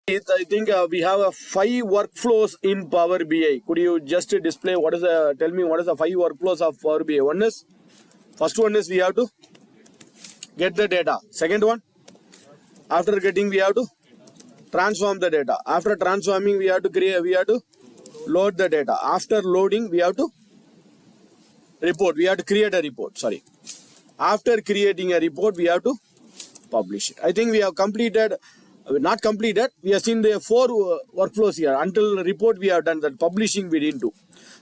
I think we have 5 workflows in Power BI. Could you just display tell me what is the 5 workflows of Power BI? First one is we have to get the data. Second one, after getting we have to transform the data. After transforming we have to load the data. After loading we have to create a report. After creating a report we have to publish it. I think we have not completed. We have seen the 4 workflows here. Until report we have done that, publishing we didn't do.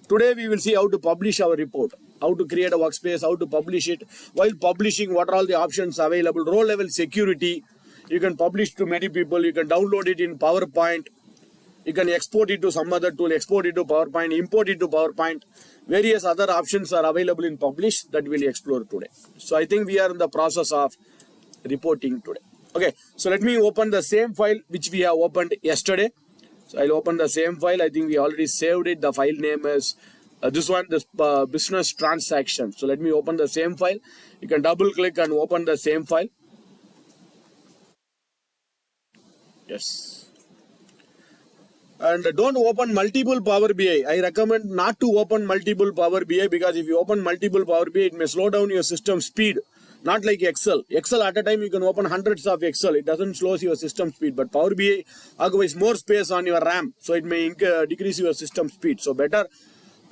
Today we will see how to publish our report, how to create a workspace, how to publish it. While publishing, what are all the options available? Row level security. You can publish to many people. You can download it in PowerPoint. You can export it to some other tool, export it to PowerPoint, import it to PowerPoint. Various other options are available in publish that we'll explore today. So I think we are in the process of reporting today. Okay, so let me open the same file which we have opened yesterday. So I'll open the same file. I think we already saved it. The file name is this business transaction. So let me open the same file. You can double click and open the same file. Yes. And don't open multiple Power BI. I recommend not to open multiple Power BI, because if you open multiple Power BI, it may slow down your system speed. Not like Excel. Excel at a time you can open hundreds of Excel. It doesn't slow your system speed. But Power BI occupies more space on your RAM. So it may decrease your system speed. So better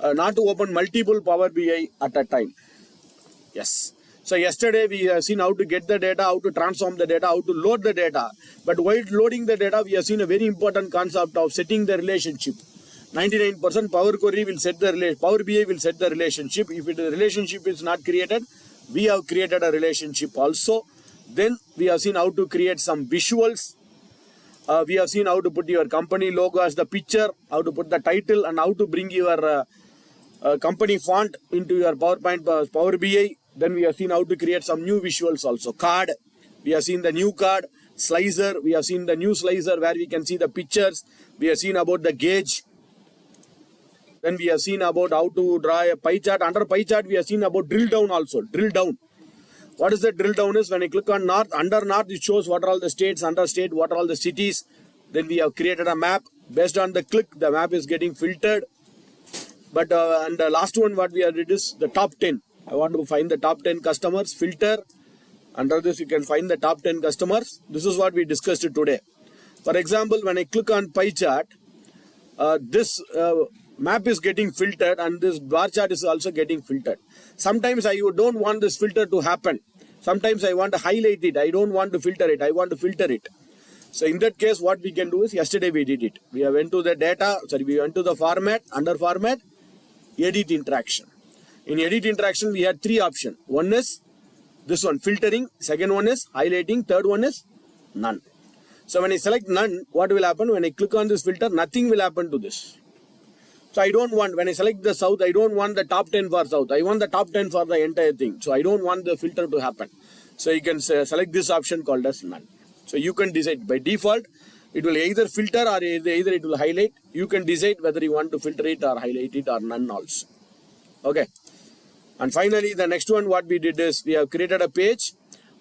not to open multiple Power BI at a time. Yes. So yesterday we have seen how to get the data, how to transform the data, how to load the data. But while loading the data, we have seen a very important concept of setting the relationship. 99% Power BI will set the relationship. If the relationship is not created, we have created a relationship also. Then we have seen how to create some visuals. We have seen how to put your company logo as the picture, how to put the title, and how to bring your company font into your PowerPoint Power BI. Then we have seen how to create some new visuals also. Card, we have seen the new card. Slicer, we have seen the new slicer where we can see the pictures. We have seen about the gauge. Then we have seen about how to draw a pie chart. Under pie chart, we have seen about drill down also. Drill down. What is the drill down is when I click on north, under north it shows what are all the states, under state what are all the cities. Then we have created a map. Based on the click, the map is getting filtered. But and the last one what we have did is the top 10. I want to find the top 10 customers. Filter. Under this you can find the top 10 customers. This is what we discussed today. For example, when I click on pie chart, this map is getting filtered and this bar chart is also getting filtered. Sometimes I don't want this filter to happen. Sometimes I want to highlight it. I don't want to filter it. I want to filter it. So in that case, what we can do is, yesterday we did it. We went to the data, we went to the format, under format, edit interaction. In edit interaction, we had 3 options. One is this one, filtering. Second one is highlighting. Third one is none. So when I select none, what will happen? When I click on this filter, nothing will happen to this. So I don't want, when I select the south, I don't want the top 10 for south. I want the top 10 for the entire thing. So I don't want the filter to happen. So you can select this option called as none. So you can decide. By default, it will either filter or either it will highlight. You can decide whether you want to filter it or highlight it or none also. Okay. And finally, the next one what we did is we have created a page.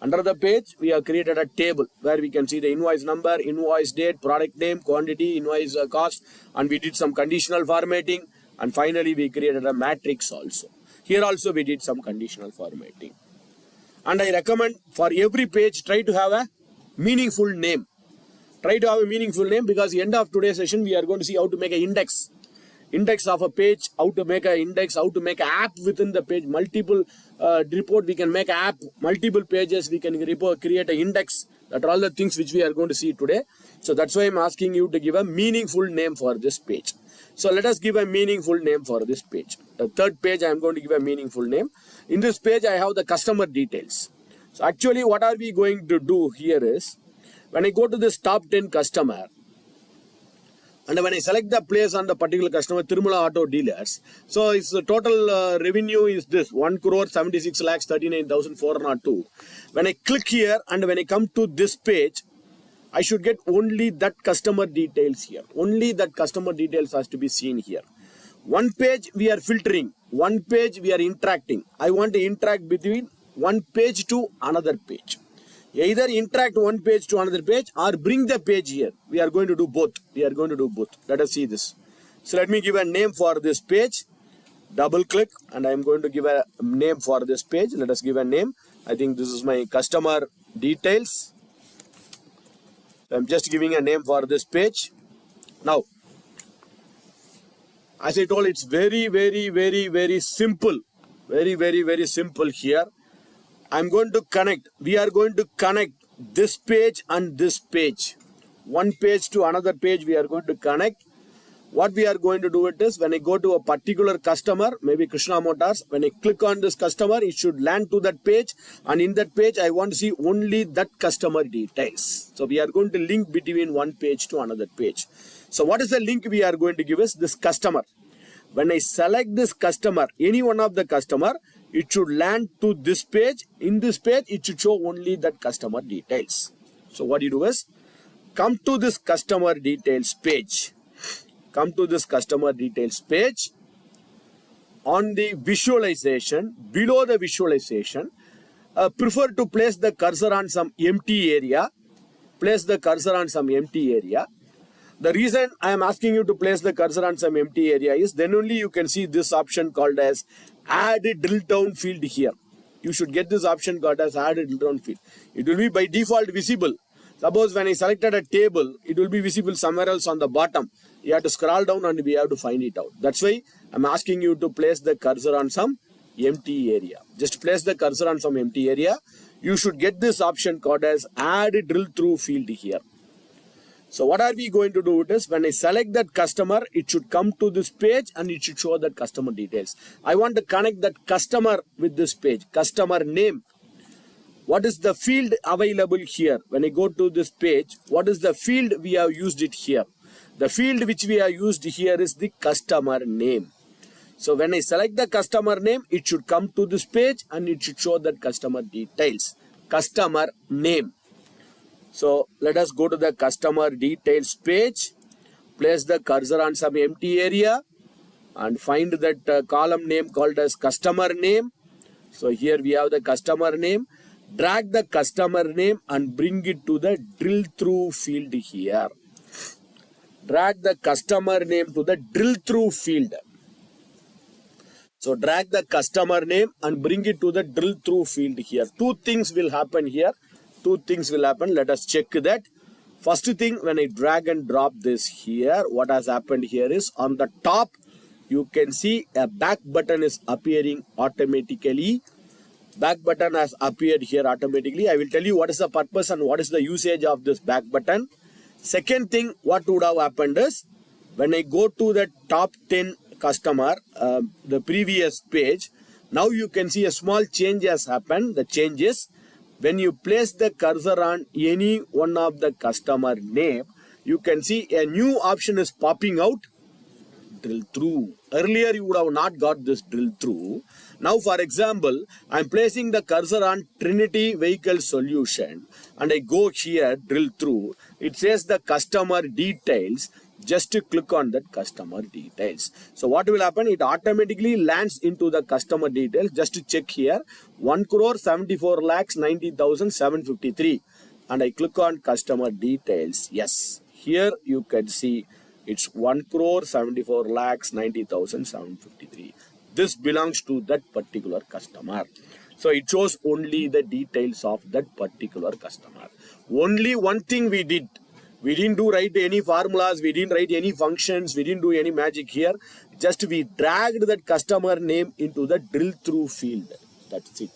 Under the page, we have created a table where we can see the invoice number, invoice date, product name, quantity, invoice cost, and we did some conditional formatting. And finally, we created a matrix also. Here also we did some conditional formatting. And I recommend for every page, try to have a meaningful name. Try to have a meaningful name, because at the end of today's session, we are going to see how to make an index. Index of a page, how to make an index, how to make an app within the page, multiple report, we can make an app, multiple pages, we can create an index. That are all the things which we are going to see today. So that's why I'm asking you to give a meaningful name for this page. So let us give a meaningful name for this page. The third page I am going to give a meaningful name. In this page I have the customer details. So actually what are we going to do here is, when I go to this top 10 customer, and when I select the place on the particular customer, Tirumala Auto Dealers, so its total revenue is this, 1,76,39,402. When I click here and when I come to this page, I should get only that customer details here. Only that customer details has to be seen here. One page we are filtering, one page we are interacting. I want to interact between one page to another page. Either interact one page to another page or bring the page here. We are going to do both. Let us see this. So let me give a name for this page. Double click and I am going to give a name for this page. Let us give a name. I think this is my customer details. I am just giving a name for this page. Now, as I told, it's very simple. Very simple here. I'm going to connect. We are going to connect this page and this page. One page to another page we are going to connect. What we are going to do it is, when I go to a particular customer, maybe Krishna Motors, when I click on this customer, it should land to that page. And in that page, I want to see only that customer details. So we are going to link between one page to another page. So what is the link we are going to give is this customer. When I select this customer, any one of the customer, it should land to this page. In this page, it should show only that customer details. So what you do is, come to this customer details page. Come to this customer details page. On the visualization, below the visualization, prefer to place the cursor on some empty area. Place the cursor on some empty area. The reason I am asking you to place the cursor on some empty area is then only you can see this option called as add drill down field here. You should get this option called as add drill down field. It will be by default visible. Suppose when I selected a table, it will be visible somewhere else on the bottom. You have to scroll down and we have to find it out. That's why I'm asking you to place the cursor on some empty area. Just place the cursor on some empty area. You should get this option called as add drill through field here. So what are we going to do it is, when I select that customer, it should come to this page and it should show that customer details. I want to connect that customer with this page. Customer name. What is the field available here? When I go to this page, what is the field we have used it here? The field which we have used here is the customer name. So when I select the customer name, it should come to this page and it should show that customer details. Customer name. So let us go to the customer details page. Place the cursor on some empty area and find that column name called as customer name. So here we have the customer name. Drag the customer name and bring it to the drill through field here. Drag the customer name to the drill through field. So drag the customer name and bring it to the drill through field here. Two things will happen here. Let us check that. First thing, when I drag and drop this here, what has happened here is, on the top, you can see a back button is appearing automatically. Back button has appeared here automatically. I will tell you what is the purpose and what is the usage of this back button. Second thing, what would have happened is, when I go to the top 10 customer, the previous page, now you can see a small change has happened. The change is, when you place the cursor on any one of the customer name, you can see a new option is popping out. Drill through. Earlier you would have not got this drill through. Now for example, I am placing the cursor on Trinity Vehicle Solution and I go here, drill through. It says the customer details. Just to click on that customer details. So what will happen? It automatically lands into the customer details. Just to check here, 1,74,90,753, and I click on customer details. Yes, here you can see it's 1,74,90,753. This belongs to that particular customer. So it shows only the details of that particular customer. Only one thing we did. We didn't write any formulas, we didn't write any functions, we didn't do any magic here. Just we dragged that customer name into the drill through field. That's it.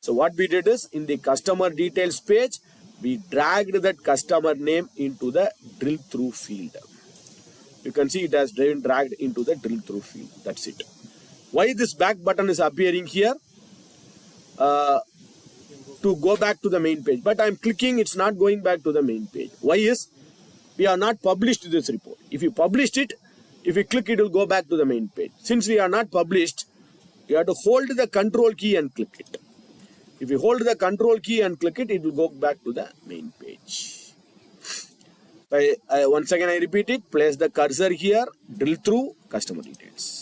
So what we did is, in the customer details page, we dragged that customer name into the drill through field. You can see it has been dragged into the drill through field. That's it. Why this back button is appearing here? To go back to the main page, but I am clicking, it's not going back to the main page. Why is? We have not published this report. If you published it, if you click, it will go back to the main page. Since we are not published, you have to hold the control key and click it. If you hold the control key and click it, it will go back to the main page. Once again I repeat it, place the cursor here, drill through, customer details.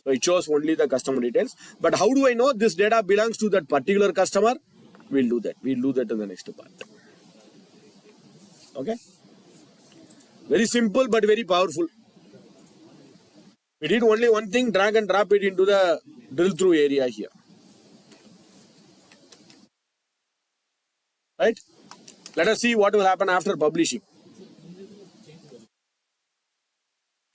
So it shows only the customer details. But how do I know this data belongs to that particular customer? We'll do that. We'll do that in the next part. Okay. Very simple but very powerful. We did only one thing, drag and drop it into the drill through area here. Right? Let us see what will happen after publishing.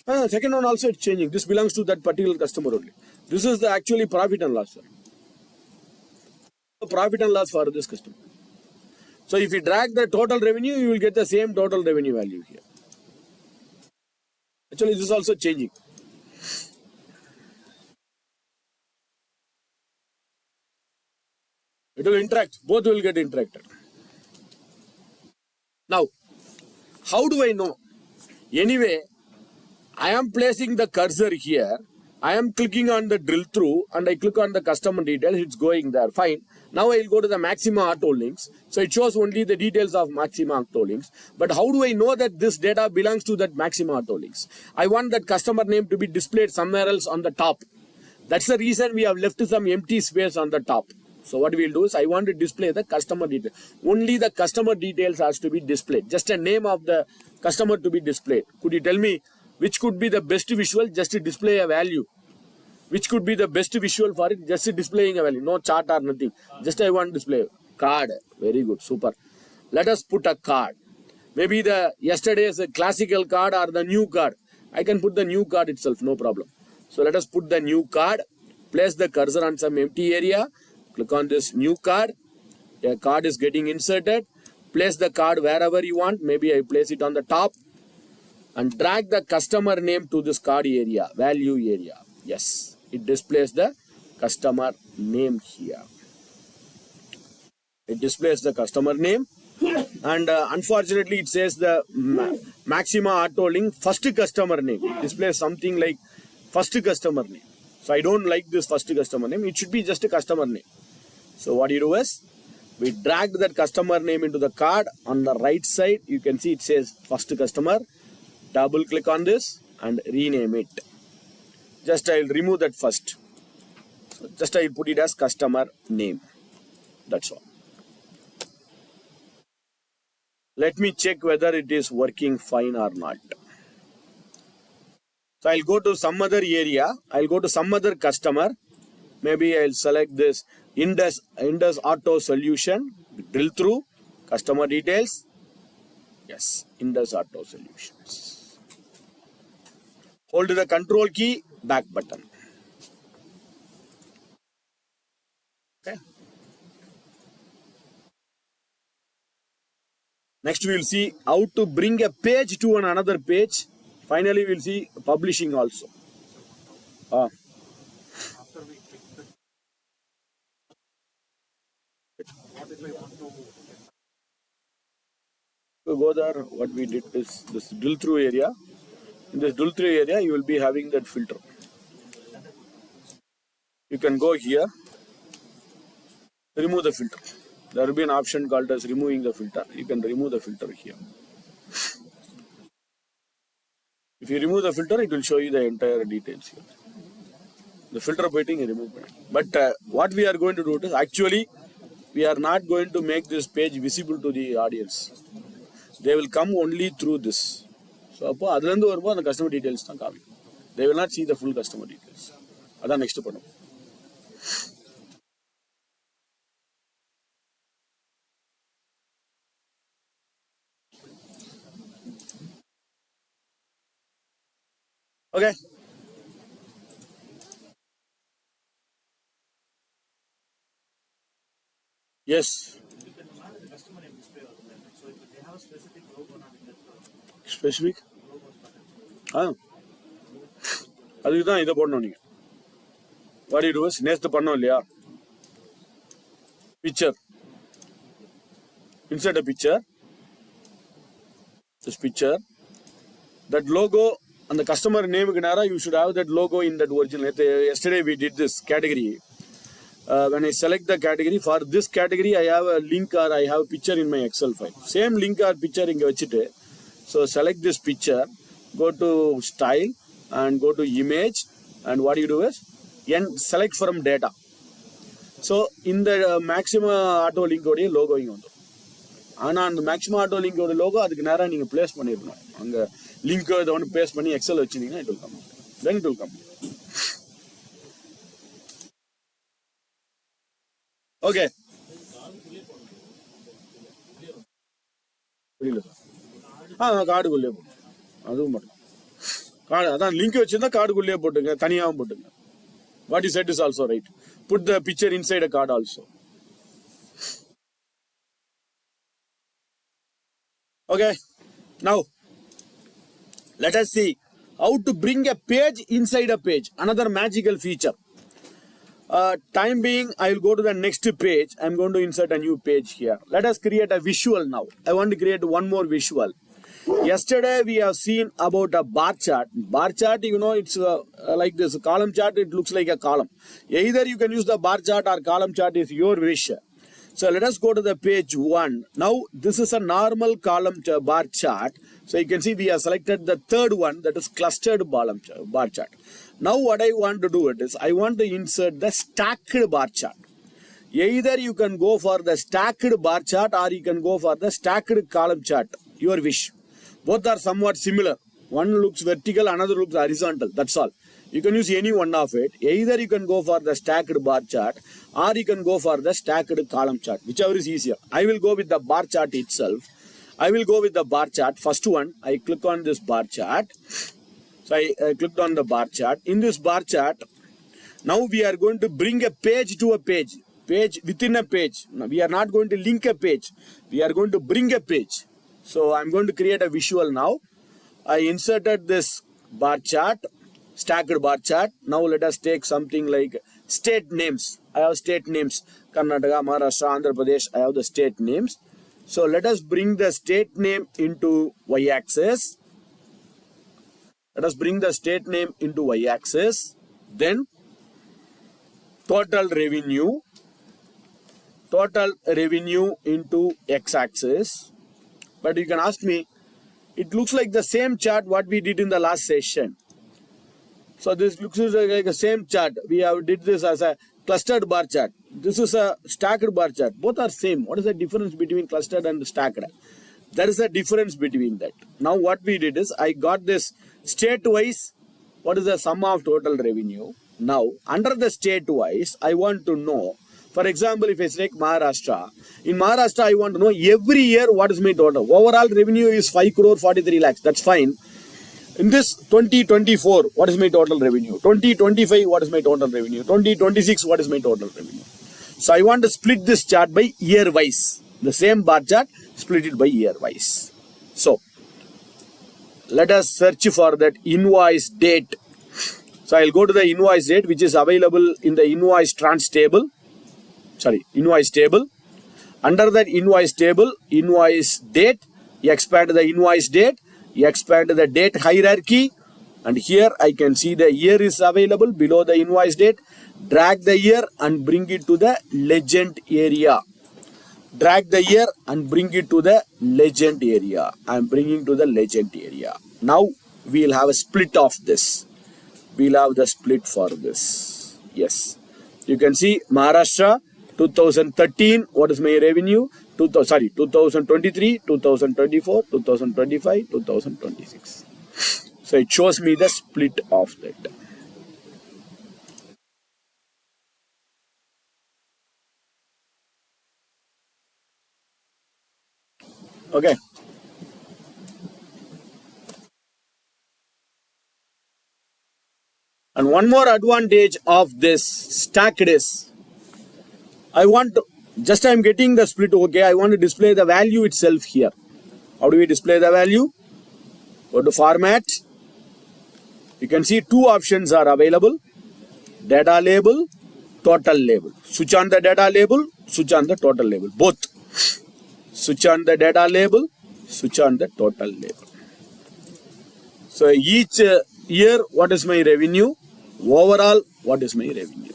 Second one also it's changing. This belongs to that particular customer only. This is the actually profit and loss. The profit and loss for this customer. So if you drag the total revenue, you will get the same total revenue value here. Actually, this is also changing. It will interact. Both will get interacted. Now, how do I know? Anyway, I am placing the cursor here. I am clicking on the drill through and I click on the customer details. It's going there. Fine. Now I will go to the Maxima Auto Links. So it shows only the details of Maxima Auto Links. But how do I know that this data belongs to that Maxima Auto Links? I want that customer name to be displayed somewhere else on the top. That's the reason we have left some empty space on the top. So what we'll do is I want to display the customer detail. Only the customer details has to be displayed. Just a name of the customer to be displayed. Could you tell me which could be the best visual just to display a value? Which could be the best visual for it? Just displaying a value. No chart or nothing. Just I want to display. Card. Very good. Super. Let us put a card. Maybe the yesterday's classical card or the new card. I can put the new card itself. No problem. So let us put the new card. Place the cursor on some empty area. Click on this new card. A card is getting inserted. Place the card wherever you want. Maybe I place it on the top. And drag the customer name to this card area. Value area. Yes. It displays the customer name here. It displays the customer name. And unfortunately, it says the Maxima Auto Link first customer name. It displays something like first customer name. So I don't like this first customer name. It should be just a customer name. So what you do is, we drag that customer name into the card. On the right side, you can see it says first customer. Double click on this and rename it. Just I will remove that first. So just I will put it as customer name. That's all. Let me check whether it is working fine or not. So I'll go to some other area. I'll go to some other customer. Maybe I'll select this Indus Auto Solution. Drill through. Customer details. Yes, Indus Auto Solutions. Hold the control key. Back button. Okay. Next we will see how to bring a page to another page. Finally we will see publishing also. After we click what if I want to go there, what we did is this drill through area. In this drill through area, you will be having that filter. You can go here, remove the filter. There will be an option called as removing the filter. You can remove the filter here. If you remove the filter, it will show you the entire details here. The filter painting is removed. But what we are going to do is actually, we are not going to make this page visible to the audience. They will come only through this. So, the customer details. They will not see the full customer details. That's next part. Okay. Yes. Specific? அதுக்கு தான் இதை போடணும் நீங்கள். What do you do is நேற்று பண்ணோம் இல்லையா, picture, insert a picture, this picture, that logo and the customer name you should have that logo in that original. Yesterday we did this category. When I select the category, for this category I have a link or I have a picture in my Excel file. Same link or picture inga vechite. So select this picture, go to style and go to image, and what you do is select from data. So இந்த maximum auto லிங்கோடைய logo இங்கே வந்துடும். ஆனால் அந்த maximum auto லிங்கோட logo அதுக்கு நேராக நீங்கள் place பண்ணிடணும். அங்கே லிங்க் இதை ஒன்று பேஸ்ட் பண்ணி எக்ஸல் வச்சுருந்தீங்கன்னா it will come. Then it will come. Okay, புரியல சார். கார்டுக்குள்ளேயே போட்டு அதுவும் மட்டும் கார்டு அதான் லிங்க் வச்சிருந்தா கார்டுக்குள்ளேயே போட்டுங்க, தனியாகவும் போட்டுங்க. What is set is also right. Put the picture inside a card also. Okay, now let us see how to bring a page inside a page. Another magical feature. Time being, I will go to the next page. I am going to insert a new page here. Let us create a visual now. I want to create one more visual. Yesterday we have seen about a bar chart. Bar chart, you know, it's like this column chart. It looks like a column. Either you can use the bar chart or column chart is your wish. So let us go to the page 1. Now this is a normal column bar chart. So you can see we have selected the third one, that is clustered bar chart. Now what I want to do it is I want to insert the stacked bar chart. Either you can go for the stacked bar chart or you can go for the stacked column chart. Your wish. Both are somewhat similar. One looks vertical, another looks horizontal. That's all. You can use any one of it. Either you can go for the stacked bar chart or you can go for the stacked column chart. Whichever is easier. I will go with the bar chart itself. I will go with the bar chart. First one, I click on this bar chart. So I clicked on the bar chart. In this bar chart, now we are going to bring a page to a page. Page within a page. Now we are not going to link a page. We are going to bring a page. So I'm going to create a visual now. I inserted this bar chart, stacked bar chart. Now let us take something like state names. I have state names. Karnataka, Maharashtra, Andhra Pradesh. I have the state names. So let us bring the state name into y-axis. Let us bring the state name into y-axis. Then total revenue into x-axis. But you can ask me, it looks like the same chart what we did in the last session. So this looks like the same chart. We have did this as a clustered bar chart. This is a stacked bar chart. Both are same. What is the difference between clustered and stacked? There is a difference between that. Now what we did is I got this state wise. What is the sum of total revenue? Now under the state wise, I want to know. For example, if I take Maharashtra, in Maharashtra I want to know every year what is my total. Overall revenue is 5 crore 43 lakhs. That's fine. In this 2024, what is my total revenue? 2025, what is my total revenue? 2026, what is my total revenue? So I want to split this chart by year wise. The same bar chart, split it by year wise. So let us search for that invoice date. So I'll go to the invoice date, which is available in the invoice trans table. Invoice table. Under that invoice table, invoice date, you expand the invoice date, you expand the date hierarchy, and here I can see the year is available below the invoice date. Drag the year and bring it to the legend area. Drag the year and bring it to the legend area. I am bringing to the legend area. Now we will have a split of this. We will have the split for this. Yes. You can see Maharashtra 2013, what is my revenue? 2023, 2024, 2025, 2026. So it shows me the split of that. Okay. And one more advantage of this stacked is, I'm getting the split, okay, I want to display the value itself here. How do we display the value? Go to format. You can see two options are available. Data label, total label. Switch on the data label, switch on the total label. Both. Switch on the data label, switch on the total label. So each year, what is my revenue? Overall, what is my revenue?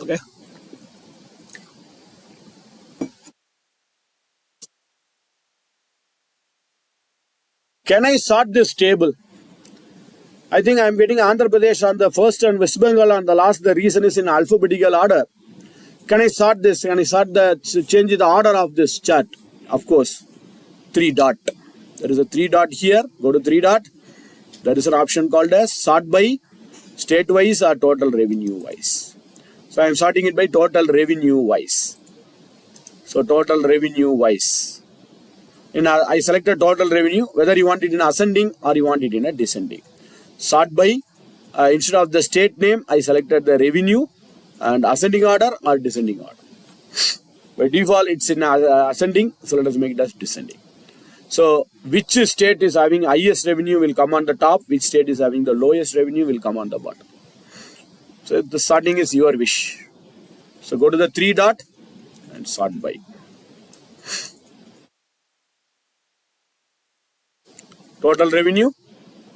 Okay. Can I sort this table? I think I'm getting Andhra Pradesh on the first and West Bengal on the last. The reason is in alphabetical order. Can I sort this? Can I change the order of this chart? Of course. 3 dot. There is a 3 dot here. Go to 3 dot. There is an option called as sort by state wise or total revenue wise. So I am sorting it by total revenue wise. So total revenue wise. I selected total revenue, whether you want it in ascending or you want it in a descending. Sort by, instead of the state name, I selected the revenue and ascending order or descending order. By default, it's in ascending, so let us make it as descending. So which state is having highest revenue will come on the top, which state is having the lowest revenue will come on the bottom. So the sorting is your wish. So go to the 3 dot and sort by. Total revenue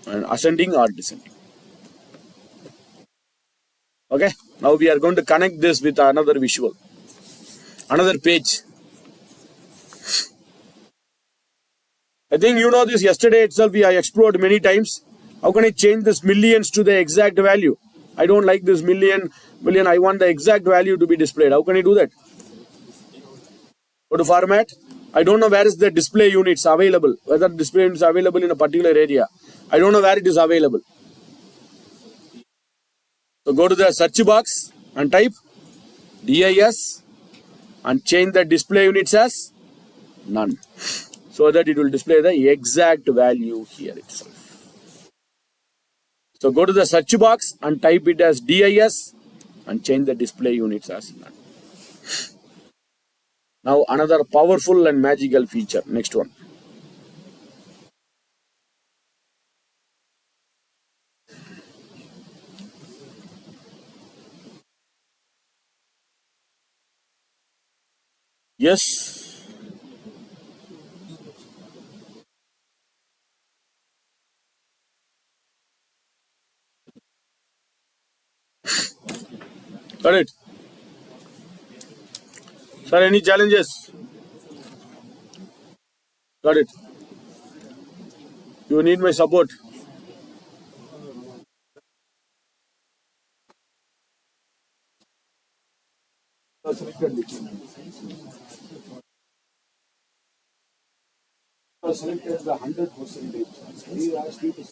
and ascending or descending. Okay, now we are going to connect this with another visual, another page. I think you know this. Yesterday itself I explored many times. How can I change this millions to the exact value? I don't like this million. I want the exact value to be displayed. How can I do that? Go to format. I don't know where is the display units available. Whether display units are available in a particular area. I don't know where it is available. So go to the search box and type DIS and change the display units as none, so that it will display the exact value here itself. So go to the search box and type it as DIS and change the display units as none. Now another powerful and magical feature. Next one. Yes. Got it. Sir, any challenges? Got it. You need my support. Selected the 100%. He asked you to.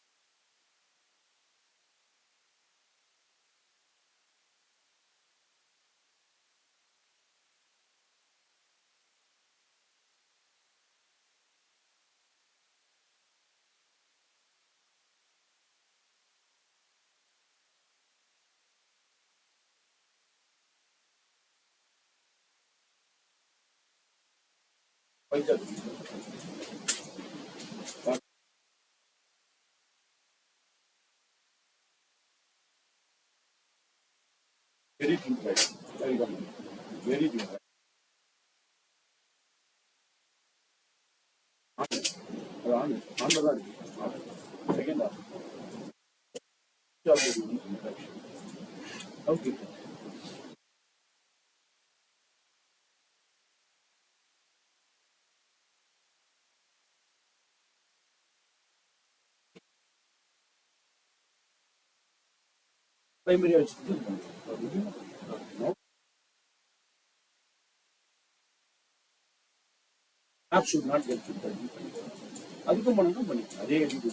Very good, right? Very good. Very good. Second half. Okay. Primary. No, app should not get filtered. அதுக்கும் பண்ணணும் பண்ணி அதே எடுத்து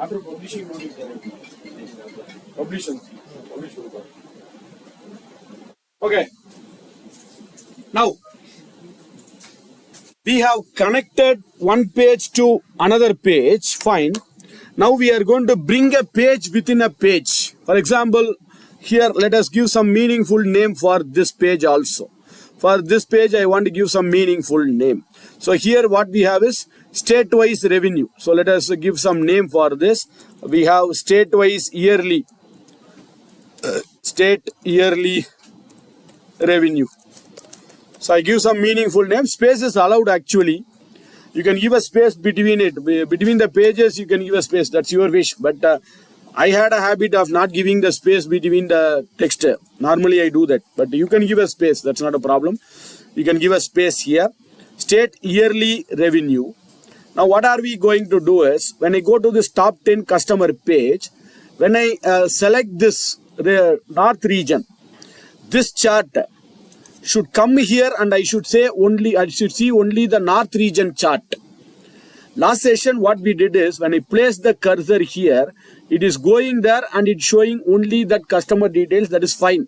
After publishing, publishing. Okay. Now we have connected one page to another page. Fine. Now we are going to bring a page within a page. For example, here let us give some meaningful name for this page also. For this page, I want to give some meaningful name. So here what we have is state-wise revenue. So let us give some name for this. We have state-wise yearly, state yearly revenue. So I give some meaningful name. Space is allowed actually. You can give a space between it. Between the pages, you can give a space. That's your wish. But I had a habit of not giving the space between the text. Normally I do that. But you can give a space. That's not a problem. You can give a space here. State yearly revenue. Now what are we going to do is, when I go to this top 10 customer page, when I select this north region, this chart should come here and I should see only the north region chart. Last session what we did is, when I place the cursor here, it is going there and it's showing only that customer details. That is fine.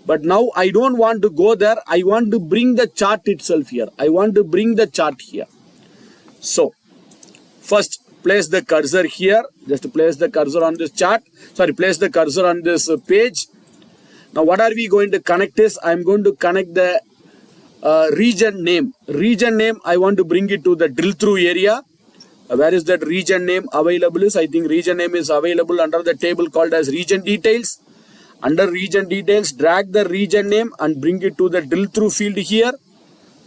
But now I don't want to go there. I want to bring the chart itself here. I want to bring the chart here. So first place the cursor here. Just place the cursor on this chart. Sorry, place the cursor on this page. Now what are we going to connect is, I am going to connect the region name. Region name, I want to bring it to the drill through area. Where is that region name available is? I think region name is available under the table called as region details. Under region details, drag the region name and bring it to the drill through field here.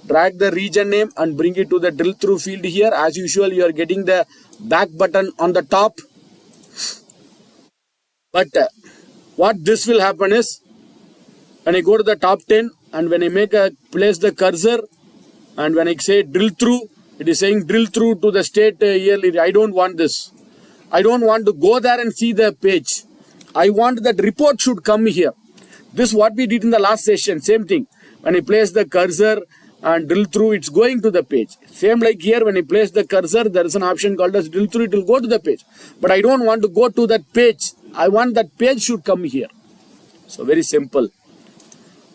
Drag the region name and bring it to the drill through field here. As usual, you are getting the back button on the top. But what this will happen is, when I go to the top 10 and when I place the cursor and when I say drill through, it is saying drill through to the state yearly. I don't want this. I don't want to go there and see the page. I want that report should come here. This is what we did in the last session. Same thing. When I place the cursor and drill through, it's going to the page. Same like here, when I place the cursor, there is an option called as drill through. It will go to the page. But I don't want to go to that page. I want that page should come here. So very simple.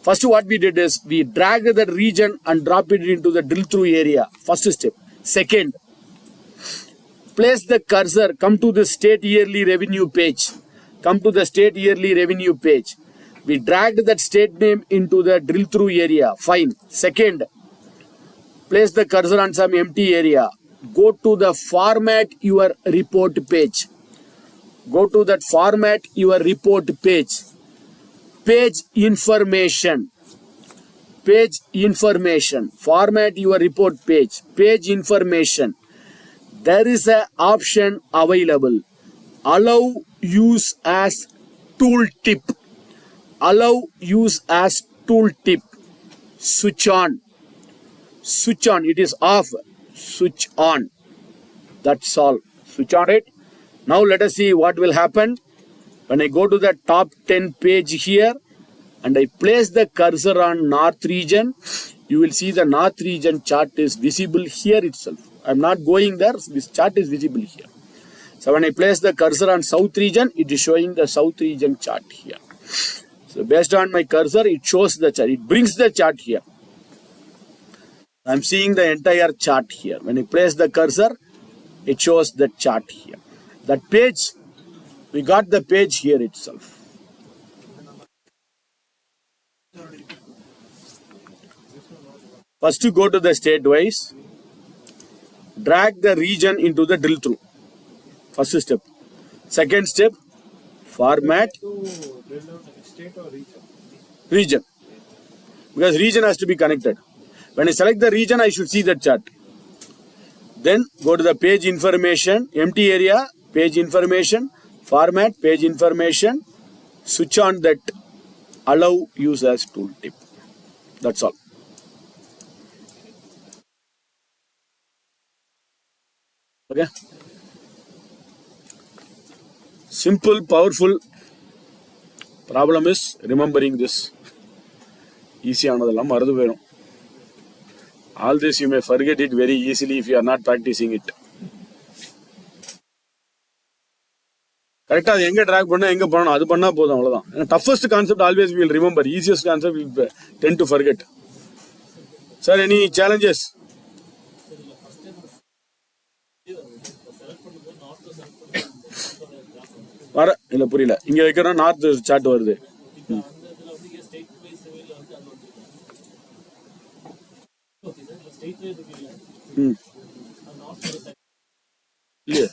First what we did is, we dragged that region and drop it into the drill through area. First step. Second, place the cursor, come to the state yearly revenue page. Come to the state yearly revenue page. We dragged that state name into the drill through area. Fine. Second, place the cursor on some empty area. Go to the format your report page. Go to that format your report page. Page information. Page information. Format your report page. Page information. There is an option available. Allow use as tooltip. Allow use as tooltip. Switch on. Switch on. It is off. Switch on. That's all. Switch on it. Now let us see what will happen. When I go to the top 10 page here and I place the cursor on north region, you will see the north region chart is visible here itself. I am not going there. This chart is visible here. So when I place the cursor on south region, it is showing the south region chart here. So based on my cursor, it shows the chart. It brings the chart here. I'm seeing the entire chart here. When I place the cursor, it shows the chart here. That page, we got the page here itself. First to go to the state wise, drag the region into the drill through. First step. Second step, format region. Because region has to be connected. When I select the region, I should see that chart. Then go to the page information, empty area, page information, format, page information, switch on that allow use as tooltip. That's all. Okay. Simple, powerful. Problem is remembering this. Easy another maradu verum. All this you may forget it very easily if you are not practicing it. Correct? அது எங்க drag பண்ணா எங்க பண்ணணும் அது பண்ணா போதும் அவ்வளவுதான். Toughest concept always we will remember. Easiest concept we will tend to forget. Sir, any challenges? வர இல்ல புரியல. இங்க வைக்கிறோம் நார்த் சார்ட் வருது. இல்லையே.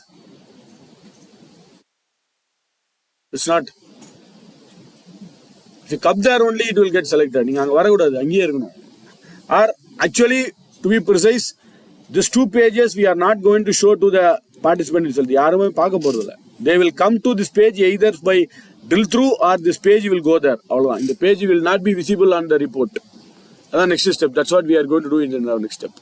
It's not. If you come there only, it will get selected. நீங்க அங்க வரக்கூடாது, அங்கேயே இருக்கணும். Or actually, to be precise, these two pages we are not going to show to the participant itself. யாருமே பார்க்க போறது இல்ல. They will come to this page either by drill through or this page will go there. அவ்வளவுதான். இந்த page will not be visible on the report. அதான் next step. That's what we are going to do in our next step.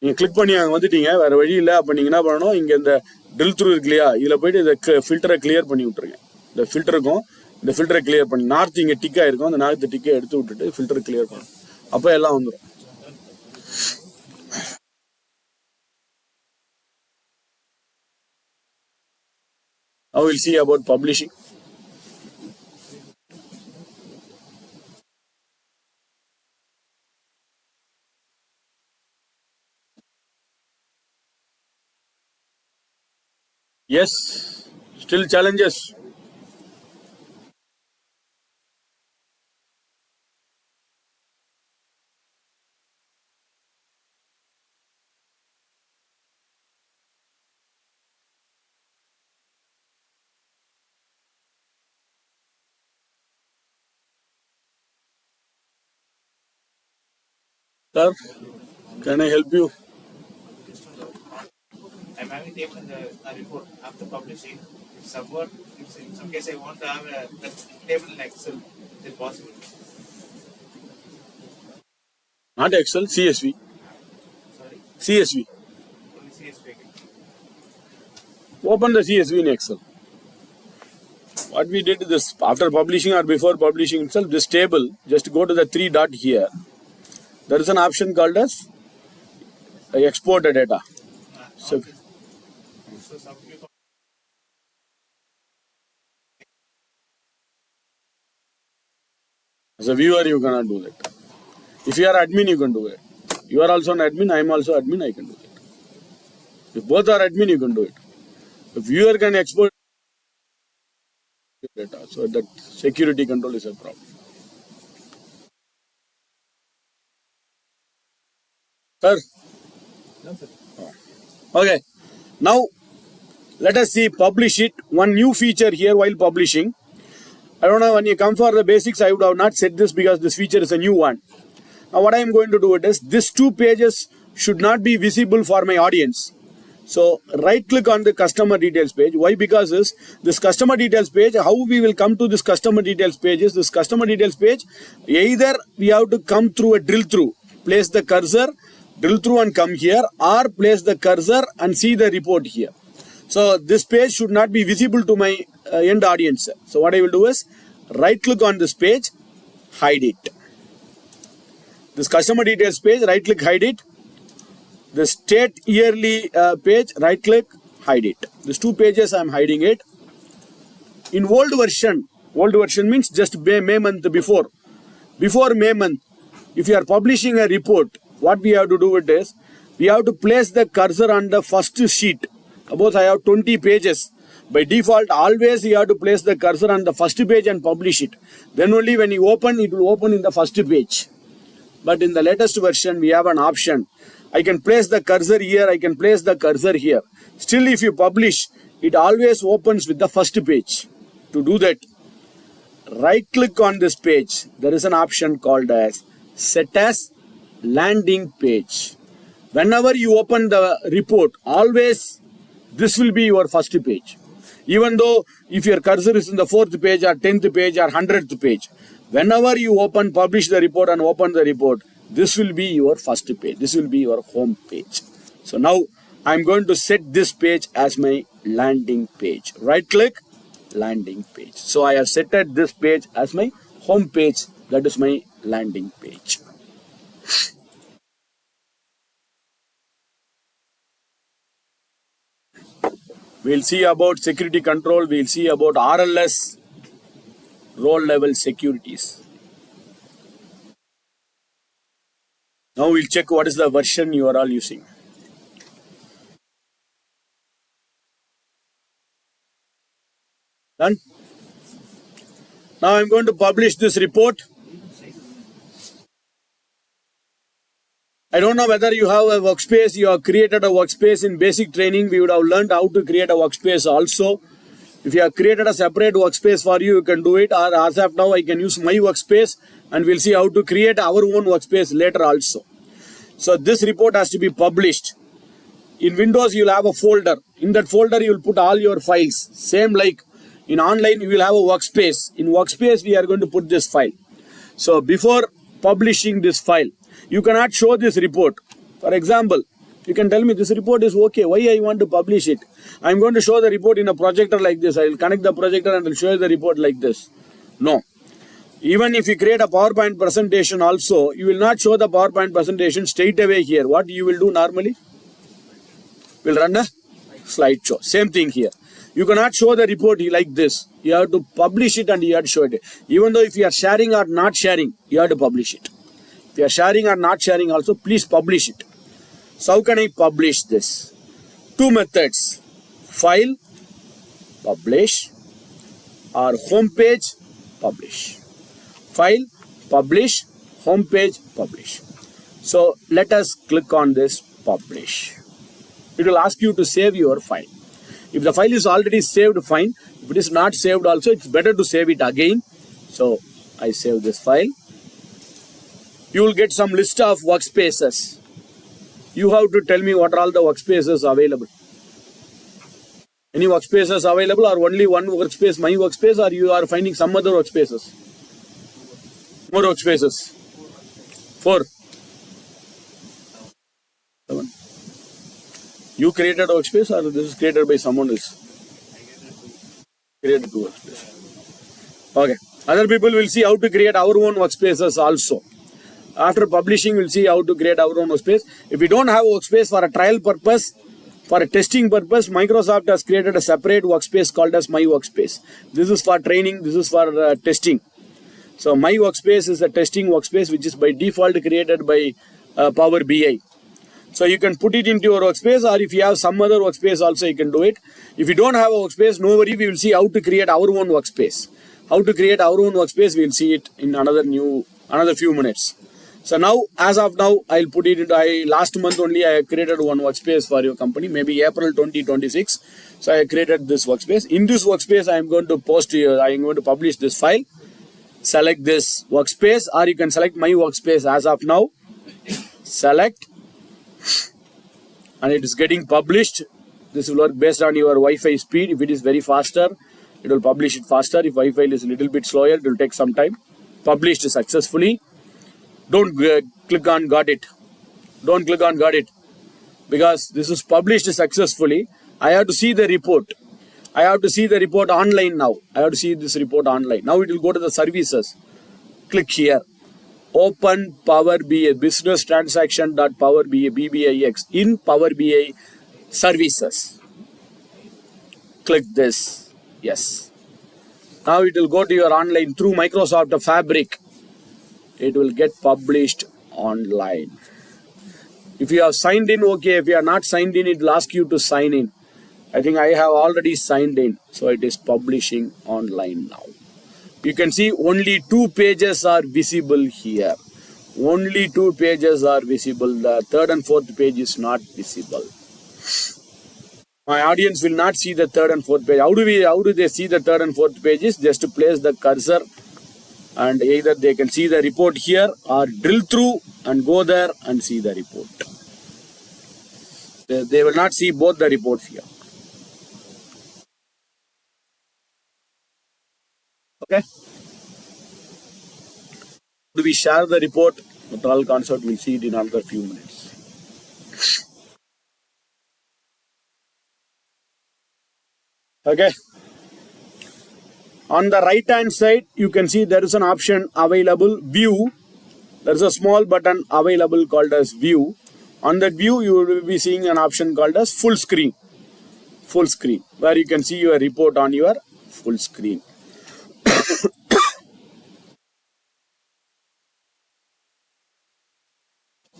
நீங்க click பண்ணி அங்க வந்துட்டீங்க, வேற வழி இல்லை. அப்ப நீங்க என்ன பண்ணணும், இங்க இந்த drill through இருக்கு இல்லையா, இதுல போயிட்டு இந்த ஃபில்டரை கிளியர் பண்ணி விட்டுருங்க. இந்த ஃபில்டருக்கும் இந்த ஃபில்டரை கிளியர் பண்ணி நார்த் இங்க டிக்கா இருக்கும், அந்த நார்த் டிக்கை எடுத்து விட்டுட்டு ஃபில்டரை கிளியர் பண்ணணும். அப்ப எல்லாம் வந்துடும். Now we'll see about publishing. Yes, still challenges. Sir, can I help you? I'm having table in the report after publishing. If somewhat, in some case, I want to have that table in Excel. Is it possible? Not Excel, CSV. Sorry? CSV. Only CSV. Open the CSV in Excel. What we did this after publishing or before publishing itself, this table, just go to the three dot here. There is an option called as export the data. So some people. As a viewer, you cannot do that. If you are admin, you can do it. You are also an admin, I am also admin, I can do it. If both are admin, you can do it. If viewer can export data, so that security control is a problem. Sir? Okay. Now, let us see, publish it. One new feature here while publishing. I don't know, when you come for the basics, I would have not said this because this feature is a new one. Now, what I am going to do it is, these two pages should not be visible for my audience. So, right click on the customer details page. Why? Because this customer details page, how we will come to this customer details page is, this customer details page, either we have to come through a drill through, place the cursor, drill through and come here, or place the cursor and see the report here. So this page should not be visible to my end audience. So what I will do is, right click on this page, hide it. This customer details page, right click, hide it. the state yearly page, right click, hide it. These two pages I am hiding it. In old version means just May month before May month, if you are publishing a report, what we have to do with this, we have to place the cursor on the first sheet. Suppose I have 20 pages. By default, always you have to place the cursor on the first page and publish it. Then only when you open, it will open in the first page. But in the latest version, we have an option. I can place the cursor here, I can place the cursor here. Still, if you publish, it always opens with the first page. To do that, right click on this page. There is an option called as set as landing page. Whenever you open the report, always this will be your first page. Even though if your cursor is in the 4th page or 10th page or 100th page, whenever you publish the report and open the report, this will be your first page. This will be your home page. So now I'm going to set this page as my landing page. Right click, landing page. So I have set this page as my home page. That is my landing page. We'll see about security control. We'll see about RLS, role level securities. Now we'll check what is the version you are all using. Done? Now I'm going to publish this report. I don't know whether you have a workspace. You have created a workspace in basic training. We would have learned how to create a workspace also. If you have created a separate workspace for you, you can do it. Or as of now, I can use my workspace and we'll see how to create our own workspace later also. So this report has to be published. In Windows, you'll have a folder. In that folder, you'll put all your files. Same like in online, you will have a workspace. In workspace, we are going to put this file. So before publishing this file, you cannot show this report. For example, you can tell me this report is okay. Why I want to publish it? I'm going to show the report in a projector like this. I will connect the projector and I'll show you the report like this. No. Even if you create a PowerPoint presentation also, you will not show the PowerPoint presentation straight away here. What you will do normally? We'll run a slideshow. Same thing here. You cannot show the report like this. You have to publish it and you have to show it. Even though if you are sharing or not sharing, you have to publish it. If you are sharing or not sharing also, please publish it. So how can I publish this? Two methods. File, publish, or homepage, publish. File, publish, homepage, publish. So let us click on this publish. It will ask you to save your file. If the file is already saved, fine. If it is not saved also, it's better to save it again. So I save this file. You will get some list of workspaces. You have to tell me what are all the workspaces available. Any workspaces available or only one workspace, my workspace, or you are finding some other workspaces? More workspaces. 4. 7. You created a workspace or this is created by someone else? Created 2 workspaces. Okay. Other people will see how to create our own workspaces also. After publishing, we'll see how to create our own workspace. If we don't have a workspace for a trial purpose, for a testing purpose, Microsoft has created a separate workspace called as My Workspace. This is for training, this is for testing. So My Workspace is a testing workspace which is by default created by Power BI. So you can put it into your workspace, or if you have some other workspace also you can do it. If you don't have a workspace, no worry, we will see how to create our own workspace. How to create our own workspace, we will see it in another few minutes. So now, as of now, I'll put it into, last month only I created one workspace for your company, maybe April 2026. So I created this workspace. In this workspace, I am going to publish this file. Select this workspace, or you can select My Workspace as of now. Select. And it is getting published. This will work based on your Wi-Fi speed. If it is very faster, it will publish it faster. If Wi-Fi is a little bit slower, it will take some time. Published successfully. Don't click on got it. Don't click on got it. Because this is published successfully. I have to see the report. I have to see the report online now. I have to see this report online. Now it will go to the services. Click here. open Power BI, business transaction dot Power BI, BBIX in Power BI services. Click this. Yes. Now it will go to your online through Microsoft Fabric. It will get published online. If you have signed in, okay. If you are not signed in, it will ask you to sign in. I think I have already signed in. So it is publishing online now. You can see only 2 pages are visible here. Only 2 pages are visible. The third and fourth page is not visible. My audience will not see the third and fourth page. How do they see the third and fourth pages? Just to place the cursor and either they can see the report here or drill through and go there and see the report. They will not see both the reports here. Okay. Do we share the report? The all concept, we'll see it in another few minutes. Okay. On the right hand side, you can see there is an option available view. There is a small button available called as view. On that view, you will be seeing an option called as full screen. Full screen, where you can see your report on your full screen.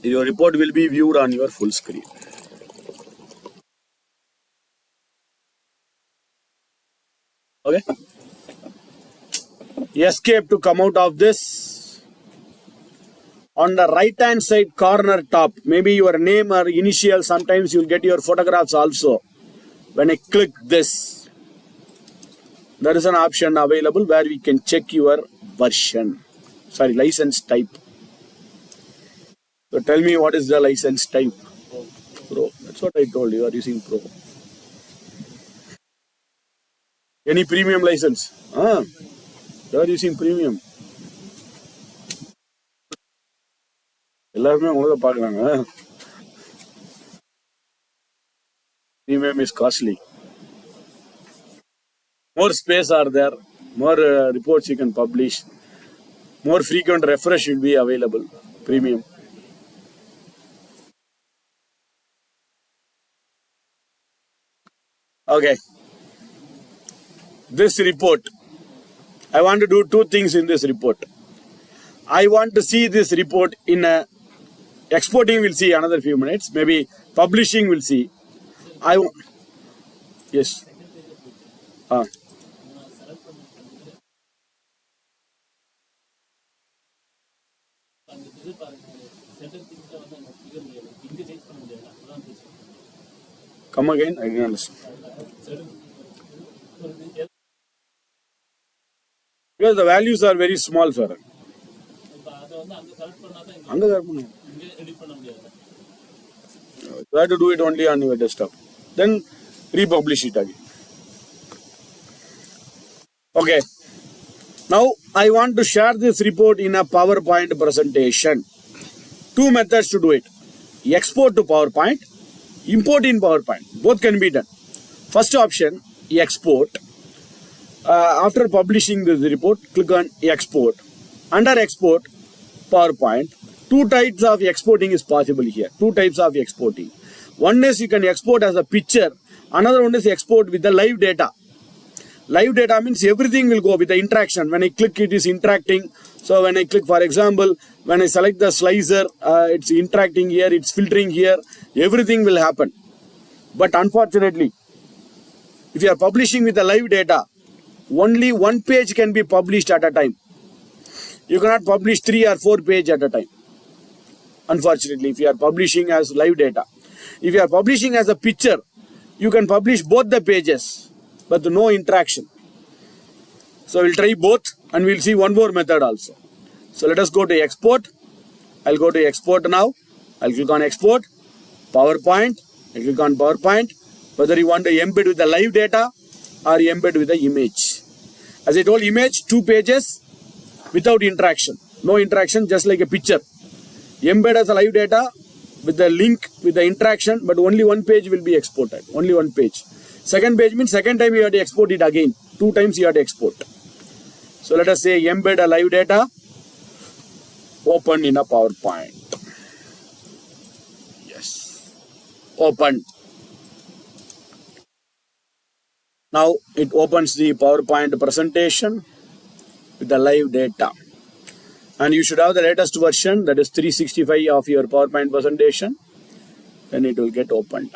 Your report will be viewed on your full screen. Okay. Escape to come out of this. On the right hand side corner top, maybe your name or initial, sometimes you'll get your photographs also. When I click this, there is an option available where we can check your version. Sorry, license type. So tell me what is the license type? Pro. That's what I told you. You are using Pro. Any premium license? You are using premium. Premium is costly. More space are there. More reports you can publish. More frequent refresh will be available. Premium. Okay. This report. I want to do 2 things in this report. I want to see this report in a exporting. We'll see another few minutes. Maybe publishing we'll see. Yes. Come again. I didn't understand. Because the values are very small, sir. You have to do it only on your desktop. Then republish it again. Okay. Now I want to share this report in a PowerPoint presentation. 2 methods to do it. Export to PowerPoint, import in PowerPoint. Both can be done. First option, export. After publishing this report, click on export. Under export, PowerPoint. 2 types of exporting is possible here. 2 types of exporting. One is you can export as a picture. Another one is export with the live data. Live data means everything will go with the interaction. When I click, it is interacting. So when I click, for example, when I select the slicer, it's interacting here, it's filtering here. Everything will happen. But unfortunately, if you are publishing with the live data, only 1 page can be published at a time. You cannot publish 3 or 4 pages at a time. Unfortunately, if you are publishing as live data. If you are publishing as a picture, you can publish both the pages, but no interaction. So we'll try both and we'll see one more method also. So let us go to export. I'll go to export now. I'll click on export. PowerPoint. I'll click on PowerPoint. Whether you want to embed with the live data or embed with the image. As I told, image 2 pages without interaction. No interaction, just like a picture. Embed as a live data with the link, with the interaction, but only 1 page will be exported. Only 1 page. Second page means second time you have to export it again. 2 times you have to export. So let us say embed a live data. Open in a PowerPoint. Yes. Open. Now it opens the PowerPoint presentation with the live data. And you should have the latest version, that is 365 of your PowerPoint presentation. Then it will get opened.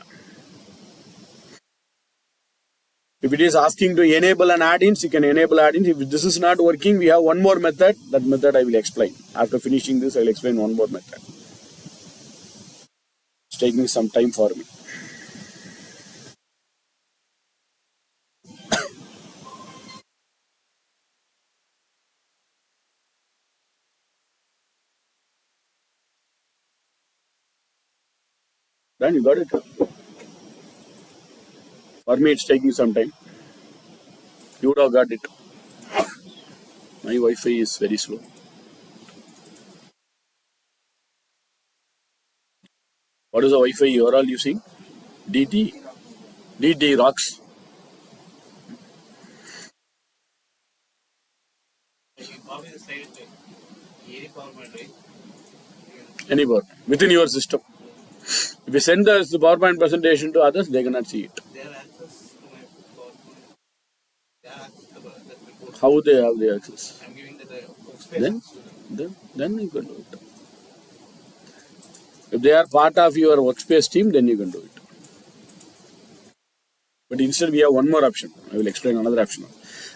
If it is asking to enable an add-ins, you can enable add-ins. If this is not working, we have one more method. That method I will explain. After finishing this, I will explain one more method. It's taking some time for me. Then you got it. For me, it's taking some time. You would have got it. My Wi-Fi is very slow. What is the Wi-Fi you are all using? DT. DT rocks. Anywhere. Within your system. If you send the PowerPoint presentation to others, they cannot see it. How they have the access? I'm giving the workspace. Then you can do it. If they are part of your workspace team, then you can do it. But instead we have one more option. I will explain another option.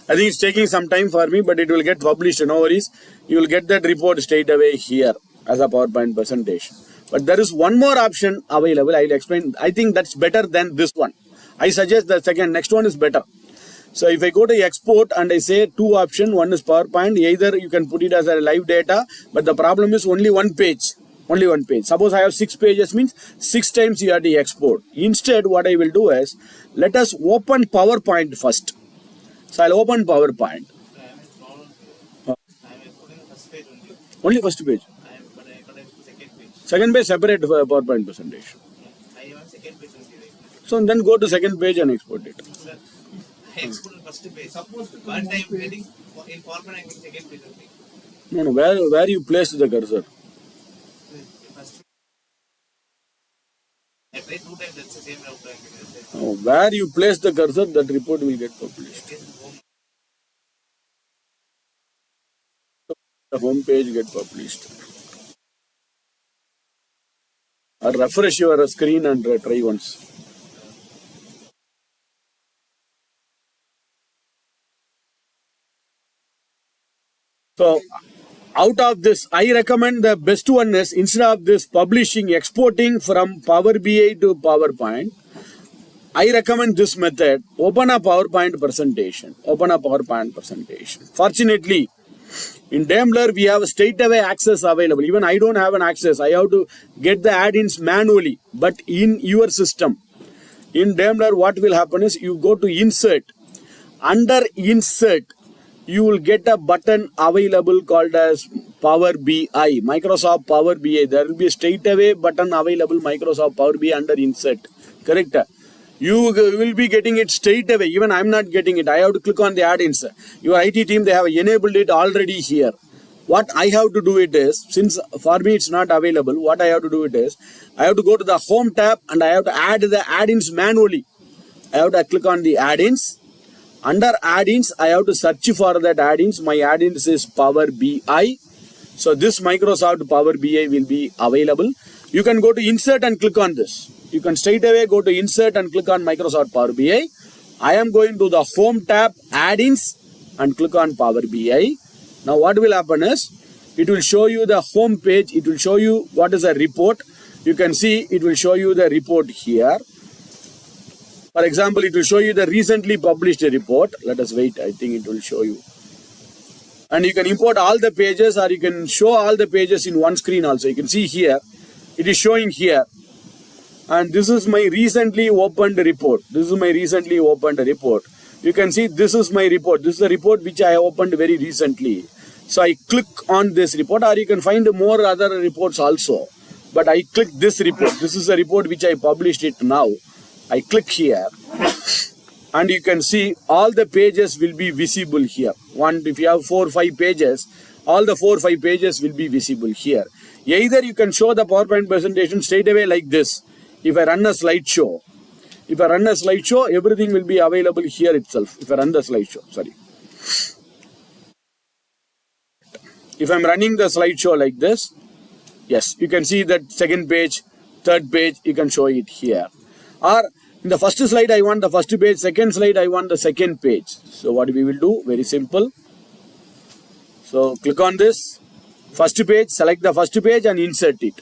I think it's taking some time for me, but it will get published. No worries. You will get that report straight away here as a PowerPoint presentation. But there is one more option available. I will explain. I think that's better than this one. I suggest the next one is better. So if I go to export and I say two options, one is PowerPoint, either you can put it as a live data, but the problem is only one page. Only one page. Suppose I have 6 pages, means 6 times you have to export. Instead, what I will do is, let us open PowerPoint first. So I'll open PowerPoint. Only first page. Second page separate PowerPoint presentation. So then go to second page and export it. Export first page. Suppose one time getting in PowerPoint, I'm getting second page only. No, where you place the cursor? I play 2 times, that's the same route. Oh, where you place the cursor, that report will get published. The home page get published. Or refresh your screen and try once. So, out of this, I recommend the best one is, instead of this publishing, exporting from Power BI to PowerPoint, I recommend this method. Open a PowerPoint presentation. Open a PowerPoint presentation. Fortunately, in Daimler, we have straight away access available. Even I don't have an access. I have to get the add-ins manually. But in your system, in Daimler, what will happen is, you go to Insert. Under Insert, you will get a button available called as Power BI, Microsoft Power BI. There will be a straight away button available, Microsoft Power BI under Insert. Correct? You will be getting it straight away. Even I am not getting it. I have to click on the add-ins. Your IT team, they have enabled it already here. What I have to do it is, since for me it's not available, what I have to do it is, I have to go to the Home tab and I have to add the add-ins manually. I have to click on the add-ins. Under add-ins, I have to search for that add-ins. My add-ins is Power BI. So this Microsoft Power BI will be available. You can go to Insert and click on this. You can straight away go to Insert and click on Microsoft Power BI. I am going to the Home tab, add-ins, and click on Power BI. Now what will happen is, it will show you the home page. It will show you what is a report. You can see it will show you the report here. For example, it will show you the recently published report. Let us wait. I think it will show you. And you can import all the pages, or you can show all the pages in one screen also. You can see here. It is showing here. And this is my recently opened report. This is my recently opened report. You can see this is my report. This is the report which I opened very recently. So I click on this report, or you can find more other reports also. But I click this report. This is the report which I published it now. I click here, and you can see all the pages will be visible here. If you have 4 or 5 pages, all the 4 or 5 pages will be visible here. Either you can show the PowerPoint presentation straight away like this. If I run a slideshow, everything will be available here itself. If I run the slideshow, sorry. If I'm running the slideshow like this, yes, you can see that second page, third page, you can show it here. Or in the first slide, I want the first page, second slide, I want the second page. So what we will do, very simple. So click on this, first page, select the first page and insert it.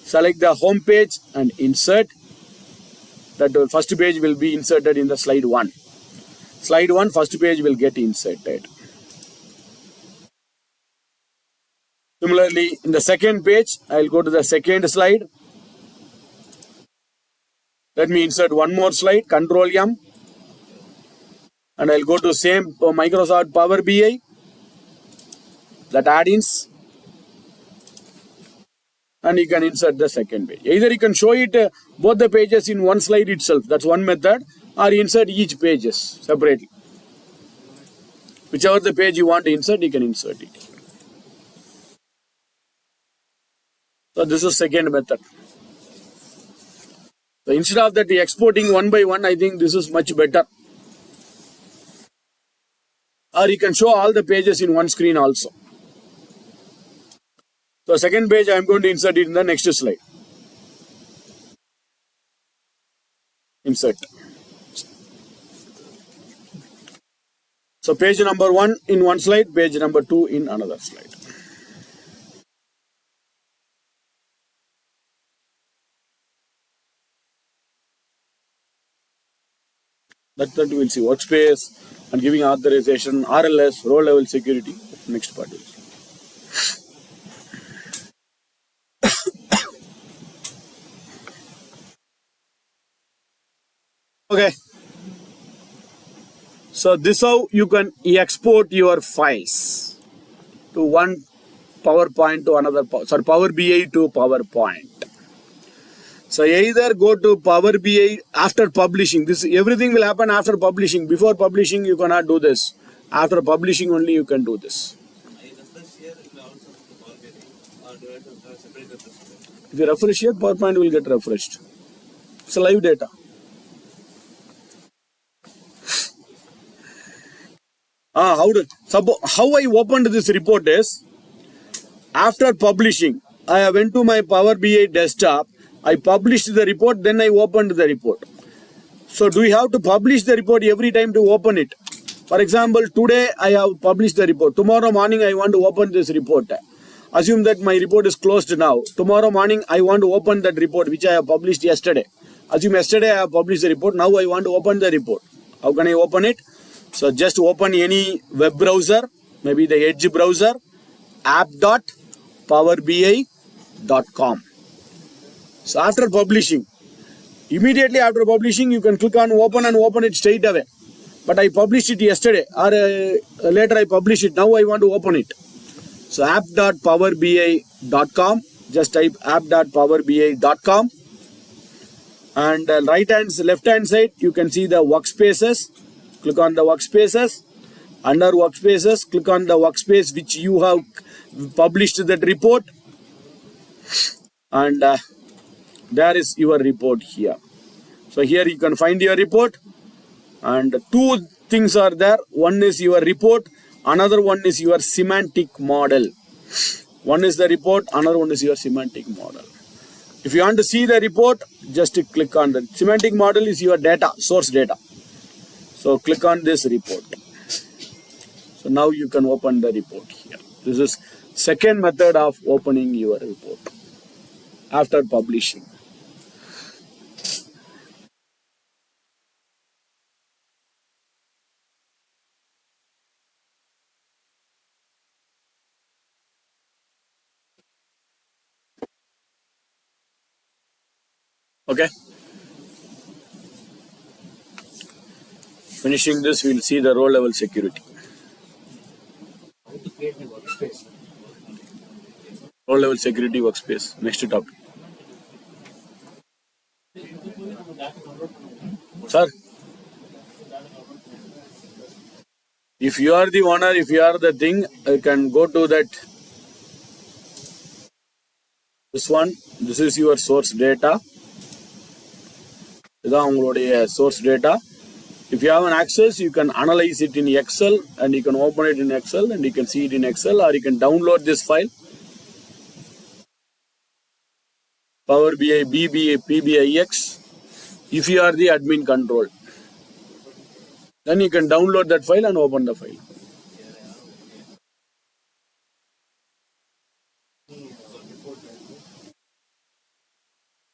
Select the home page and insert. That first page will be inserted in the slide 1. Slide 1, first page will get inserted. Similarly, in the second page, I will go to the second slide. Let me insert one more slide, Control M. And I'll go to same Microsoft Power BI, that add-ins. And you can insert the second page. Either you can show it both the pages in one slide itself, that's one method, or insert each pages separately. Whichever the page you want to insert, you can insert it. So this is second method. So instead of that exporting one by one, I think this is much better. Or you can show all the pages in one screen also. So second page, I am going to insert it in the next slide. Insert. So page number 1 in one slide, page number 2 in another slide. That we will see workspace and giving authorization, RLS, row level security. Next part. Okay. So this how you can export your files to one PowerPoint to another, Power BI to PowerPoint. So either go to Power BI after publishing. This everything will happen after publishing. Before publishing, you cannot do this. After publishing only you can do this. If you refresh here, PowerPoint will get refreshed. It's live data. How I opened this report is, after publishing, I went to my Power BI desktop, I published the report, then I opened the report. So do we have to publish the report every time to open it? For example, today I have published the report. Tomorrow morning I want to open this report. Assume that my report is closed now. Tomorrow morning I want to open that report which I have published yesterday. Assume yesterday I have published the report. Now I want to open the report. How can I open it? So just open any web browser, maybe the Edge browser, app.powerbi.com. So after publishing, immediately after publishing, you can click on open and open it straight away. But I published it yesterday or later I published it. Now I want to open it. So app.powerbi.com. Just type app.powerbi.com. And left hand side, you can see the workspaces. Click on the workspaces. Under workspaces, click on the workspace which you have published that report. And there is your report here. So here you can find your report. And two things are there. One is your report. Another one is your semantic model. One is the report. Another one is your semantic model. If you want to see the report, just click on the semantic model is your data, source data. So click on this report. So now you can open the report here. This is second method of opening your report after publishing. Okay. Finishing this, we'll see the row level security. How to create the workspace? Row level security workspace. Next topic. Sir. If you are the owner, if you are the thing, you can go to that. This one, this is your source data. இதான் உங்களுடைய source data. If you have an access, you can analyze it in Excel and you can open it in Excel and you can see it in Excel, or you can download this file. Power BI, BBA, PBIX. If you are the admin control, then you can download that file and open the file.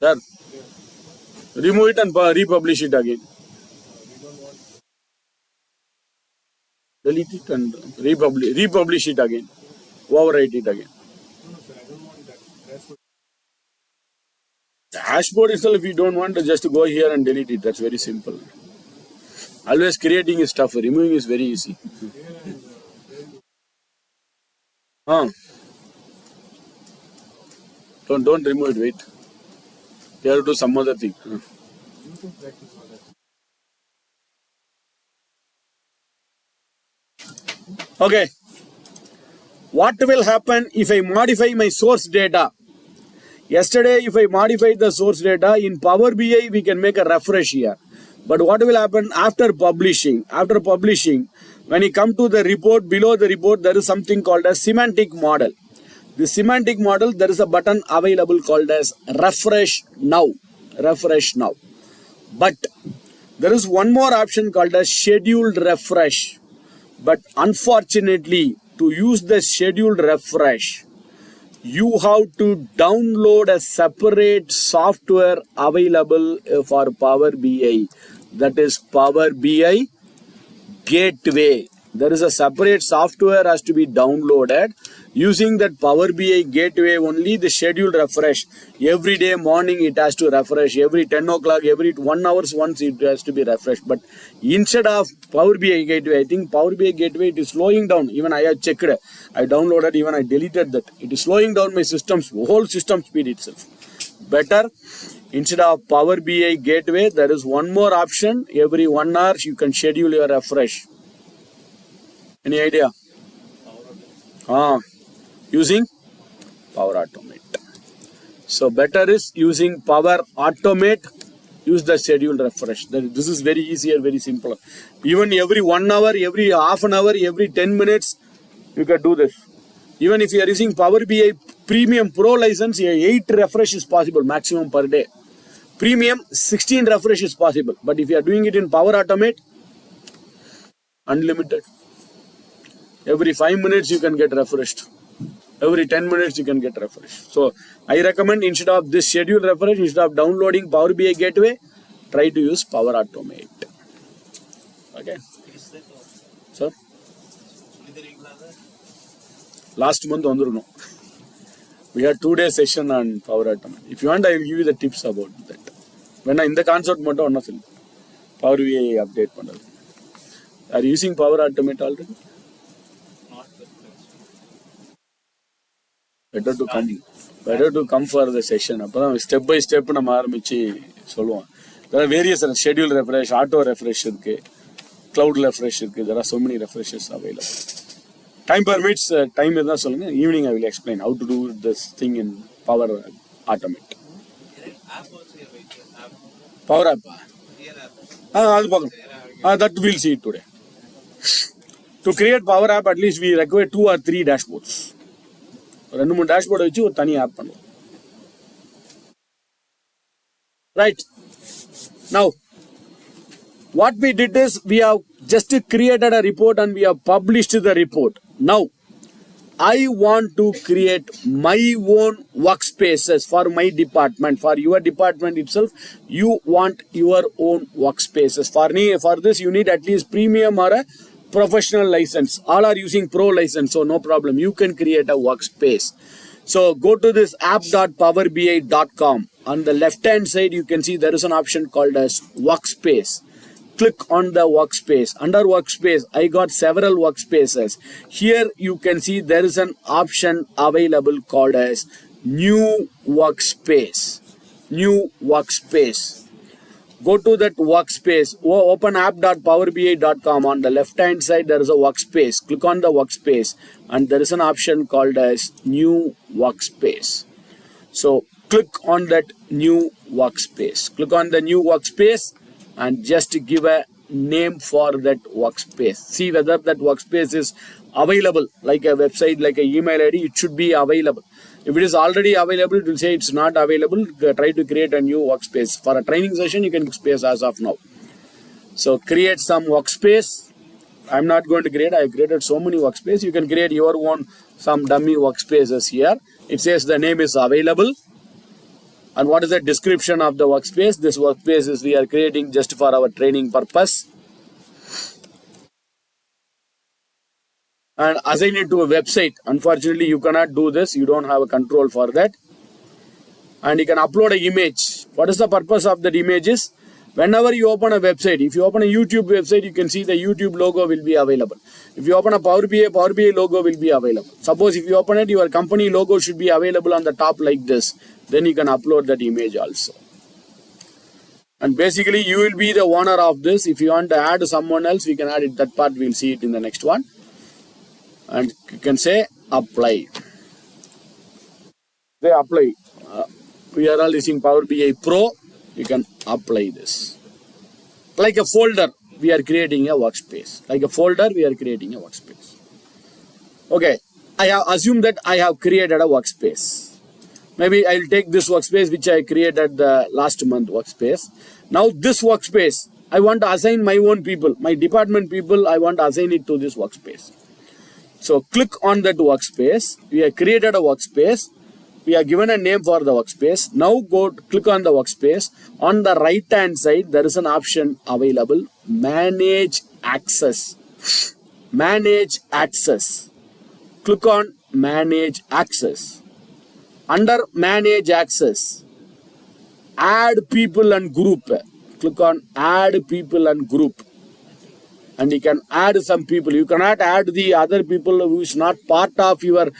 Sir, remove it and republish it again. Delete it and republish it again. Overwrite it again. Dashboard itself, if you don't want to just go here and delete it, that's very simple. Always creating is tough, removing is very easy. Don't remove it, wait. You have to do some other thing. Okay. What will happen if I modify my source data? Yesterday, if I modified the source data in Power BI, we can make a refresh here. But what will happen after publishing? After publishing, when you come to the report, below the report, there is something called a semantic model. The semantic model, there is a button available called as refresh now. Refresh now. But there is one more option called as scheduled refresh. But unfortunately, to use the scheduled refresh, you have to download a separate software available for Power BI. That is Power BI Gateway. There is a separate software has to be downloaded. Using that Power BI Gateway only, the scheduled refresh. Every day morning it has to refresh. Every 10 o'clock, every 1 hour once it has to be refreshed. But instead of Power BI Gateway, I think Power BI Gateway, it is slowing down. Even I have checked. I downloaded, even I deleted that. It is slowing down my system's whole system speed itself. Better, instead of Power BI Gateway, there is one more option. Every 1 hour you can schedule your refresh. Any idea? Using Power Automate. So better is using Power Automate. Use the scheduled refresh. This is very easier, very simple. Even every 1 hour, every half an hour, every 10 minutes, you can do this. Even if you are using Power BI Premium Pro license, 8 refresh is possible maximum per day. Premium 16 refresh is possible. But if you are doing it in Power Automate, unlimited. Every 5 minutes you can get refreshed. Every 10 minutes you can get refreshed. So I recommend, instead of this scheduled refresh, instead of downloading Power BI Gateway, try to use Power Automate. Okay. Sir? Last month, we had 2-day session on Power Automate. If you want, I will give you the tips about that. When in the concert, Power BI update. Are you using Power Automate already? Better to come for the session. Step by step, there are various schedule refresh, auto refresh, cloud refresh. There are so many refreshes available. Time permits, time is evening I will explain how to do this thing in Power Automate. Power App. That we'll see it today. To create Power App, at least we require 2 or 3 dashboards. 2-3 dashboard வச்சு ஒரு தனி app பண்ணுவோம். Right. Now, what we did is we have just created a report and we have published the report. Now, I want to create my own workspaces for my department. For your department itself, you want your own workspaces. For this, you need at least premium or a professional license. All are using pro license, so no problem. You can create a workspace. So go to this app.powerbi.com. On the left hand side, you can see there is an option called as workspace. Click on the workspace. Under workspace, I got several workspaces. Here you can see there is an option available called as new workspace. New workspace. Go to that workspace. Open app.powerbi.com. On the left hand side, there is a workspace. Click on the workspace, and there is an option called as new workspace. So click on that new workspace. Click on the new workspace and just give a name for that workspace. See whether that workspace is available, like a website, like a email ID. It should be available. If it is already available, it will say it's not available. Try to create a new workspace. For a training session, you can space as of now. So create some workspace. I'm not going to create. I have created so many workspaces. You can create your own some dummy workspaces here. It says the name is available. And what is the description of the workspace? This workspace is we are creating just for our training purpose. And assign it to a website. Unfortunately, you cannot do this. You don't have a control for that. And you can upload an image. What is the purpose of that image is? Whenever you open a website, if you open a YouTube website, you can see the YouTube logo will be available. If you open a Power BI logo will be available. Suppose if you open it, your company logo should be available on the top like this. Then you can upload that image also. And basically, you will be the owner of this. If you want to add someone else, we can add it. That part we'll see it in the next one. And you can say apply. Say apply. We are all using Power BI Pro. You can apply this. Like a folder, we are creating a workspace. Like a folder, we are creating a workspace. Okay, I have assumed that I have created a workspace. Maybe I'll take this workspace which I created the last month workspace. Now this workspace, I want to assign my own people, my department people, I want to assign it to this workspace. So click on that workspace. We have created a workspace. We are given a name for the workspace. Now click on the workspace. On the right hand side, there is an option available. Manage access. Manage access. Click on manage access. Under manage access, add people and group. Click on add people and group. And you can add some people. You cannot add the other people who is not part of your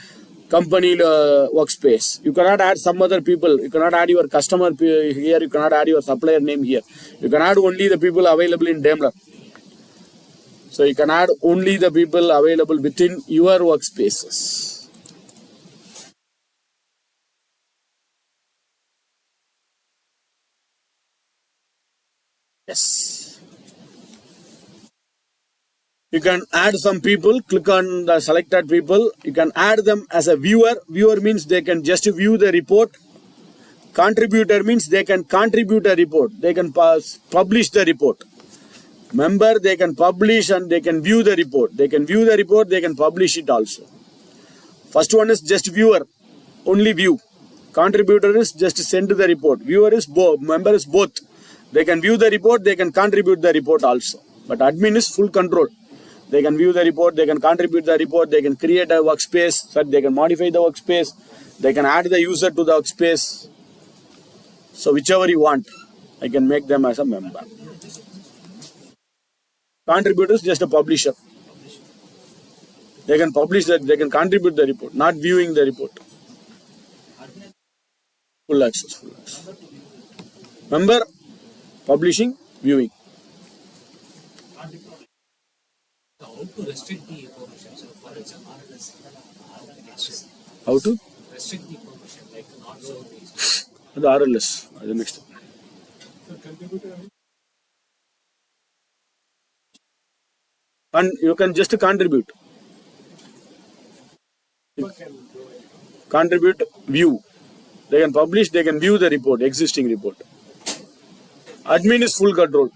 company workspace. You cannot add some other people. You cannot add your customer here. You cannot add your supplier name here. You can add only the people available in Daimler. So you can add only the people available within your workspaces. Yes. You can add some people, click on the selected people. You can add them as a viewer. Viewer means they can just view the report. Contributor means they can contribute a report. They can publish the report. Member, they can publish and they can view the report. They can view the report, they can publish it also. First one is just viewer, only view. Contributor is just send the report. Viewer is both, member is both. They can view the report, they can contribute the report also. But admin is full control. They can view the report, they can contribute the report, they can create a workspace, so they can modify the workspace, they can add the user to the workspace. So whichever you want, I can make them as a member. Contributor is just a publisher. They can publish that, they can contribute the report, not viewing the report. Full access, full access. Member, publishing, viewing. How to restrict the information? So, for example, How to? restrict the information, like not so these. The RLS, the next. And you can just contribute. Contribute, view. They can publish, they can view the report, existing report. Admin is full control.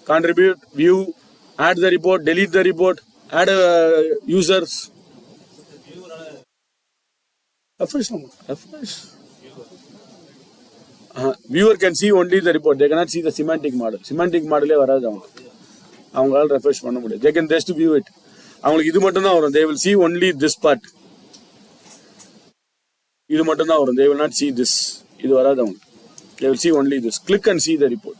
Contribute, view, add the report, delete the report, add users. Refresh. Viewer can see only the report. They cannot see the semantic model. Semantic model அவங்களால refresh பண்ண முடியாது. They can just view it. அவங்களுக்கு இது மட்டும் தான் வரும். They will see only this part. இது மட்டும் தான் வரும். They will not see this. இது வராது அவங்களுக்கு. They will see only this. Click and see the report.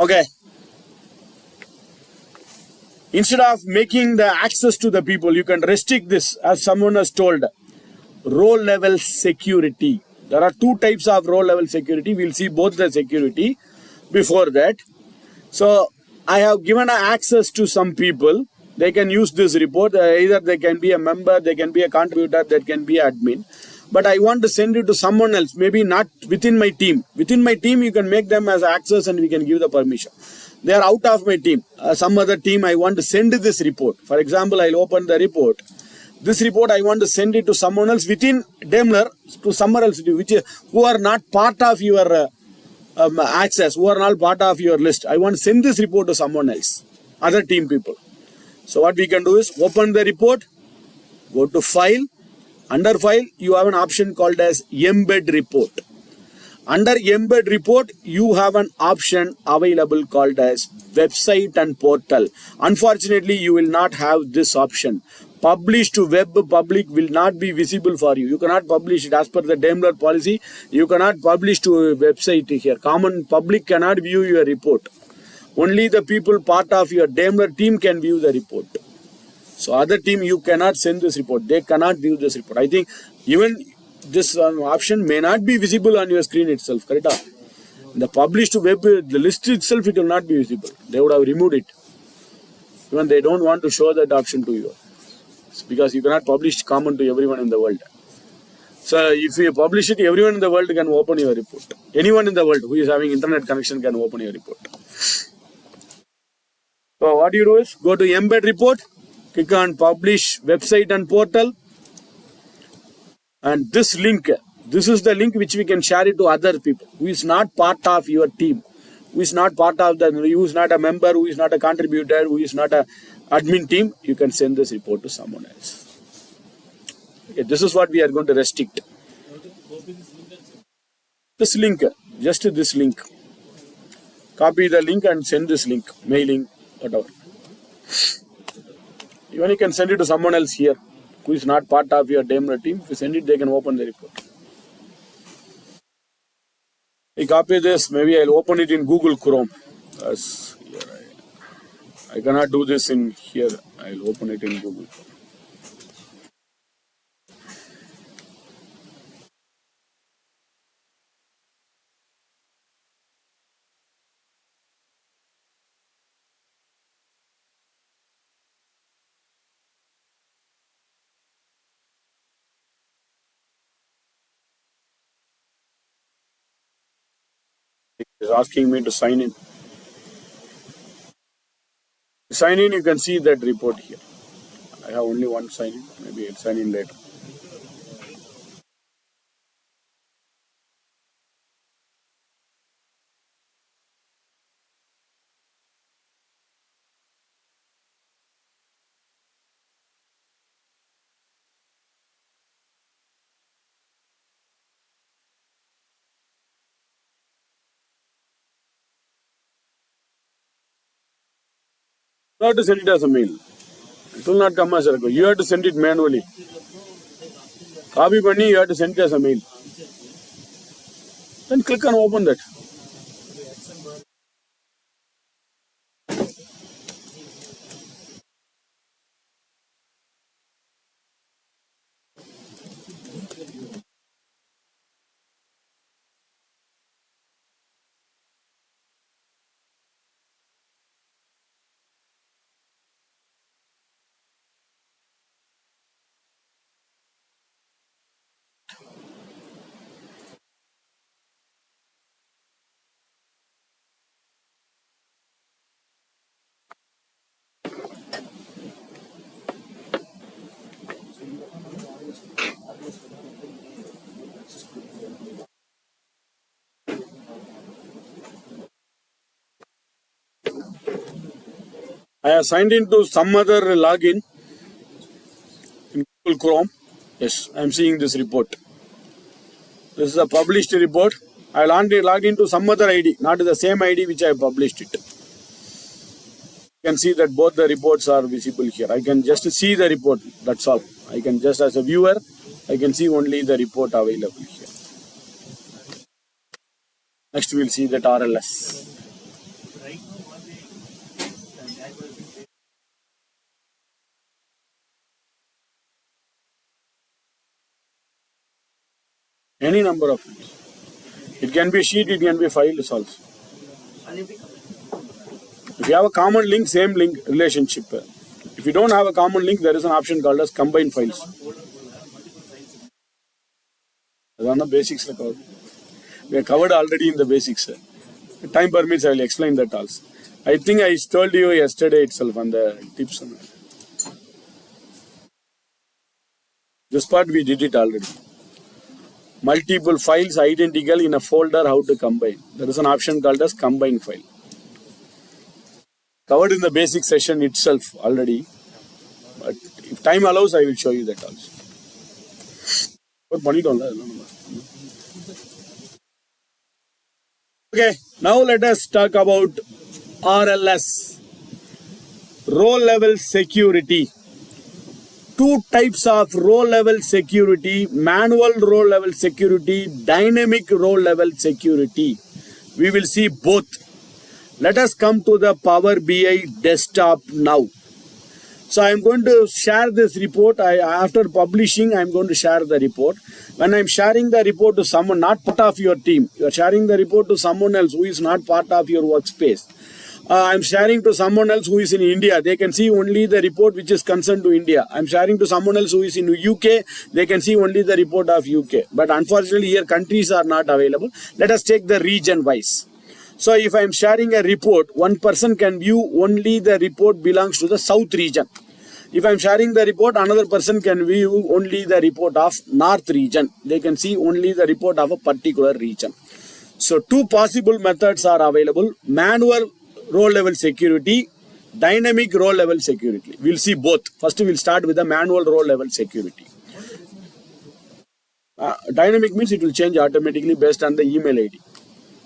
Okay. Instead of making the access to the people, you can restrict this as someone has told. Row level security. There are two types of row level security. We'll see both the security before that. So I have given access to some people. They can use this report. Either they can be a member, they can be a contributor, they can be admin. But I want to send it to someone else, maybe not within my team. Within my team, you can make them as access and we can give the permission. They are out of my team. Some other team, I want to send this report. For example, I'll open the report. This report, I want to send it to someone else within Daimler, to somewhere else, who are not part of your access, who are not part of your list. I want to send this report to someone else, other team people. So what we can do is open the report, go to file. Under file, you have an option called as embed report. Under embed report, you have an option available called as website and portal. Unfortunately, you will not have this option. Publish to web public will not be visible for you. You cannot publish it as per the Daimler policy. You cannot publish to a website here. Common public cannot view your report. Only the people part of your Daimler team can view the report. So other team, you cannot send this report. They cannot view this report. I think even this option may not be visible on your screen itself. Correct? The published web, the list itself, it will not be visible. They would have removed it. Even they don't want to show that option to you. It's because you cannot publish common to everyone in the world. So if you publish it, everyone in the world can open your report. Anyone in the world who is having internet connection can open your report. So what you do is go to embed report, click on publish website and portal, and this link, this is the link which we can share it to other people who is not part of your team, who is not part of the, who is not a member, who is not a contributor, who is not a admin team. You can send this report to someone else. Okay, this is what we are going to restrict. This link, just this link. Copy the link and send this link, mailing, whatever. Even you can send it to someone else here who is not part of your Daimler team. If you send it, they can open the report. I copy this, maybe I'll open it in Google Chrome. As here I cannot do this in here. I'll open it in Google. It's asking me to sign in. Sign in, you can see that report here. I have only one sign in. Maybe I'll sign in later. You have to send it as a mail. It will not come as a record. You have to send it manually. Copy bunny, you have to send it as a mail. Then click on open that. I have signed into some other login in Google Chrome. Yes, I am seeing this report. This is a published report. I will log into some other ID, not the same ID which I published it. You can see that both the reports are visible here. I can just see the report, that's all. I can just, as a viewer, I can see only the report available here. Next we will see that RLS. Any number of fields. It can be sheet, it can be file also. If you have a common link, same link relationship. If you don't have a common link, there is an option called as combine files. That's on the basics. We are covered already in the basics. If time permits, I will explain that also. I think I told you yesterday itself on the tips. This part we did it already. Multiple files identical in a folder, how to combine. There is an option called as combine file. Covered in the basic session itself already. But if time allows, I will show you that also. Okay, now let us talk about RLS, row level security. Two types of row level security: manual row level security, dynamic row level security. We will see both. Let us come to the Power BI desktop now. So I am going to share this report. After publishing, I am going to share the report. When I am sharing the report to someone not part of your team, you are sharing the report to someone else who is not part of your workspace. I am sharing to someone else who is in India. They can see only the report which is concerned to India. I am sharing to someone else who is in UK. They can see only the report of UK. But unfortunately, here countries are not available. Let us take the region wise. So if I am sharing a report, one person can view only the report belongs to the South region. If I am sharing the report, another person can view only the report of North region. They can see only the report of a particular region. So two possible methods are available: manual row level security, dynamic row level security. We'll see both. First, we'll start with the manual row level security. Dynamic means it will change automatically based on the email ID.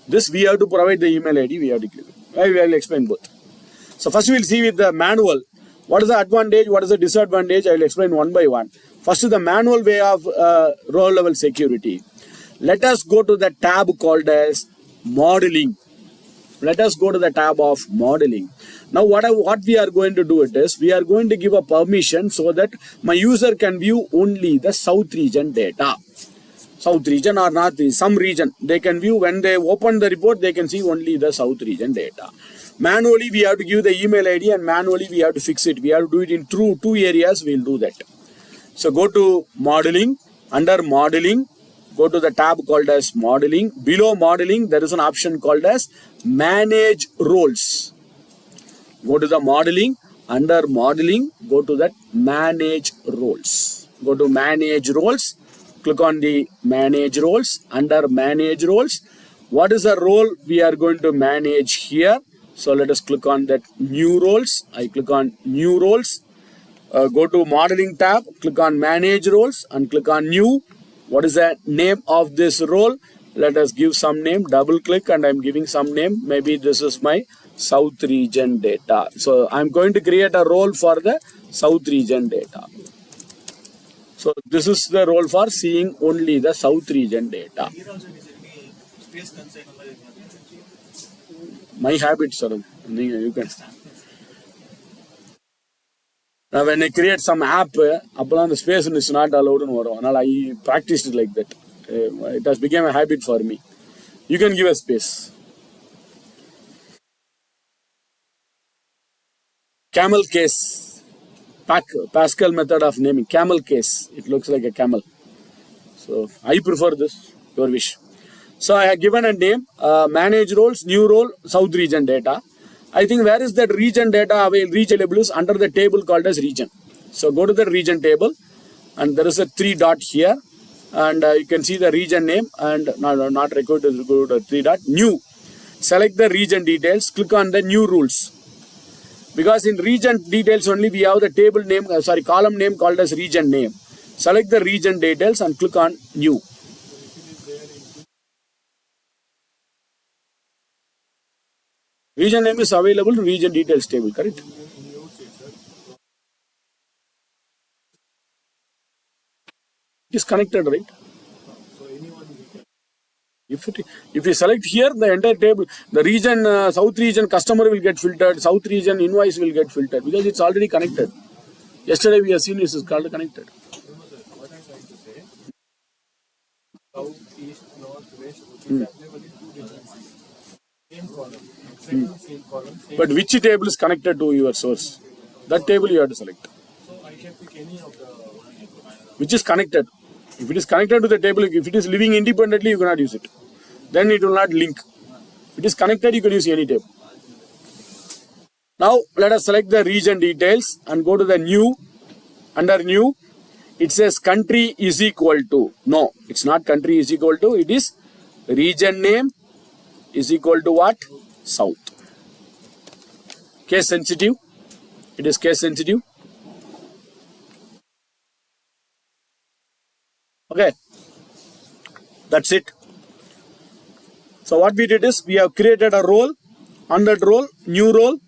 This we have to provide the email ID. We have to give it. I will explain both. So first we'll see with the manual. What is the advantage? What is the disadvantage? I will explain one by one. First is the manual way of row level security. Let us go to the tab called as modeling. Let us go to the tab of modeling. Now what we are going to do it is, we are going to give a permission so that my user can view only the South region data. South region or North region, some region. They can view when they open the report, they can see only the South region data. Manually, we have to give the email ID and manually we have to fix it. We have to do it in two areas. We will do that. So go to modeling. Under modeling, go to the tab called as modeling. Below modeling, there is an option called as manage roles. Go to the modeling. Under modeling, go to that manage roles. Go to manage roles. Click on the manage roles. Under manage roles, what is the role we are going to manage here? So let us click on that new roles. I click on new roles. Go to modeling tab, click on manage roles and click on new. What is the name of this role? Let us give some name. Double click and I'm giving some name. Maybe this is my South region data. So I'm going to create a role for the South region data. So this is the role for seeing only the South region data. My habit, sir. You can. Now when I create some app, the space is not allowed. I practiced it like that. It has become a habit for me. You can give a space. Camel case. Pascal method of naming. Camel case. It looks like a camel. So I prefer this. Your wish. So I have given a name. Manage roles. New role. South region data. I think where is that region data available is under the table called as region. So go to the region table and there is a 3 dot here and you can see the region name and not required to go to 3 dot. New. Select the region details. Click on the new rules. Because in region details only we have the table name, column name called as region name. Select the region details and click on new. Region name is available in region details table, correct? It is connected, right? If you select here, the entire table, the region, South region customer will get filtered, South region invoice will get filtered because it's already connected. Yesterday we have seen this is called connected. What I'm trying to say, South east, north, west, it is available in two different fields. Same column, exactly same column, same. But which table is connected to your source? That table you have to select. So I can pick any of the. Which is connected. If it is connected to the table, if it is living independently, you cannot use it. Then it will not link. If it is connected, you can use any table. Now let us select the region details and go to the new. Under new, it says country is equal to. No, it's not country is equal to. It is region name is equal to what? South. Case sensitive. It is case sensitive. Okay. That's it. So what we did is we have created a role. On that role, new role,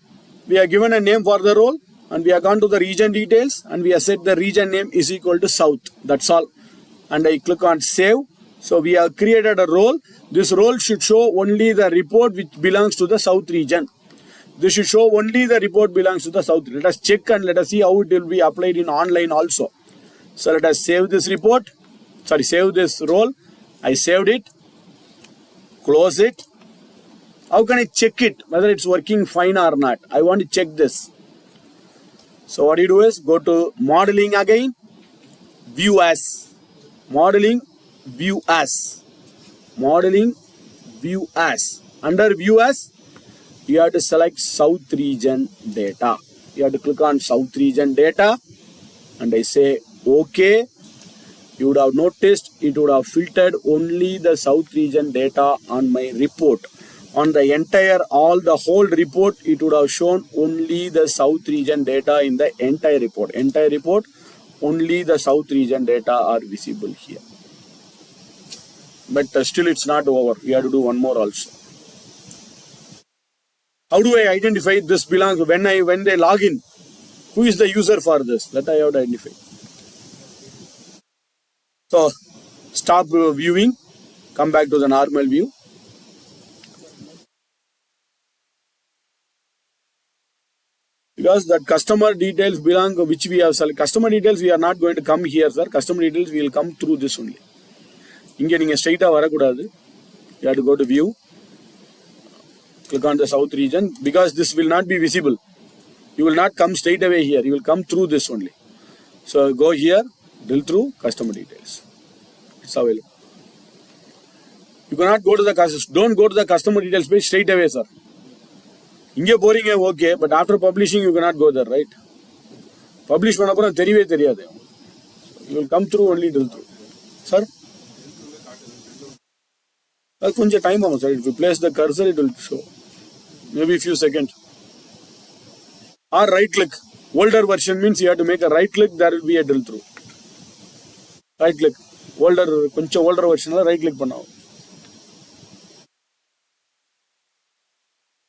we have given a name for the role and we have gone to the region details and we have set the region name is equal to south. That's all. And I click on save. So we have created a role. This role should show only the report which belongs to the south region. This should show only the report belongs to the south. Let us check and let us see how it will be applied in online also. So let us save this report. Save this role. I saved it. Close it. How can I check it whether it's working fine or not? I want to check this. So what you do is go to modeling again. View as. Modeling. View as. Modeling. View as. Under view as, you have to select South region data. You have to click on South region data and I say OK. You would have noticed it would have filtered only the South region data on my report. On the the whole report, it would have shown only the South region data in the entire report. Entire report, only the South region data are visible here. But still it's not over. We have to do one more also. How do I identify this belongs when they log in? Who is the user for this? That I have to identify. So stop viewing, come back to the normal view. Because that customer details belong which we have selected. Customer details we are not going to come here, sir. Customer details will come through this only. Inge ninga straight varakudadu. You have to go to view. Click on the south region because this will not be visible. You will not come straight away here. You will come through this only. So go here, drill through customer details. It's available. You cannot go to the don't go to the customer details page straight away, sir. Inge boring okay, but after publishing you cannot go there, right? Publish panapura theriyave theriyadhu. You will come through only drill through. Sir? Kunja time almost, sir. If you place the cursor, it will show. Maybe a few seconds. Or right click. Older version means you have to make a right click, there will be a drill through. Right click. Older version, right click panna.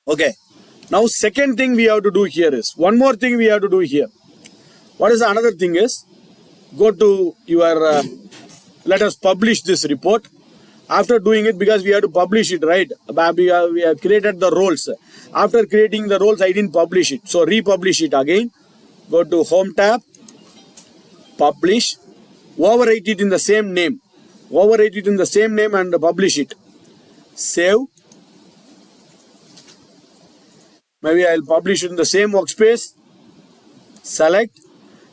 Okay. Now second thing we have to do here is, one more thing we have to do here. What is another thing is, go to your, let us publish this report. After doing it, because we have to publish it, right? We have created the roles. After creating the roles, I didn't publish it. So republish it again. Go to home tab, publish, overwrite it in the same name. Overwrite it in the same name and publish it. Save. Maybe I'll publish it in the same workspace. Select.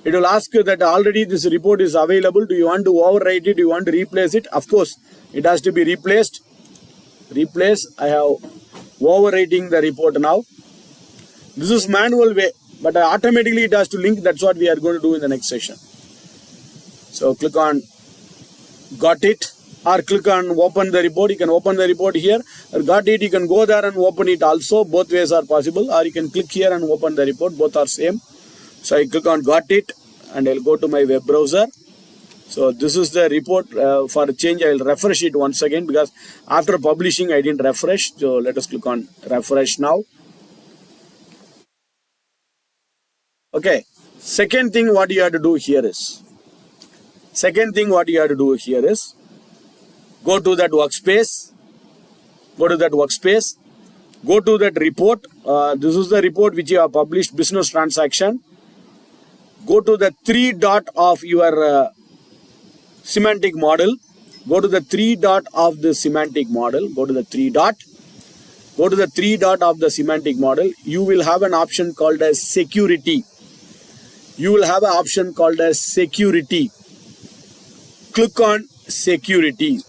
It will ask you that already this report is available. Do you want to overwrite it? Do you want to replace it? Of course, it has to be replaced. Replace. I have overwriting the report now. This is manual way, but automatically it has to link. That's what we are going to do in the next session. So click on got it, or click on open the report. You can open the report here, or got it, you can go there and open it also. Both ways are possible, or you can click here and open the report. Both are same. So I click on got it and I'll go to my web browser. So this is the report. For a change, I'll refresh it once again because after publishing I didn't refresh. So let us click on refresh now. Okay. Second thing what you have to do here is, go to that workspace. Go to that report. This is the report which you have published, business transaction. Go to the 3 dot of your semantic model. go to the three dot of the semantic model, go to the three dot of the semantic model. You will have an option called as security. You will have an option called as security. Click on security.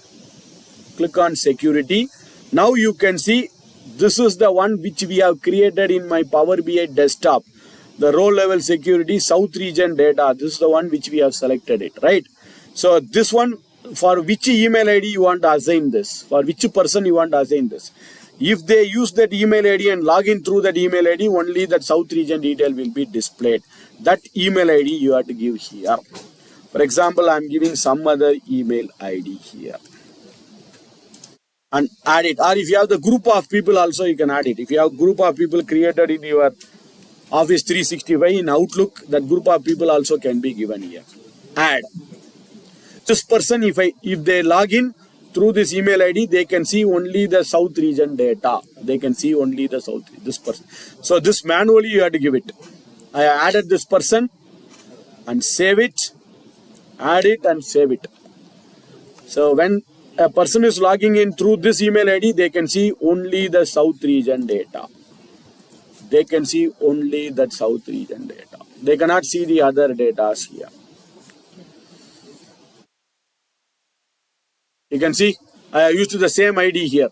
Click on security. Now you can see this is the one which we have created in my Power BI desktop. The row level security South region data. This is the one which we have selected it, right? So this one, for which email ID you want to assign this, for which person you want to assign this. If they use that email ID and log in through that email ID, only that South region detail will be displayed. That email ID you have to give here. For example, I am giving some other email ID here. And add it. Or if you have the group of people also, you can add it. If you have group of people created in your Office 365 in Outlook, that group of people also can be given here. Add. This person, if they log in through this email ID, they can see only the South region data. They can see only the South, this person. So this manually you have to give it. I added this person and save it. Add it and save it. So when a person is logging in through this email ID, they can see only the South region data. They can see only that South region data. They cannot see the other data here. You can see I used the same ID here.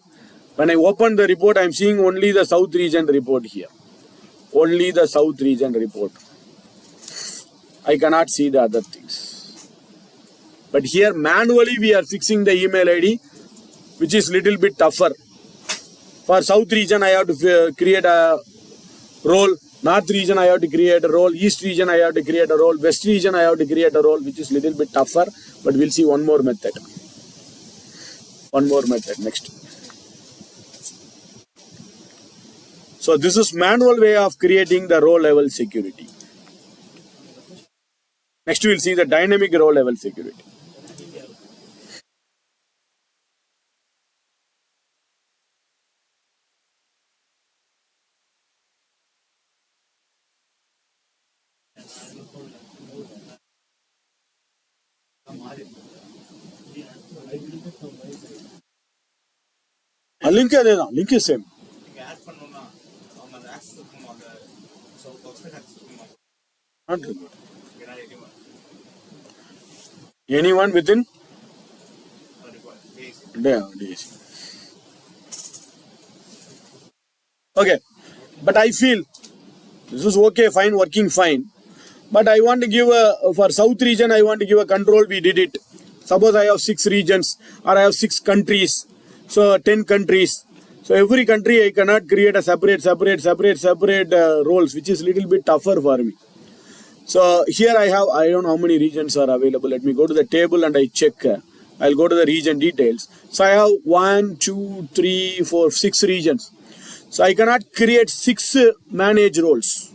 When I open the report, I am seeing only the South region report here. Only the South region report. I cannot see the other things. But here manually we are fixing the email ID, which is little bit tougher. For South region, I have to create a role. North region, I have to create a role. East region, I have to create a role. West region, I have to create a role, which is little bit tougher. But we'll see one more method. One more method next. So this is manual way of creating the row level security. Next we will see the dynamic row level security. Link is same. Not required. Anyone within? Yeah, okay, but I feel this is okay, fine, working fine. But I want to give for South region, I want to give a control. We did it. Suppose I have 6 regions or I have 6 countries. So 10 countries. So every country I cannot create a separate roles, which is little bit tougher for me. So here I don't know how many regions are available. Let me go to the table and I check. I'll go to the region details. So I have 1, 2, 3, 4, 6 regions. So I cannot create 6 manage roles.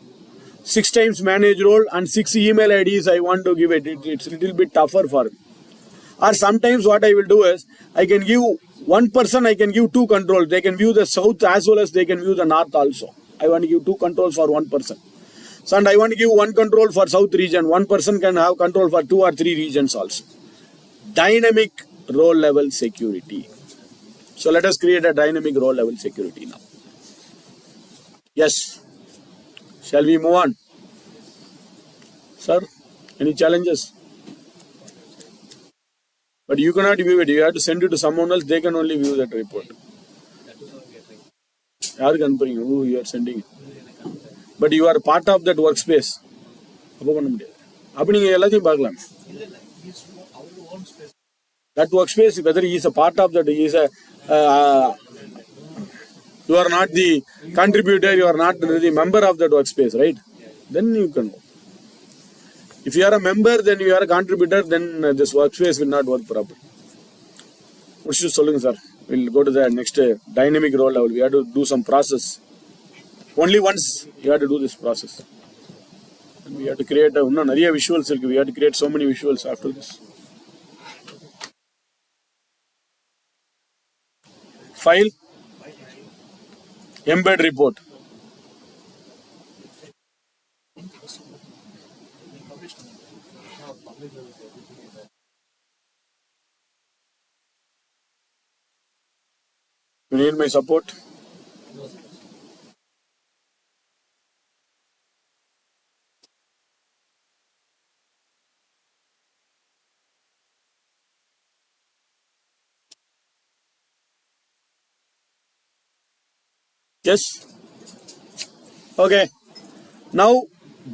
6 times manage role and 6 email IDs I want to give it. It's a little bit tougher for me. Or sometimes what I will do is, I can give one person, I can give 2 controls. They can view the south as well as they can view the north also. I want to give 2 controls for one person. So and I want to give 1 control for south region. One person can have control for 2 or 3 regions also. Dynamic row level security. So let us create a dynamic row level security now. Yes. Shall we move on? Sir, any challenges? But you cannot view it. You have to send it to someone else. They can only view that report. Who you are sending it? But you are part of that workspace. That workspace, whether he is a part of that, he is a you are not the contributor, you are not the member of that workspace, right? Then you can. If you are a member, then you are a contributor, then this workspace will not work properly. What should you say, sir? We'll go to the next dynamic row level. We have to do some process. Only once you have to do this process. And we have to create visuals. We have to create so many visuals after this. File, embed report. You need my support? Yes? Okay. Now,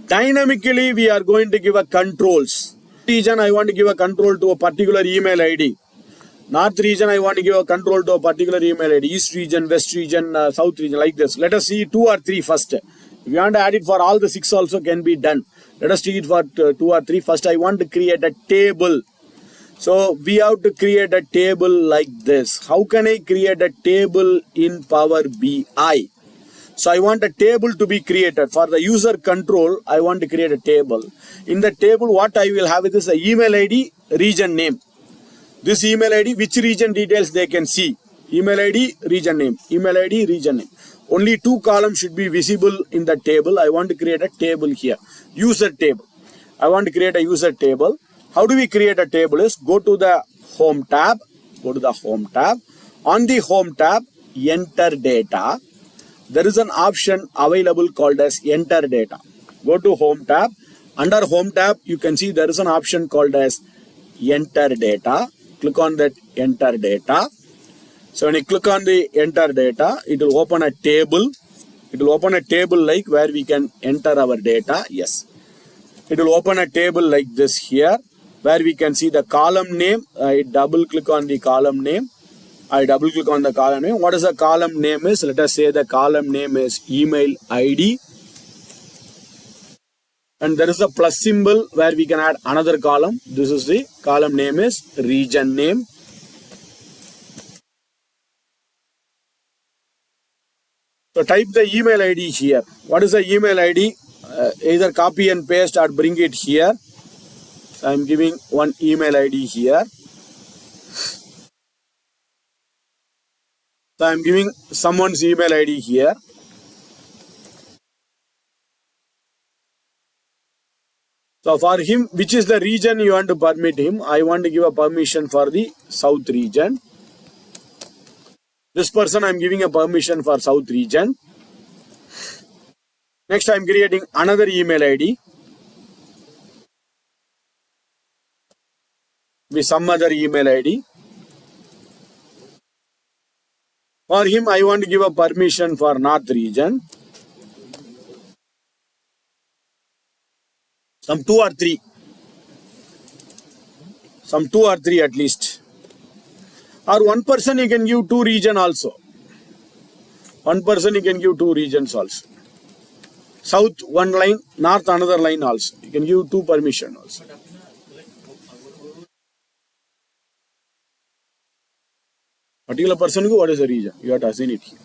dynamically we are going to give a controls. Region, I want to give a control to a particular email ID. North region, I want to give a control to a particular email ID. East region, West region, South region, like this. Let us see 2 or 3 first. If you want to add it for all the 6 also can be done. Let us see it for 2 or 3. First, I want to create a table. So, we have to create a table like this. How can I create a table in Power BI? So, I want a table to be created. For the user control, I want to create a table. In the table, what I will have is the email ID, region name. This email ID, which region details they can see. Email ID, region name. Email ID, region name. Only 2 columns should be visible in the table. I want to create a table here. User table. I want to create a user table. How do we create a table is go to the home tab. Go to the home tab. On the home tab, enter data. There is an option available called as enter data. Go to home tab. Under home tab, you can see there is an option called as enter data. Click on that enter data. So when you click on the enter data, it will open a table. It will open a table like where we can enter our data. Yes. It will open a table like this here where we can see the column name. I double click on the column name. I double click on the column name. What is the column name is? Let us say the column name is email ID. And there is a plus symbol where we can add another column. This is the column name is region name. So type the email ID here. What is the email ID? Either copy and paste or bring it here. So I'm giving one email ID here. So I'm giving someone's email ID here. So for him, which is the region you want to permit him? I want to give a permission for the South region. This person I'm giving a permission for South region. Next I'm creating another email ID with some other email ID. For him, I want to give a permission for North region. Some 2 or 3. Some 2 or 3 at least. Or one person you can give 2 region also. One person you can give 2 regions also. South one line, north another line also. You can give 2 permission also. Particular person, what is the region? You have to assign it here.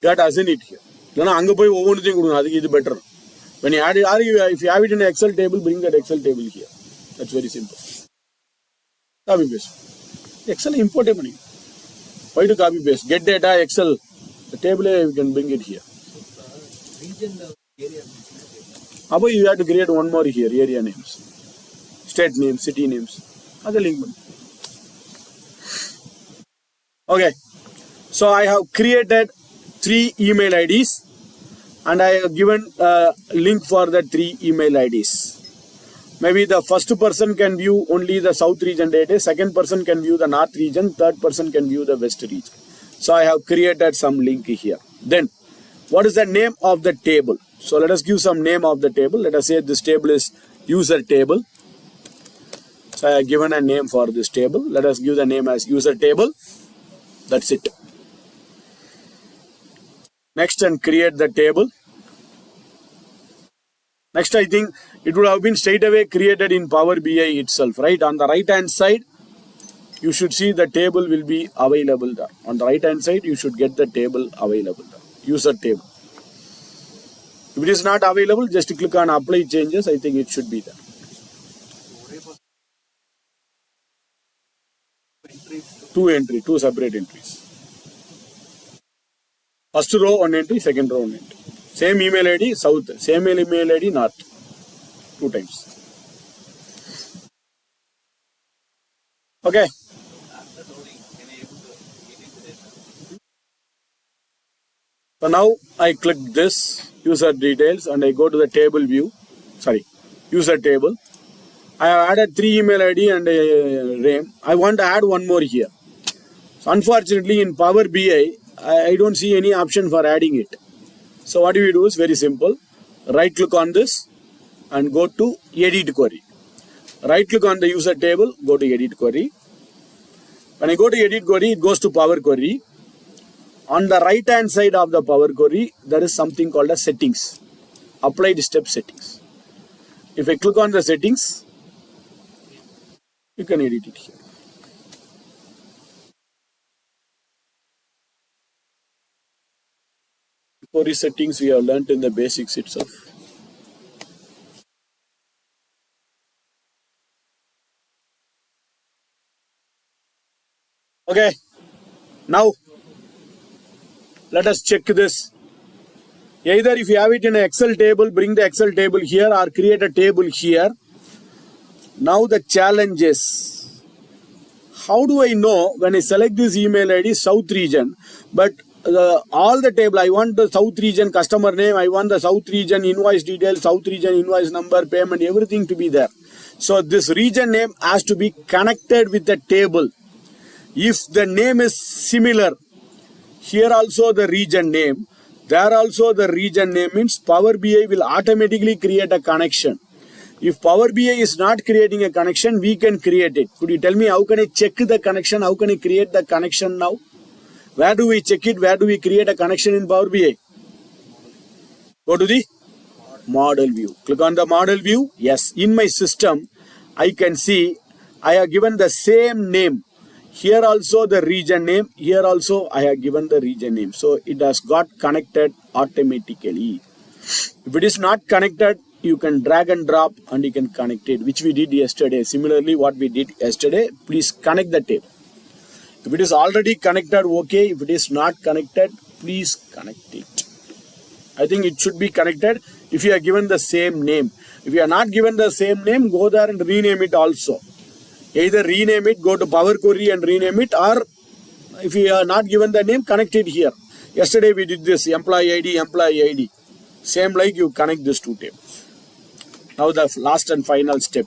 You have to assign it here. Then it's better. When you add it, if you have it in an Excel table, bring that Excel table here. That's very simple. Copy paste. Excel import money. Why to copy paste? Get data, Excel. The table you can bring it here. How you have to create one more here, area names. State names, city names. Other link. Okay. So I have created 3 email IDs and I have given a link for the 3 email IDs. Maybe the first person can view only the South region data, second person can view the North region, third person can view the West region. So I have created some link here. Then, what is the name of the table? So let us give some name of the table. Let us say this table is user table. So I have given a name for this table. Let us give the name as user table. That's it. Next, and create the table. Next, I think it would have been straight away created in Power BI itself, right? On the right hand side, you should see the table will be available there. On the right hand side, you should get the table available there. User table. If it is not available, just click on apply changes. I think it should be there. Two separate entries. First row one entry, second row one entry. Same email ID, south. Same email ID, north. 2 times. Okay. So now I click this user details and I go to the table view, user table. I have added 3 email ID and a name. I want to add one more here. So unfortunately in Power BI, I don't see any option for adding it. So what do we do is very simple. Right click on this and go to edit query. Right click on the user table, go to edit query. When I go to edit query, it goes to Power Query. On the right hand side of the Power Query, there is something called as settings. Applied step settings. If I click on the settings, you can edit it here. Query settings we have learnt in the basics itself. Okay, now let us check this. Either if you have it in an Excel table, bring the Excel table here or create a table here. Now the challenge is, how do I know when I select this email ID South region, but all the table, I want the South region customer name, I want the South region invoice details, South region invoice number, payment, everything to be there. So this region name has to be connected with the table. If the name is similar, here also the region name, there also the region name, means Power BI will automatically create a connection. If Power BI is not creating a connection, we can create it. Could you tell me how can I check the connection? How can I create the connection now? Where do we check it? Where do we create a connection in Power BI? Go to the model view. Click on the model view. Yes, in my system, I can see I have given the same name. Here also the region name. Here also I have given the region name. So it has got connected automatically. If it is not connected, you can drag and drop and you can connect it, which we did yesterday. Similarly, what we did yesterday, please connect the table. If it is already connected, okay. If it is not connected, please connect it. I think it should be connected if you are given the same name. If you are not given the same name, go there and rename it also. Either rename it, go to Power Query and rename it, or if you are not given the name, connect it here. Yesterday we did this, employee ID. Same like you connect these two tables. Now the last and final step.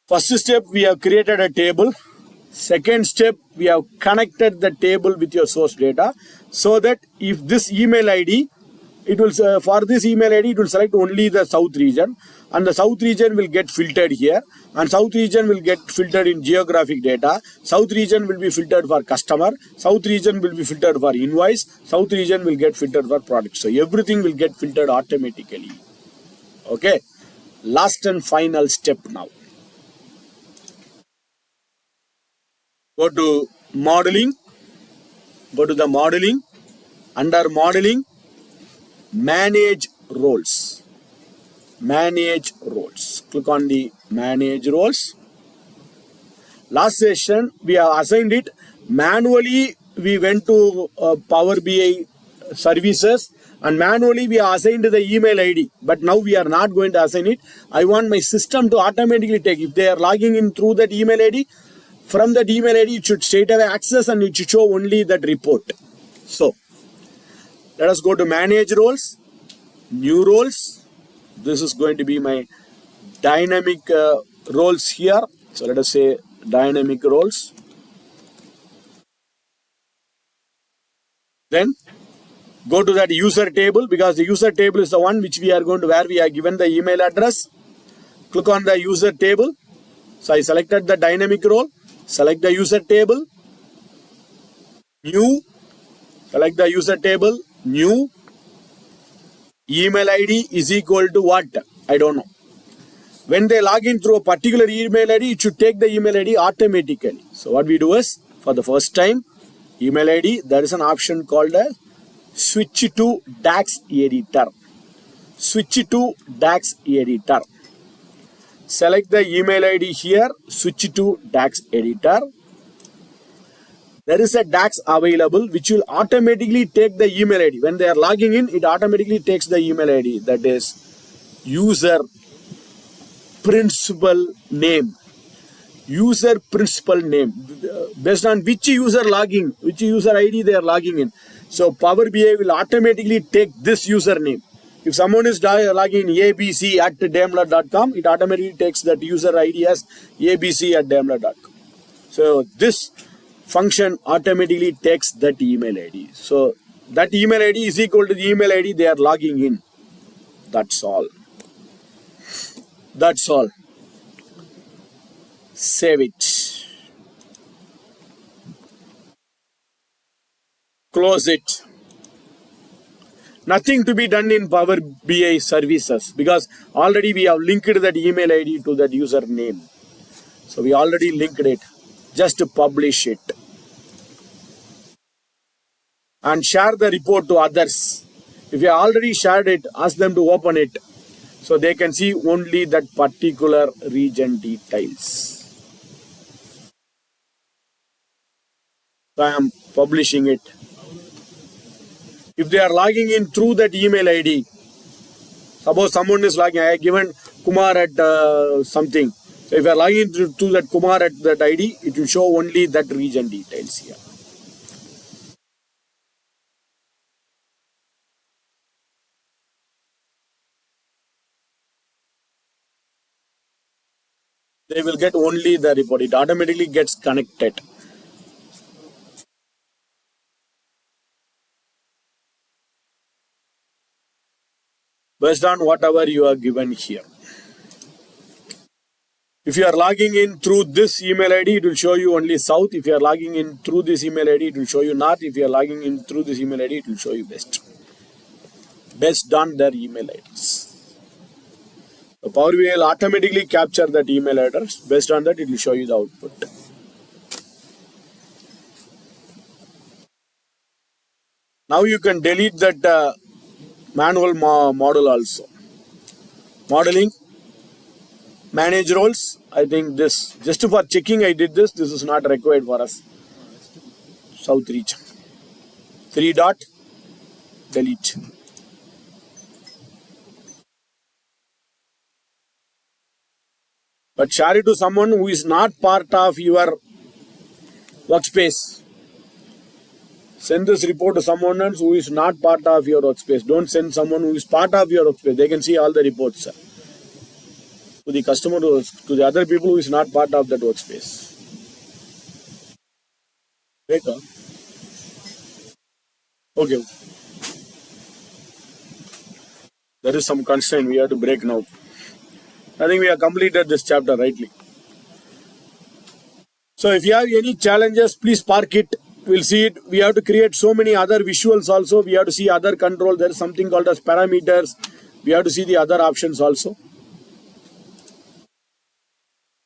First step, we have created a table. Second step, we have connected the table with your source data so that if this email ID, it will for this email ID, it will select only the South region, and the South region will get filtered here, and South region will get filtered in geographic data. South region will be filtered for customer. South region will be filtered for invoice. South region will get filtered for product. So everything will get filtered automatically. Okay. Last and final step now. Go to modeling. Go to the modeling. Under modeling, manage roles. Manage roles. Click on the manage roles. Last session, we have assigned it. Manually, we went to Power BI services and manually we assigned the email ID. But now we are not going to assign it. I want my system to automatically take. If they are logging in through that email ID, from that email ID, it should straight away access and it should show only that report. So, let us go to manage roles, new roles. This is going to be my dynamic roles here. So let us say dynamic roles. Then go to that user table, because the user table is the one which we are going to, where we are given the email address. Click on the user table. So I selected the dynamic role. Select the user table. New. Select the user table. New. Email ID is equal to what? I don't know. When they log in through a particular email ID, it should take the email ID automatically. So what we do is, for the first time, email ID, there is an option called a switch to DAX editor. Switch to DAX editor. Select the email ID here, switch to DAX editor. There is a DAX available which will automatically take the email ID. When they are logging in, it automatically takes the email ID. That is user principal name. user principal name, based on which user logging, which user ID they are logging in. So Power BI will automatically take this username. If someone is logging in abc at daimler.com, it automatically takes that user ID as abc at daimler.com. So this function automatically takes that email ID. So that email ID is equal to the email ID they are logging in. That's all. That's all. Save it. Close it. Nothing to be done in Power BI services because already we have linked that email ID to that username. So we already linked it. Just to publish it. And share the report to others. If you already shared it, ask them to open it. So they can see only that particular region details. So I am publishing it. If they are logging in through that email ID, suppose someone is logging, I have given Kumar at something. So if you are logging to that Kumar at that ID, it will show only that region details here. They will get only the report. It automatically gets connected. Based on whatever you are given here. If you are logging in through this email ID, it will show you only south. If you are logging in through this email ID, it will show you north. If you are logging in through this email ID, it will show you west. Based on their email IDs. The Power BI will automatically capture that email address. Based on that, it will show you the output. Now you can delete that manual model also. Modeling. Manage roles. I think this, just for checking I did this. This is not required for us. South region. 3 dot. Delete. But share it to someone who is not part of your workspace. Send this report to someone else who is not part of your workspace. Don't send someone who is part of your workspace. They can see all the reports. To the customer, to the other people who is not part of that workspace. Okay. There is some constraint we have to break now. I think we have completed this chapter rightly. So if you have any challenges, please park it. We'll see it. We have to create so many other visuals also. We have to see other control. There is something called as parameters. We have to see the other options also.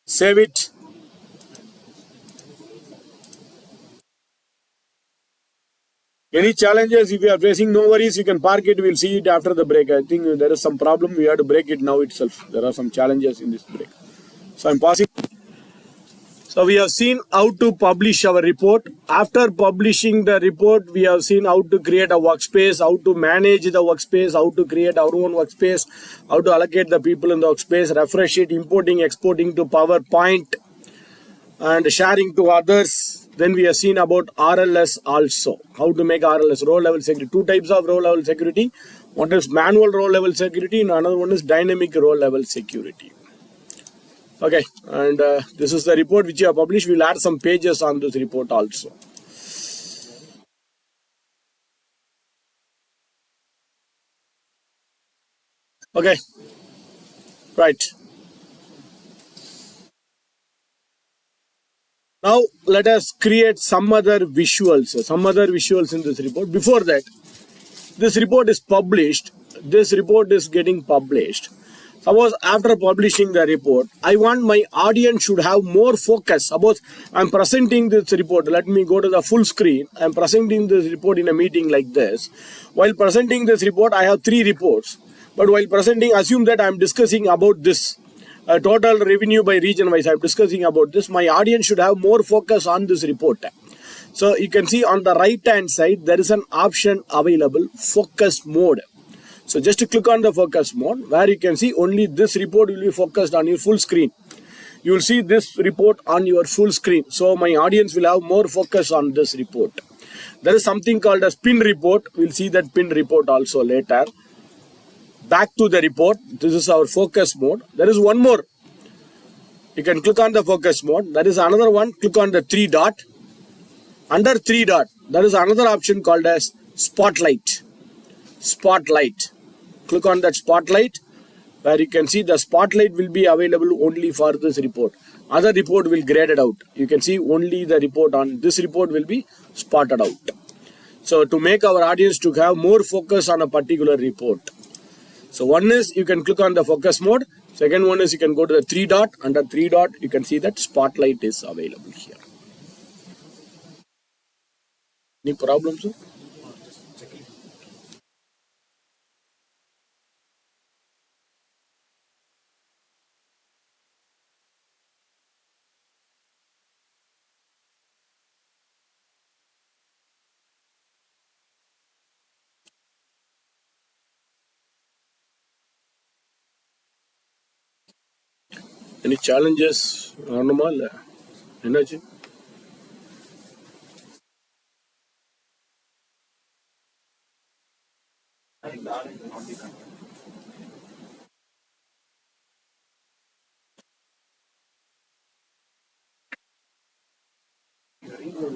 Save it. Any challenges, if you are facing, no worries, you can park it. We'll see it after the break. I think there is some problem. We have to break it now itself. There are some challenges in this break. So I'm passing. So we have seen how to publish our report. After publishing the report, we have seen how to create a workspace, how to manage the workspace, how to create our own workspace, how to allocate the people in the workspace, refresh it, importing, exporting to PowerPoint, and sharing to others. Then we have seen about RLS also. How to make RLS, row level security. Two types of row level security. One is manual row level security and another one is dynamic row level security. Okay, and this is the report which you have published. We'll add some pages on this report also. Okay, right. Now let us create some other visuals in this report. Before that, this report is published. This report is getting published. Suppose after publishing the report, I want my audience should have more focus. Suppose I'm presenting this report. Let me go to the full screen. I'm presenting this report in a meeting like this. While presenting this report, I have 3 reports. But while presenting, assume that I'm discussing about this. Total revenue by region wise, I'm discussing about this. My audience should have more focus on this report. So you can see on the right hand side, there is an option available, focus mode. So just to click on the focus mode, where you can see only this report will be focused on your full screen. you will see this report on your full screen. So my audience will have more focus on this report. There is something called a pin report. We'll see that pin report also later. Back to the report. This is our focus mode. There is one more. You can click on the focus mode. There is another one. Click on the three dot. Under three dot, there is another option called as spotlight. Spotlight. Click on that spotlight, where you can see the spotlight will be available only for this report. Other report will graded out. You can see only the report on this report will be spotted out. So to make our audience to have more focus on a particular report. So one is you can click on the focus mode. Second one is you can go to the three dot. Under three dot, you can see that spotlight is available here. Any problems, sir? Any challenges? Normal energy.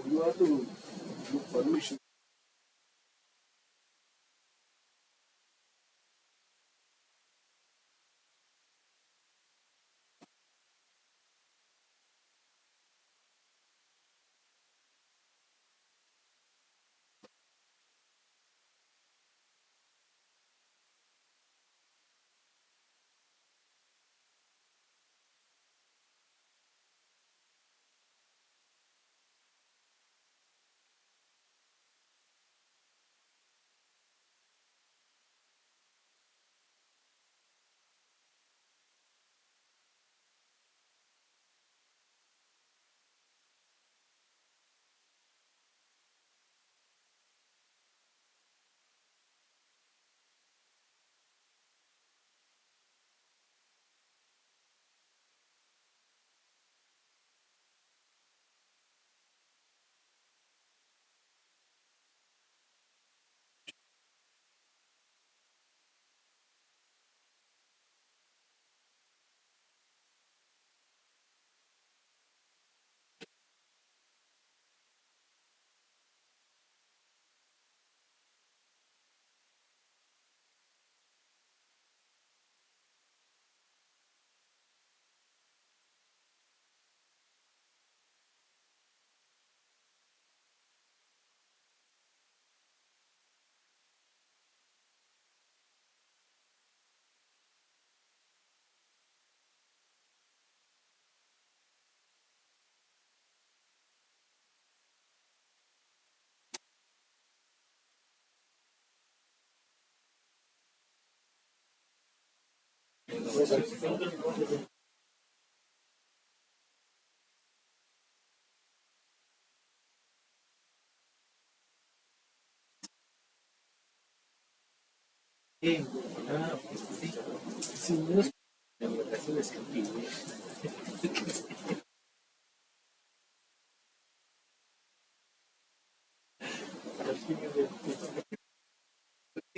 You have to look permission.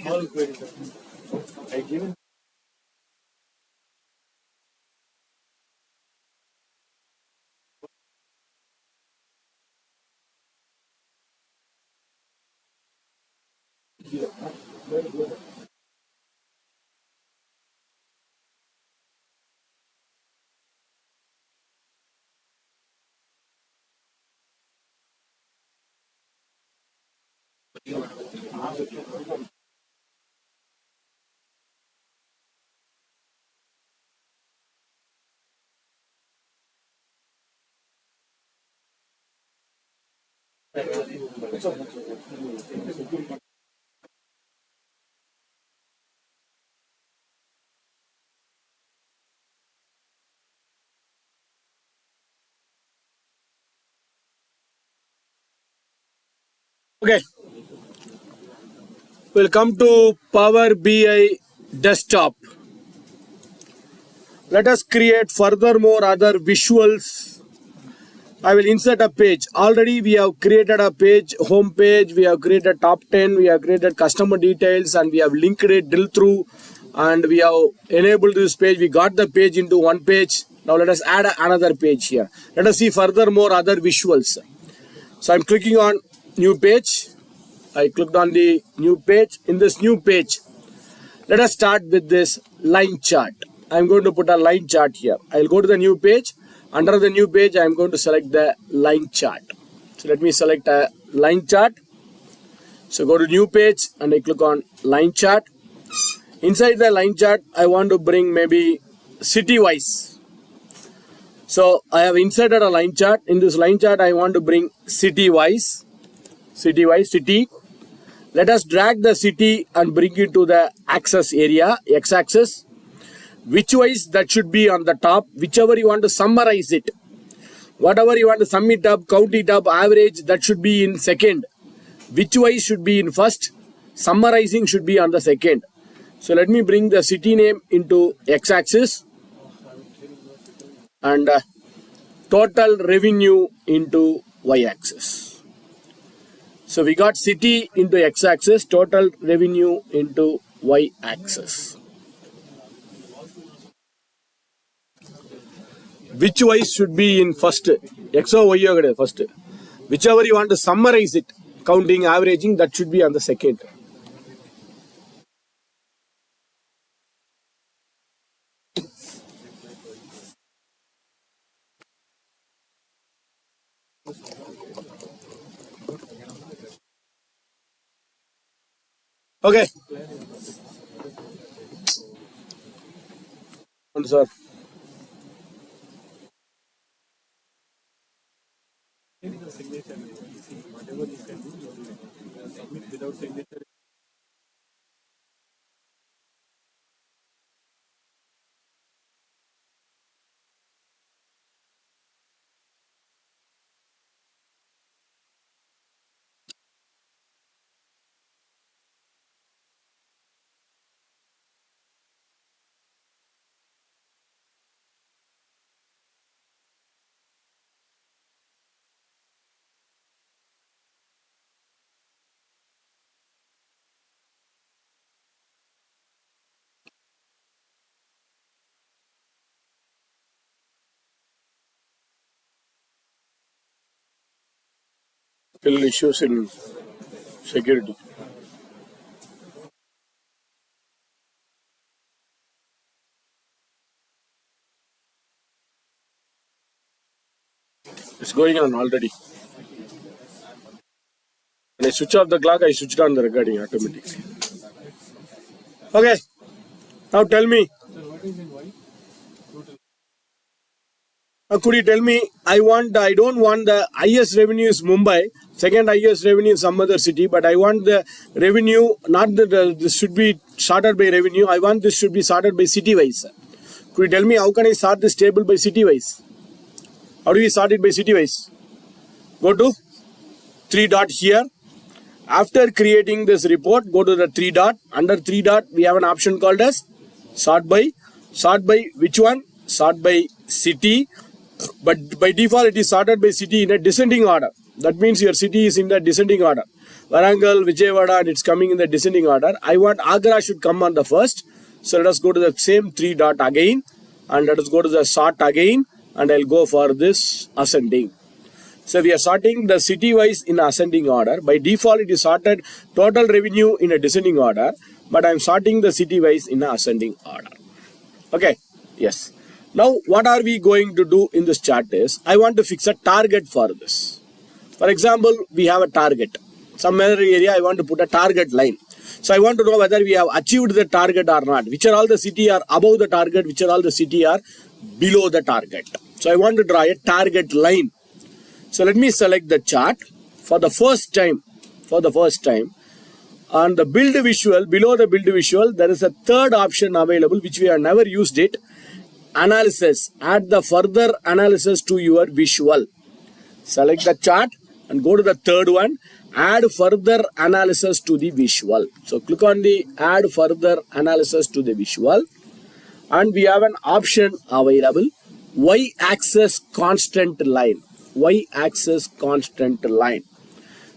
All queries. I given. Okay, we'll come to Power BI desktop. Let us create furthermore other visuals. I will insert a page. Already we have created a page, home page, we have created top 10, we have created customer details, and we have linked it, drill through, and we have enabled this page. We got the page into one page. Now let us add another page here. Let us see furthermore other visuals. So I'm clicking on new page. I clicked on the new page. In this new page, let us start with this line chart. I'm going to put a line chart here. I'll go to the new page. Under the new page, I'm going to select the line chart. So let me select a line chart. So go to new page and I click on line chart. Inside the line chart, I want to bring maybe city wise. So I have inserted a line chart. In this line chart, I want to bring city wise. City. Let us drag the city and bring it to the axis area, x-axis. Which wise that should be on the top, whichever you want to summarize it. Whatever you want to sum it up, count it up, average, that should be in second. Which wise should be in first, summarizing should be on the second. So let me bring the city name into x-axis and total revenue into y-axis. So we got city into x-axis, total revenue into y-axis. Which wise should be in first? X or Y first. Whichever you want to summarize it, counting, averaging, that should be on the second. Okay. Sir. The signature, see, whatever you can do, you submit without signature. Still issues in security. It's going on already. When I switch off the clock, I switched on the recording automatically. Okay. Now tell me. So what is in white? Could you tell me, I don't want the highest revenue is Mumbai, second highest revenue is some other city, but I want the revenue, not that this should be sorted by revenue, I want this should be sorted by city wise. Could you tell me how can I sort this table by city wise? How do we sort it by city wise? Go to 3 dot here. After creating this report, go to the 3 dot. Under 3 dot, we have an option called as sort by. Sort by which one? Sort by city. But by default, it is sorted by city in a descending order. That means your city is in the descending order. Warangal, Vijayawada, and it's coming in the descending order. I want Agra should come on the first. So let us go to the same 3 dot again. And let us go to the sort again. And I'll go for this ascending. So we are sorting the city wise in ascending order. By default, it is sorted total revenue in a descending order. But I'm sorting the city wise in a ascending order. Okay. Yes. Now, what are we going to do in this chart is, I want to fix a target for this. For example, we have a target. Some other area, I want to put a target line. So, I want to know whether we have achieved the target or not. Which are all the city are above the target, which are all the city are below the target. So, I want to draw a target line. So, let me select the chart. For the first time, on the build visual, below the build visual, there is a third option available, which we have never used it. Analysis. Add the further analysis to your visual. Select the chart and go to the third one. Add further analysis to the visual. So click on the add further analysis to the visual. And we have an option available, y-axis constant line. Y-axis constant line.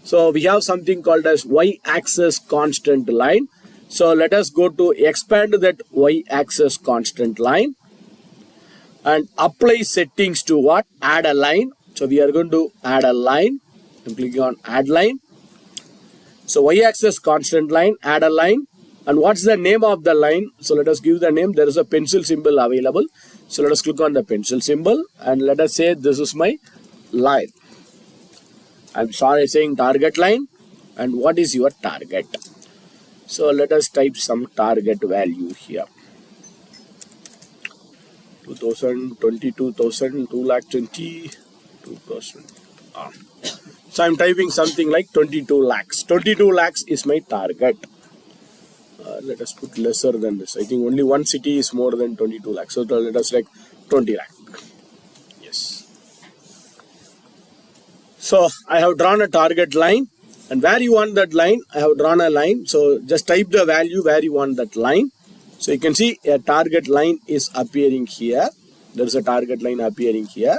So we have something called as y-axis constant line. So let us go to expand that y-axis constant line and apply settings to what? Add a line. So we are going to add a line. I'm clicking on add line. So y-axis constant line, add a line. And what's the name of the line? So let us give the name. There is a pencil symbol available. So let us click on the pencil symbol and let us say this is my line. I'm sorry, saying target line. And what is your target? So let us type some target value here. 2,000, 22,000, 2,20,000, 2,000. So I'm typing something like 22 lakhs. 22 lakhs is my target. Let us put lesser than this. I think only one city is more than 22 lakhs. So let us like 20 lakh. Yes. So I have drawn a target line. And where you want that line, I have drawn a line. So just type the value where you want that line. So you can see a target line is appearing here. There is a target line appearing here.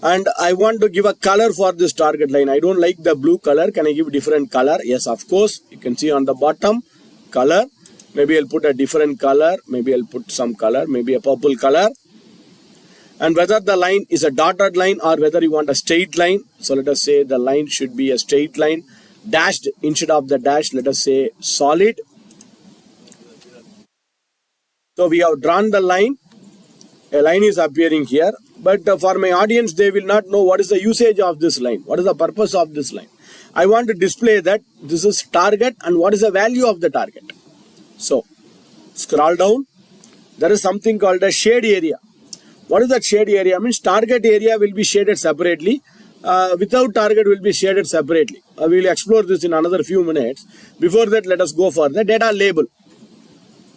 And I want to give a color for this target line. I don't like the blue color. Can I give different color? Yes, of course. You can see on the bottom, color. Maybe I'll put a different color. Maybe I'll put some color. Maybe a purple color. And whether the line is a dotted line or whether you want a straight line. So let us say the line should be a straight line. Dashed instead of the dash, let us say solid. So we have drawn the line. A line is appearing here. But for my audience, they will not know what is the usage of this line. What is the purpose of this line? I want to display that this is target and what is the value of the target. So scroll down. There is something called a shade area. What is that shade area? Means target area will be shaded separately. Without target will be shaded separately. We will explore this in another few minutes. Before that, let us go for the data label.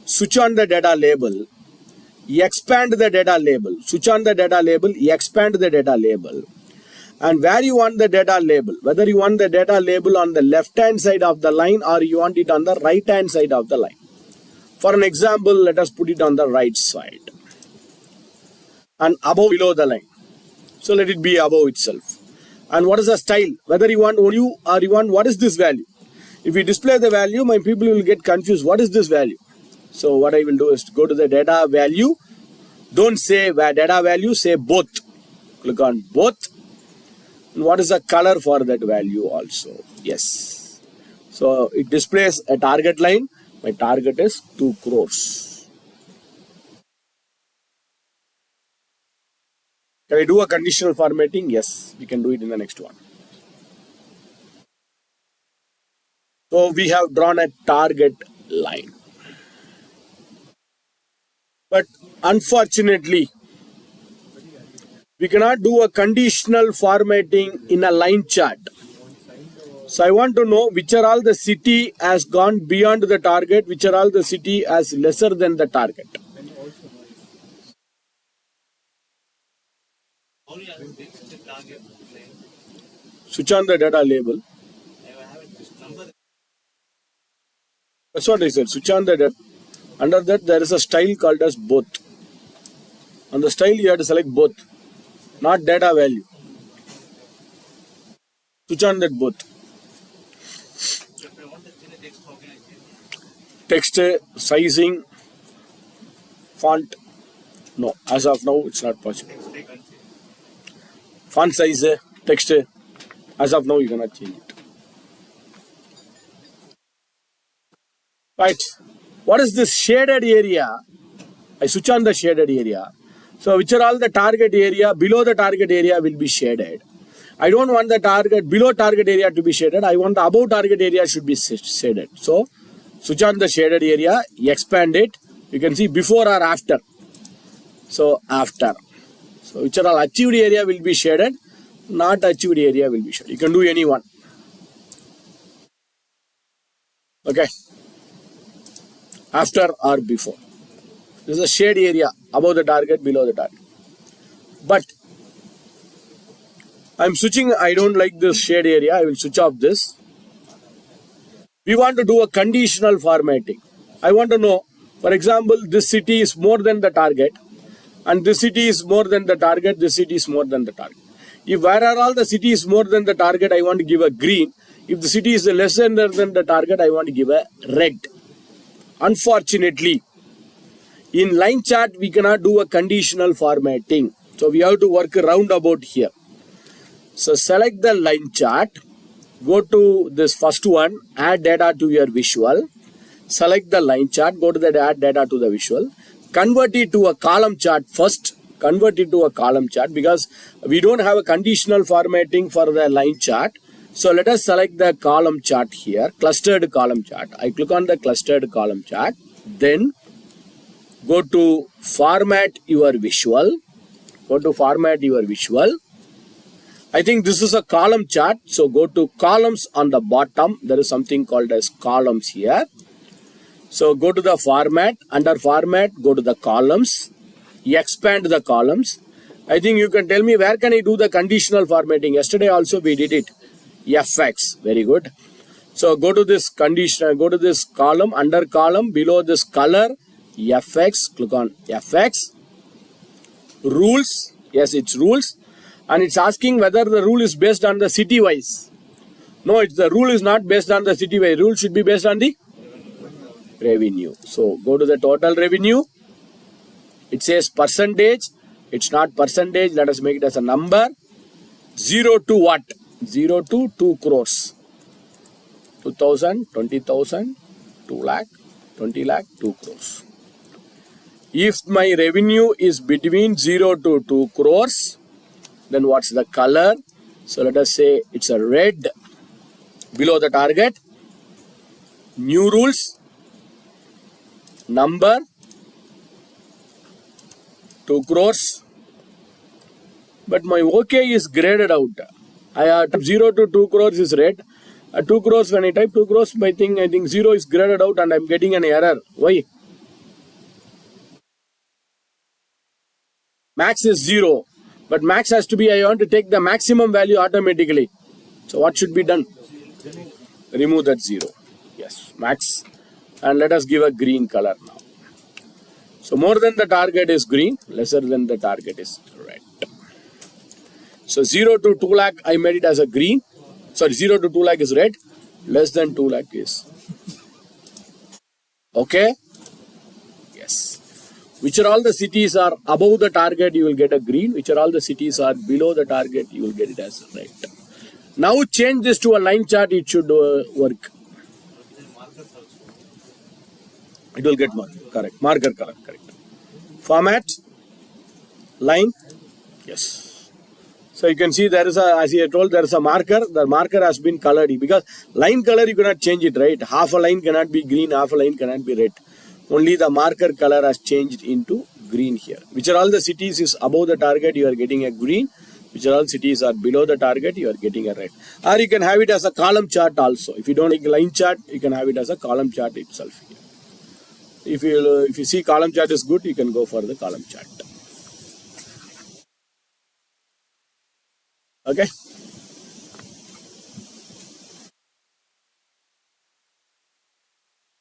Switch on the data label. Expand the data label. Switch on the data label. Expand the data label. And where you want the data label, whether you want the data label on the left hand side of the line or you want it on the right hand side of the line. For an example, let us put it on the right side. And above, below the line. So let it be above itself. And what is the style? Whether you want OU or you want what is this value? If we display the value, my people will get confused. What is this value? So what I will do is go to the data value. Don't say data value, say both. Click on both. And what is the color for that value also? Yes. So it displays a target line. My target is 2 crores. Can I do a conditional formatting? Yes, we can do it in the next one. So we have drawn a target line. But unfortunately, we cannot do a conditional formatting in a line chart. So I want to know which are all the city has gone beyond the target, which are all the city has lesser than the target. Switch on the data label. That's what I said. Switch on the data. Under that, there is a style called as both. On the style, you have to select both, not data value. Switch on that both. Text, sizing, font. No, as of now, it's not possible. Font size, text. As of now, you cannot change it. Right. What is this shaded area? I switch on the shaded area. So which are all the target area? Below the target area will be shaded. I don't want the target below target area to be shaded. I want the above target area should be shaded. So switch on the shaded area, expand it. You can see before or after. So after. So which are all achieved area will be shaded. Not achieved area will be shaded. You can do any one. Okay. After or before. This is a shade area above the target, below the target. But I'm switching. I don't like this shade area. I will switch off this. We want to do a conditional formatting. I want to know For example, this city is more than the target, and this city is more than the target, this city is more than the target. If where are all the cities more than the target, I want to give a green. If the city is less than the target, I want to give a red. Unfortunately, in line chart, we cannot do a conditional formatting. So we have to work roundabout here. So select the line chart, go to this first one, add data to your visual. Select the line chart, go to the add data to the visual. Convert it to a column chart first. Convert it to a column chart because we don't have a conditional formatting for the line chart. So let us select the column chart here, clustered column chart. I click on the clustered column chart. Then go to format your visual. Go to format your visual. I think this is a column chart. So go to columns on the bottom. There is something called as columns here. So go to the format. Under format, go to the columns. Expand the columns. I think you can tell me where can I do the conditional formatting. Yesterday also we did it. FX. Very good. So go to this conditional, go to this column, under column, below this color, FX, click on FX. Rules, yes, it's rules. And it's asking whether the rule is based on the city wise. No, the rule is not based on the city wise. Rule should be based on the revenue. So go to the total revenue. It says percentage. It's not percentage. Let us make it as a number. 0 to what? 0 to 2 crores. 2,000, 20,000, 2 lakh, 20 lakh, 2 crores. If my revenue is between 0 to 2 crores, then what's the color? So let us say it's a red. Below the target, new rules, number, 2 crores. But my OK is graded out. I type 0 to 2 crores is red. 2 crores, when I type 2 crores, I think 0 is graded out and I'm getting an error. Why? Max is 0. But max has to be, I want to take the maximum value automatically. So what should be done? Remove that 0. Yes, max. And let us give a green color now. So more than the target is green, lesser than the target is red. So 0 to 2 lakh, I made it as a green. Sorry, 0 to 2 lakh is red. Less than 2 lakh is. Okay? Yes. Which are all the cities are above the target, you will get a green. Which are all the cities are below the target, you will get it as red. Now change this to a line chart, it should work. It will get marker, correct. Marker color, correct. Format, line, yes. So you can see there is a, as I told, there is a marker. The marker has been colored because line color you cannot change it, right? Half a line cannot be green, half a line cannot be red. Only the marker color has changed into green here. Which are all the cities is above the target, you are getting a green. Which are all cities are below the target, you are getting a red. Or you can have it as a column chart also. If you don't like line chart, you can have it as a column chart itself here. If you see column chart is good, you can go for the column chart. Okay.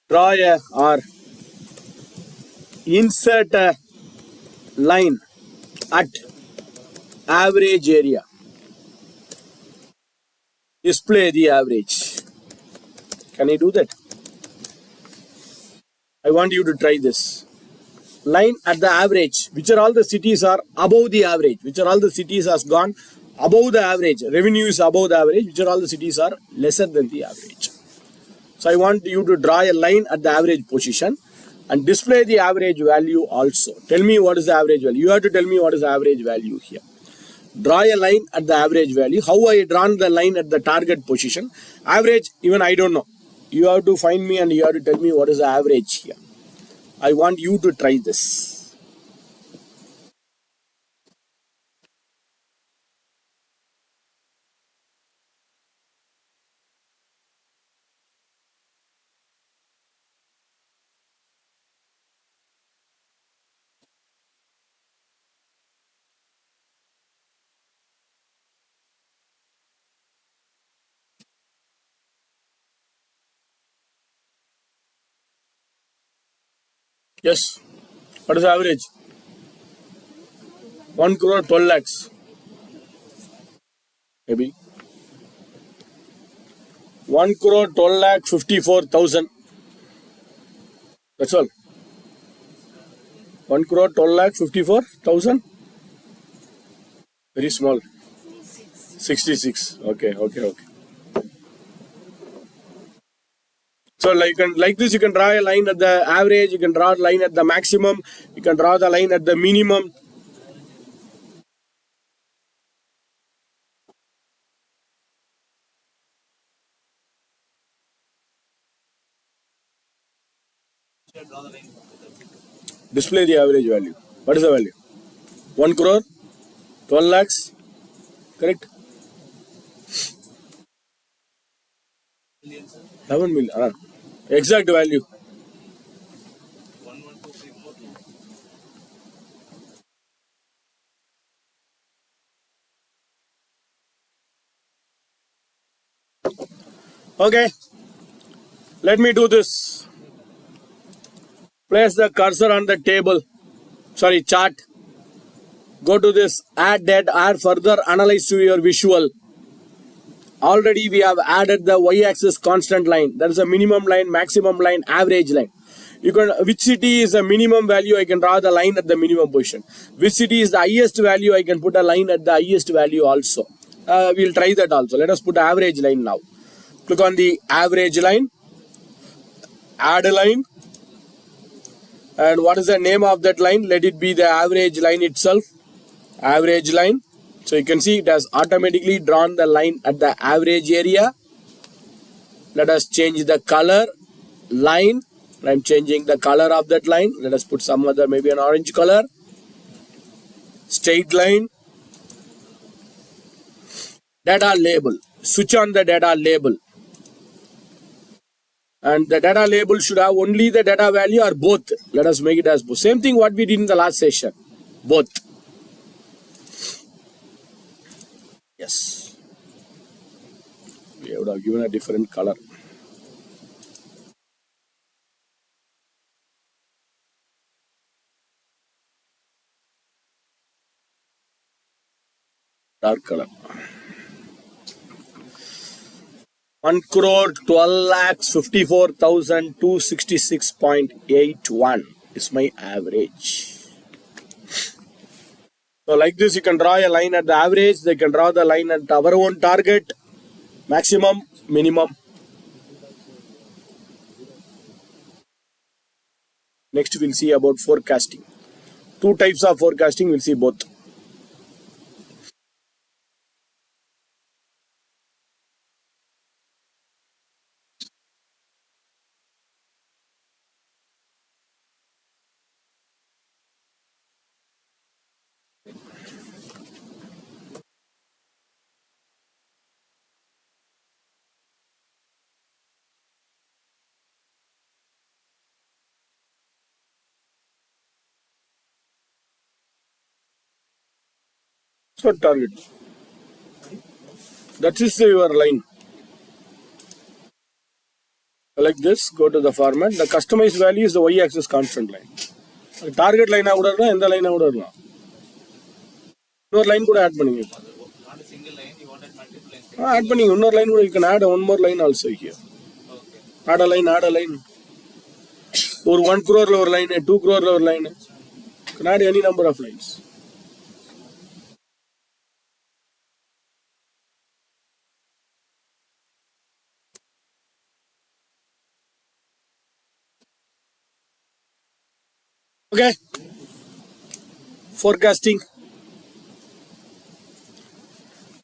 Draw a or insert a line at average area. Display the average. Can you do that? I want you to try this. Line at the average. Which are all the cities are above the average? Which are all the cities has gone above the average? Revenue is above the average. Which are all the cities are lesser than the average? So I want you to draw a line at the average position and display the average value also. Tell me what is the average value. You have to tell me what is the average value here. Draw a line at the average value. How I drawn the line at the target position. Average, even I don't know. You have to find me and you have to tell me what is the average here. I want you to try this. Yes. What is the average? 1 crore 12 lakhs. Maybe. 1 crore 12 lakh 54,000. That's all. 1 crore 12 lakh 54,000. Very small. 66. Okay. So like this, you can draw a line at the average, you can draw a line at the maximum, you can draw the line at the minimum. Display the average value. What is the value? 1 crore, 12 lakhs, correct? 11 million. Exact value. Okay, let me do this. Place the cursor on the table, chart. Go to this add that or further analyze to your visual. Already we have added the y-axis constant line. That is a minimum line, maximum line, average line. Which city is the minimum value, I can draw the line at the minimum position. Which city is the highest value, I can put a line at the highest value also. We'll try that also. Let us put average line now. Click on the average line. Add a line. And what is the name of that line? Let it be the average line itself. Average line. So you can see it has automatically drawn the line at the average area. Let us change the color line. I'm changing the color of that line. Let us put some other, maybe an orange color. Straight line. Data label. Switch on the data label. And the data label should have only the data value or both. Let us make it as both. Same thing what we did in the last session. Both. Yes. We would have given a different color. Dark color. 1 crore 12 lakhs 54,266.81 is my average. So like this, you can draw a line at the average. They can draw the line at our own target, maximum, minimum. Next, we'll see about forecasting. Two types of forecasting, we'll see both. So target. That is your line. Like this, go to the format. The customized value is the y-axis constant line. Target line and the line no line could add money. Not a single line, you wanted multiple lines. Add money. One line you can add one more line also here. Okay. Add a line. Or 1 crore lower line, 2 crore lower line. You can add any number of lines. Okay. Forecasting.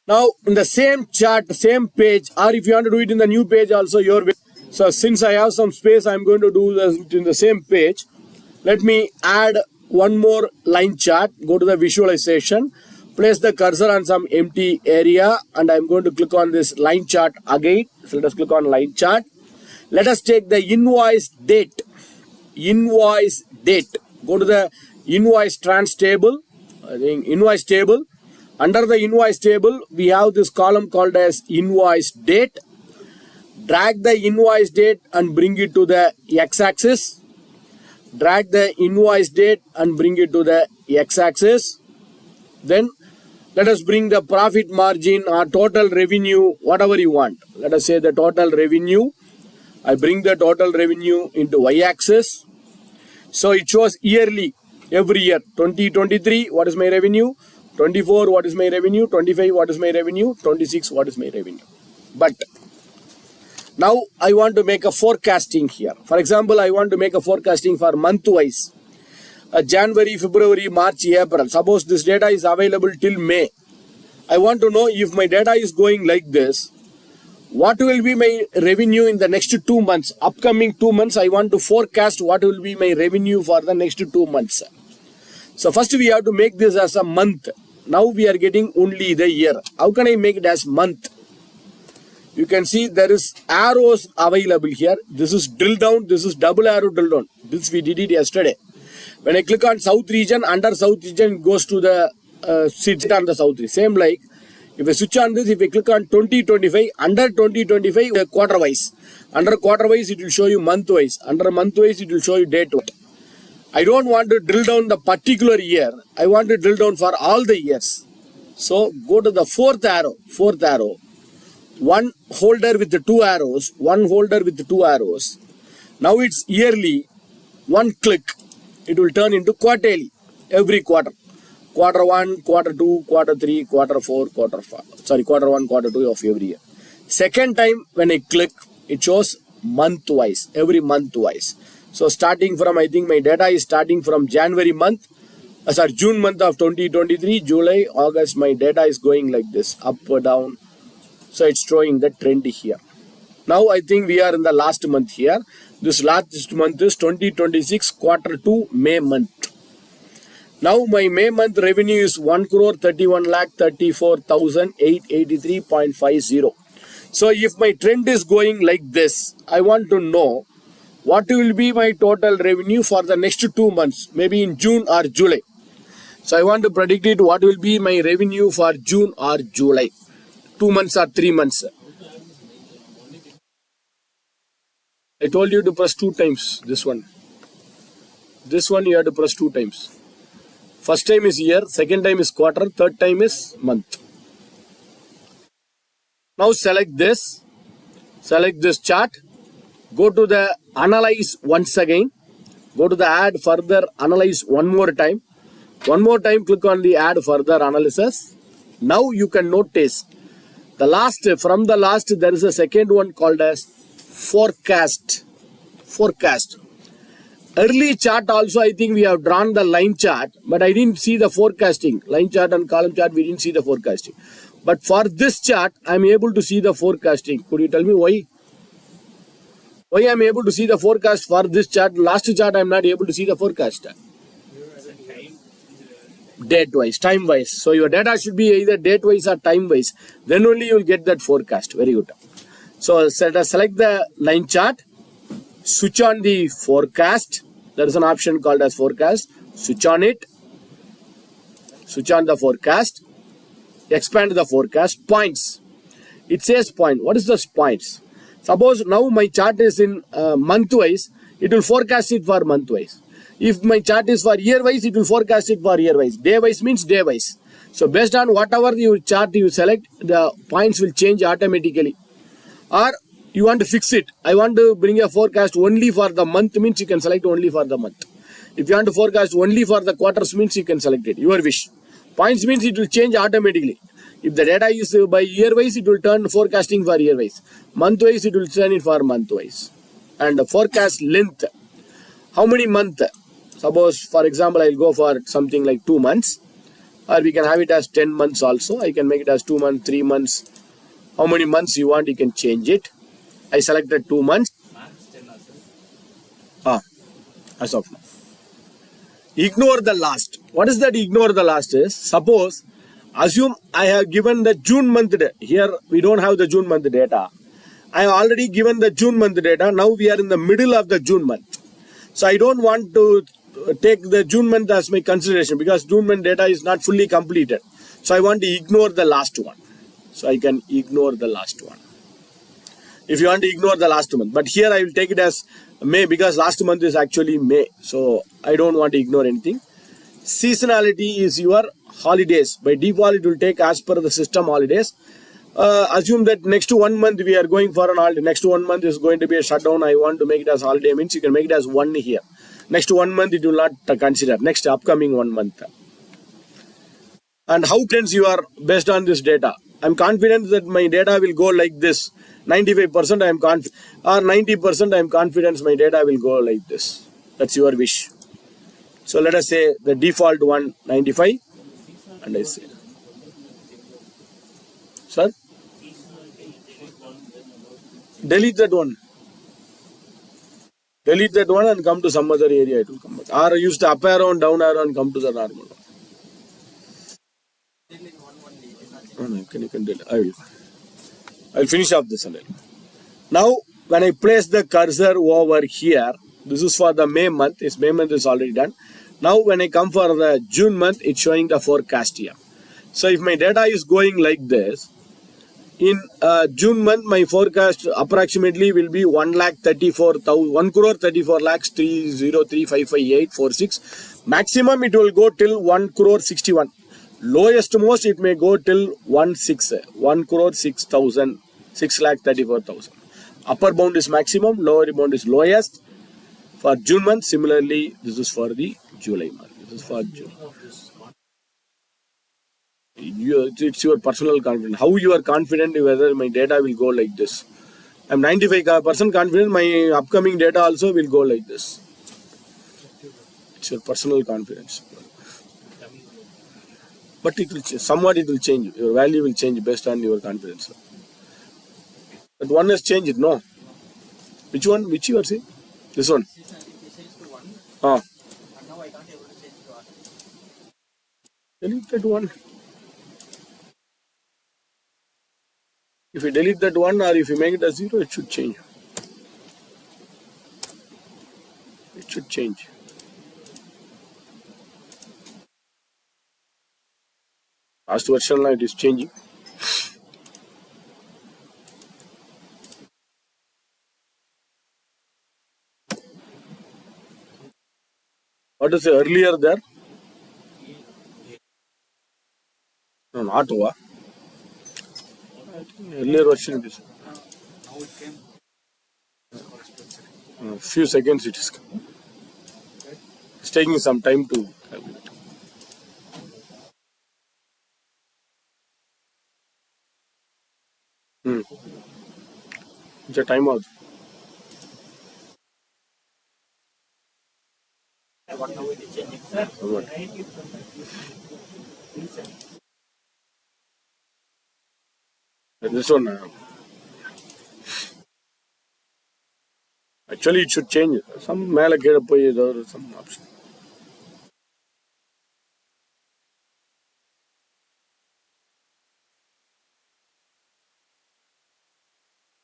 Now in the same chart, same page, or if you want to do it in the new page also, your way. So since I have some space, I'm going to do this in the same page. Let me add one more line chart. Go to the visualization. Place the cursor on some empty area, and I'm going to click on this line chart again. So let us click on line chart. Let us take the invoice date. Invoice date. Go to the invoice trans table. I think invoice table. Under the invoice table, we have this column called as invoice date. Drag the invoice date and bring it to the x-axis. drag the invoice date and bring it to the x-axis. Then let us bring the profit margin or total revenue, whatever you want. Let us say the total revenue. I bring the total revenue into y-axis. So it shows yearly, every year. 2023, what is my revenue? 24, what is my revenue? 25, what is my revenue? 26, what is my revenue? But now I want to make a forecasting here. For example, I want to make a forecasting for month-wise. January, February, March, April. Suppose this data is available till May. I want to know if my data is going like this, what will be my revenue in the next 2 months? Upcoming 2 months, I want to forecast what will be my revenue for the next 2 months. So first we have to make this as a month. Now we are getting only the year. How can I make it as month? You can see there is arrows available here. This is drill down. This is double arrow drill down. This we did it yesterday. When I click on South region, under South region it goes to the sit on the South region. Same like if I switch on this, if I click on 2025, under 2025 quarter wise. Under quarter wise it will show you month wise. Under month wise it will show you date wise. I don't want to drill down the particular year. I want to drill down for all the years. So go to the fourth arrow. One holder with the 2 arrows. One holder with the 2 arrows. Now it's yearly. One click. It will turn into quarterly. Every quarter. Quarter 1, quarter 2, quarter 3, quarter 4, quarter 5. Sorry, quarter 1, quarter 2 of every year. Second time when I click, it shows month wise. Every month wise. So starting from, I think my data is starting from January month. June month of 2023, July, August, my data is going like this, up or down. So it's showing the trend here. Now I think we are in the last month here. This last month is 2026 quarter 2 May month. Now my May month revenue is 1,31,34,883.50. So if my trend is going like this, I want to know what will be my total revenue for the next 2 months, maybe in June or July. So I want to predict it what will be my revenue for June or July. 2 months or 3 months. I told you to press 2 times this one. This one you have to press 2 times. First time is year, second time is quarter, third time is month. Now select this chart. Go to the analyze once again. Go to the add further analyze one more time. One more time click on the add further analysis. Now you can notice from the last there is a second one called as forecast. Early chart also I think we have drawn the line chart, but I didn't see the forecasting. Line chart and column chart we didn't see the forecasting. But for this chart I am able to see the forecasting. Could you tell me why? Why I am able to see the forecast for this chart? Last chart I am not able to see the forecast. Date wise, time wise. So your data should be either date wise or time wise. Then only you will get that forecast. Very good. So select the line chart. Switch on the forecast. There is an option called as forecast. Switch on it. Switch on the forecast. Expand the forecast. Points. It says point. What is the points? Suppose now my chart is in month wise. It will forecast it for month wise. If my chart is for year wise, it will forecast it for year wise. Day wise means day wise. So based on whatever your chart you select, the points will change automatically. Or you want to fix it. I want to bring a forecast only for the month means you can select only for the month. If you want to forecast only for the quarters means you can select it. Your wish. Points means it will change automatically. If the data is by year wise, it will turn forecasting for year wise. Month wise, it will turn it for month wise. And the forecast length. How many months? Suppose, for example, I'll go for something like 2 months. Or we can have it as 10 months also. I can make it as 2 months, 3 months. How many months you want, you can change it. I selected 2 months. As of now. Ignore the last. What is that ignore the last is? Suppose, assume I have given the June month data. Here we don't have the June month data. I have already given the June month data. Now we are in the middle of the June month. So I don't want to take the June month as my consideration because June month data is not fully completed. So I want to ignore the last one. So I can ignore the last one. if you want to ignore the last month. But here I will take it as May because last month is actually May. So I don't want to ignore anything. Seasonality is your holidays. By default, it will take as per the system holidays. Assume that next 1 month we are going for an holiday. Next 1 month is going to be a shutdown. I want to make it as holiday. Means you can make it as 1 here. Next 1 month it will not consider. Next upcoming 1 month. And how confident you are based on this data? I'm confident that my data will go like this. 95% I am confident, or 90% I am confident my data will go like this. That's your wish. So let us say the default one 95, and I say, sir, delete that one. Delete that one and come to some other area. It will come back. Or use the up arrow and down arrow and come to the normal one. No, you can delete. I'll finish off this a little. Now, when I place the cursor over here, this is for the May month. This May month is already done. Now, when I come for the June month, it's showing the forecast here. So, if my data is going like this, in June month, my forecast approximately will be 1 crore 34 lakhs 303558846. Maximum it will go till 1 crore 61. Lowest most it may go till 1 crore 6,000 6 lakh 34,000. Upper bound is maximum, lower bound is lowest. For June month, similarly, this is for the July month. This is for June. It's your personal confidence. How you are confident whether my data will go like this? I'm 95% confident my upcoming data also will go like this. It's your personal confidence. But it will change. Somewhat it will change. Your value will change based on your confidence. That one has changed, no? Which one? Which you are saying? This one. Ah. Delete that one. If you delete that one or if you make it a 0, it should change. It should change. Last version it is changing. What is the earlier there? No, not over. Earlier version it is. A few seconds it is. It's taking some time to calculate. It's a timeout. What? This one. Actually, it should change. Some male get up or some option.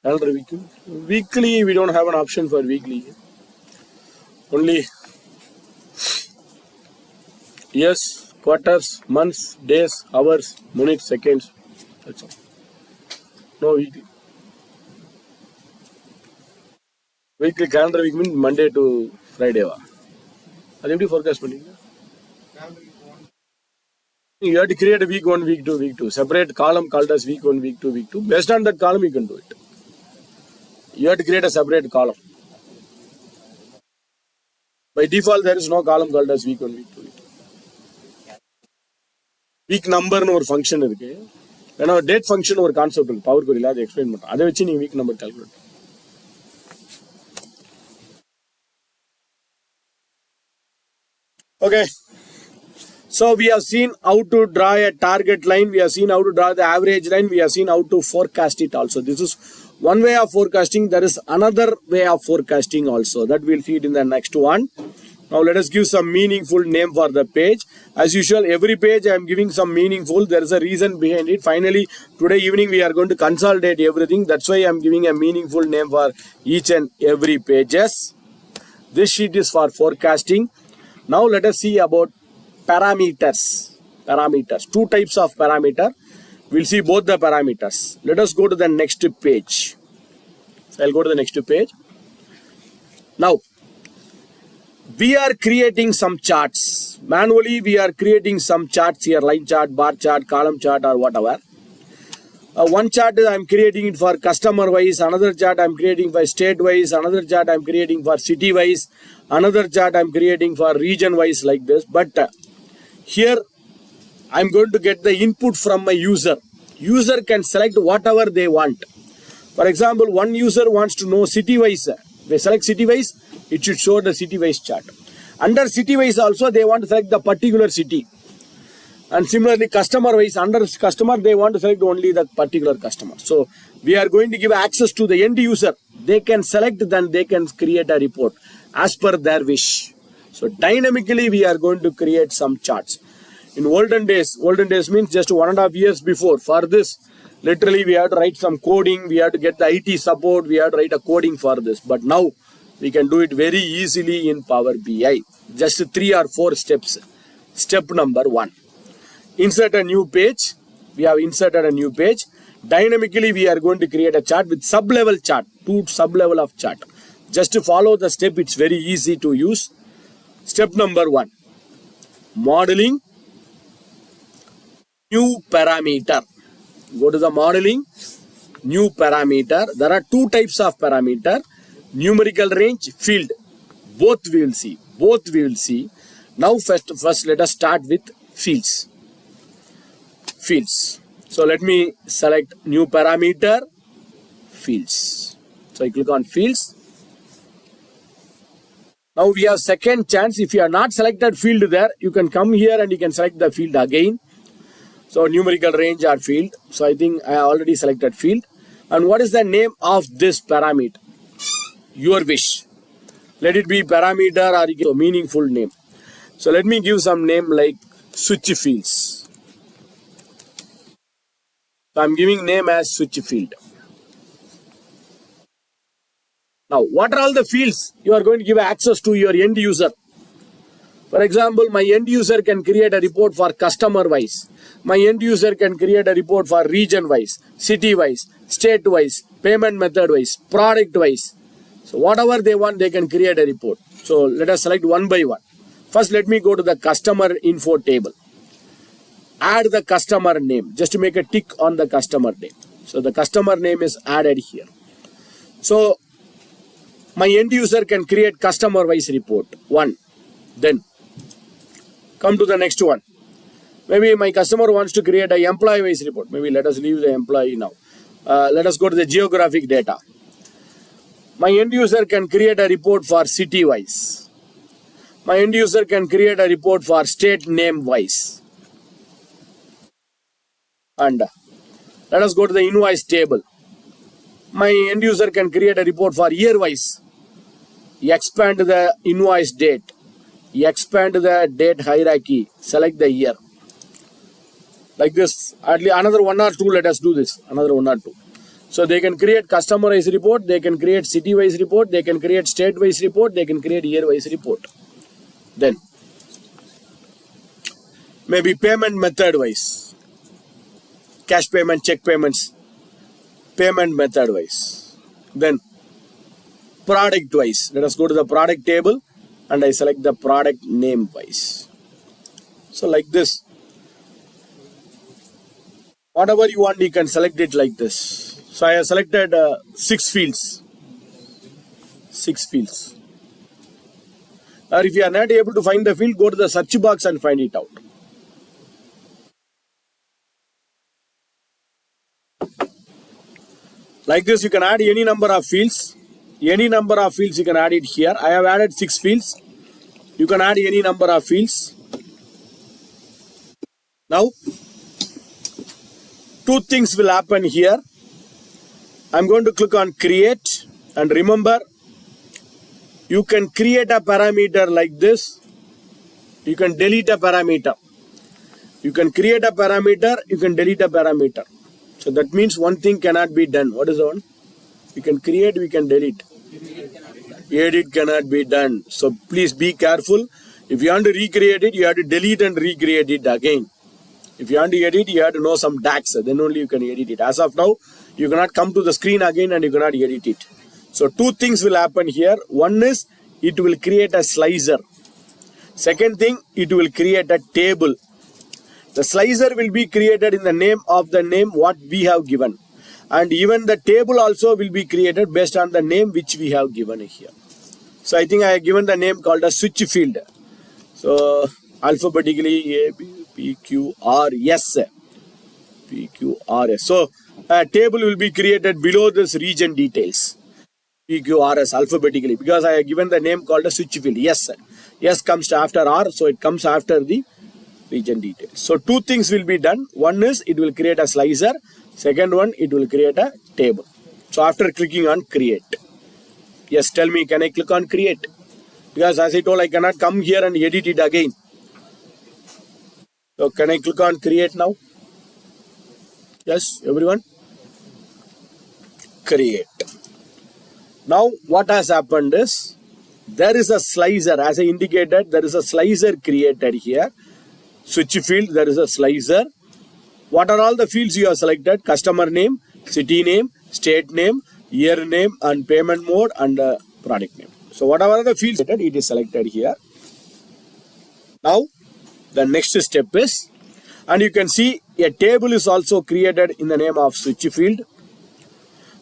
Calendar weekly. Weekly, we don't have an option for weekly. Only years, quarters, months, days, hours, minutes, seconds. That's all. No weekly. Weekly calendar week means Monday to Friday. That's empty forecast. You have to create a week 1, week 2, week 2. Separate column called as week 1, week 2, week 2. Based on that column, you can do it. You have to create a separate column. By default, there is no column called as week 1, week 2, week 2. Week number no function irukku. When our date function or concept power query la explain matta. Adha vechi nee week number calculate. Okay. So we have seen how to draw a target line. We have seen how to draw the average line. We have seen how to forecast it also. This is one way of forecasting. There is another way of forecasting also. That we'll see it in the next one. Now let us give some meaningful name for the page. As usual, every page I am giving some meaningful. There is a reason behind it. Finally, today evening we are going to consolidate everything. That's why I am giving a meaningful name for each and every pages. This sheet is for forecasting. Now let us see about parameters. Parameters. Two types of parameter. We'll see both the parameters. Let us go to the next page. So I'll go to the next page. Now, we are creating some charts. Manually, we are creating some charts here, line chart, bar chart, column chart, or whatever. One chart I am creating it for customer wise, another chart I am creating for state wise, another chart I am creating for city wise, another chart I am creating for region wise, like this. But here I am going to get the input from my user. User can select whatever they want. For example, one user wants to know city wise. They select city wise, it should show the city wise chart. Under city wise also they want to select the particular city. And similarly, customer wise, under customer, they want to select only the particular customer. So we are going to give access to the end user. They can select, then they can create a report as per their wish. So dynamically, we are going to create some charts. In olden days means just 1.5 years before. For this, literally, we have to write some coding. We have to get the IT support. We have to write a coding for this. But now, we can do it very easily in Power BI. Just 3 or 4 steps. Step number 1. Insert a new page. We have inserted a new page. Dynamically, we are going to create a chart with sub-level chart. 2 sub-level of chart. Just to follow the step, it's very easy to use. Step number 1. Modeling. New parameter. Go to the modeling. New parameter. There are 2 types of parameter. Numerical range, field. Both we will see. Now first let us start with fields. So let me select new parameter, fields. So I click on fields. Now we have second chance. If you are not selected field there, you can come here and you can select the field again. So numerical range or field. So I think I already selected field. And what is the name of this parameter? Your wish. Let it be parameter or meaningful name. So let me give some name like switch fields. So I'm giving name as switch field. Now, what are all the fields you are going to give access to your end user? For example, my end user can create a report for customer wise. My end user can create a report for region wise, city wise, state wise, payment method wise, product wise. So whatever they want, they can create a report. So let us select one by one. First, let me go to the customer info table. Add the customer name. Just to make a tick on the customer name. So the customer name is added here. So my end user can create customer wise report. 1. Then come to the next one. Maybe my customer wants to create an employee wise report. Maybe let us leave the employee now. Let us go to the geographic data. My end user can create a report for city wise. My end user can create a report for state name wise. And let us go to the invoice table. My end user can create a report for year wise. Expand the invoice date. Expand the date hierarchy. Select the year. Like this. At least another 1 or 2. Let us do this. Another 1 or 2. So they can create customer wise report. They can create city wise report. They can create state wise report. They can create year wise report. Then maybe payment method wise. Cash payment, check payments, payment method wise. Then product wise. Let us go to the product table and I select the product name wise. So like this. Whatever you want, you can select it like this. So I have selected 6 fields. 6 fields. Or if you are not able to find the field, go to the search box and find it out. Like this, you can add any number of fields. Any number of fields you can add it here. I have added 6 fields. You can add any number of fields. Now, 2 things will happen here. I'm going to click on create. And remember, you can create a parameter like this. You can delete a parameter. You can create a parameter. You can delete a parameter. So that means one thing cannot be done. What is the one? We can create, we can delete. Edit cannot be done. So please be careful. If you want to recreate it, you have to delete and recreate it again. If you want to edit, you have to know some DAX. Then only you can edit it. As of now, you cannot come to the screen again and you cannot edit it. So two things will happen here. One is it will create a slicer. Second thing, it will create a table. The slicer will be created in the name of the name what we have given. And even the table also will be created based on the name which we have given here. So I think I have given the name called a switch field. So alphabetically A, B, P, Q, R, S. P, Q, R, S. So a table will be created below this region details. P, Q, R, S alphabetically because I have given the name called a switch field. Yes. S comes after R, so it comes after the region details. So two things will be done. One is it will create a slicer. Second one, it will create a table. So after clicking on create. Yes, tell me, can I click on create? Because as I told, I cannot come here and edit it again. So can I click on create now? Yes, everyone? Create. Now what has happened is, there is a slicer. As I indicated, there is a slicer created here. Switch field, there is a slicer. What are all the fields you have selected? Customer name, city name, state name, year name, and payment mode, and product name. So whatever the fields it is selected here. Now the next step is, and you can see a table is also created in the name of switch field.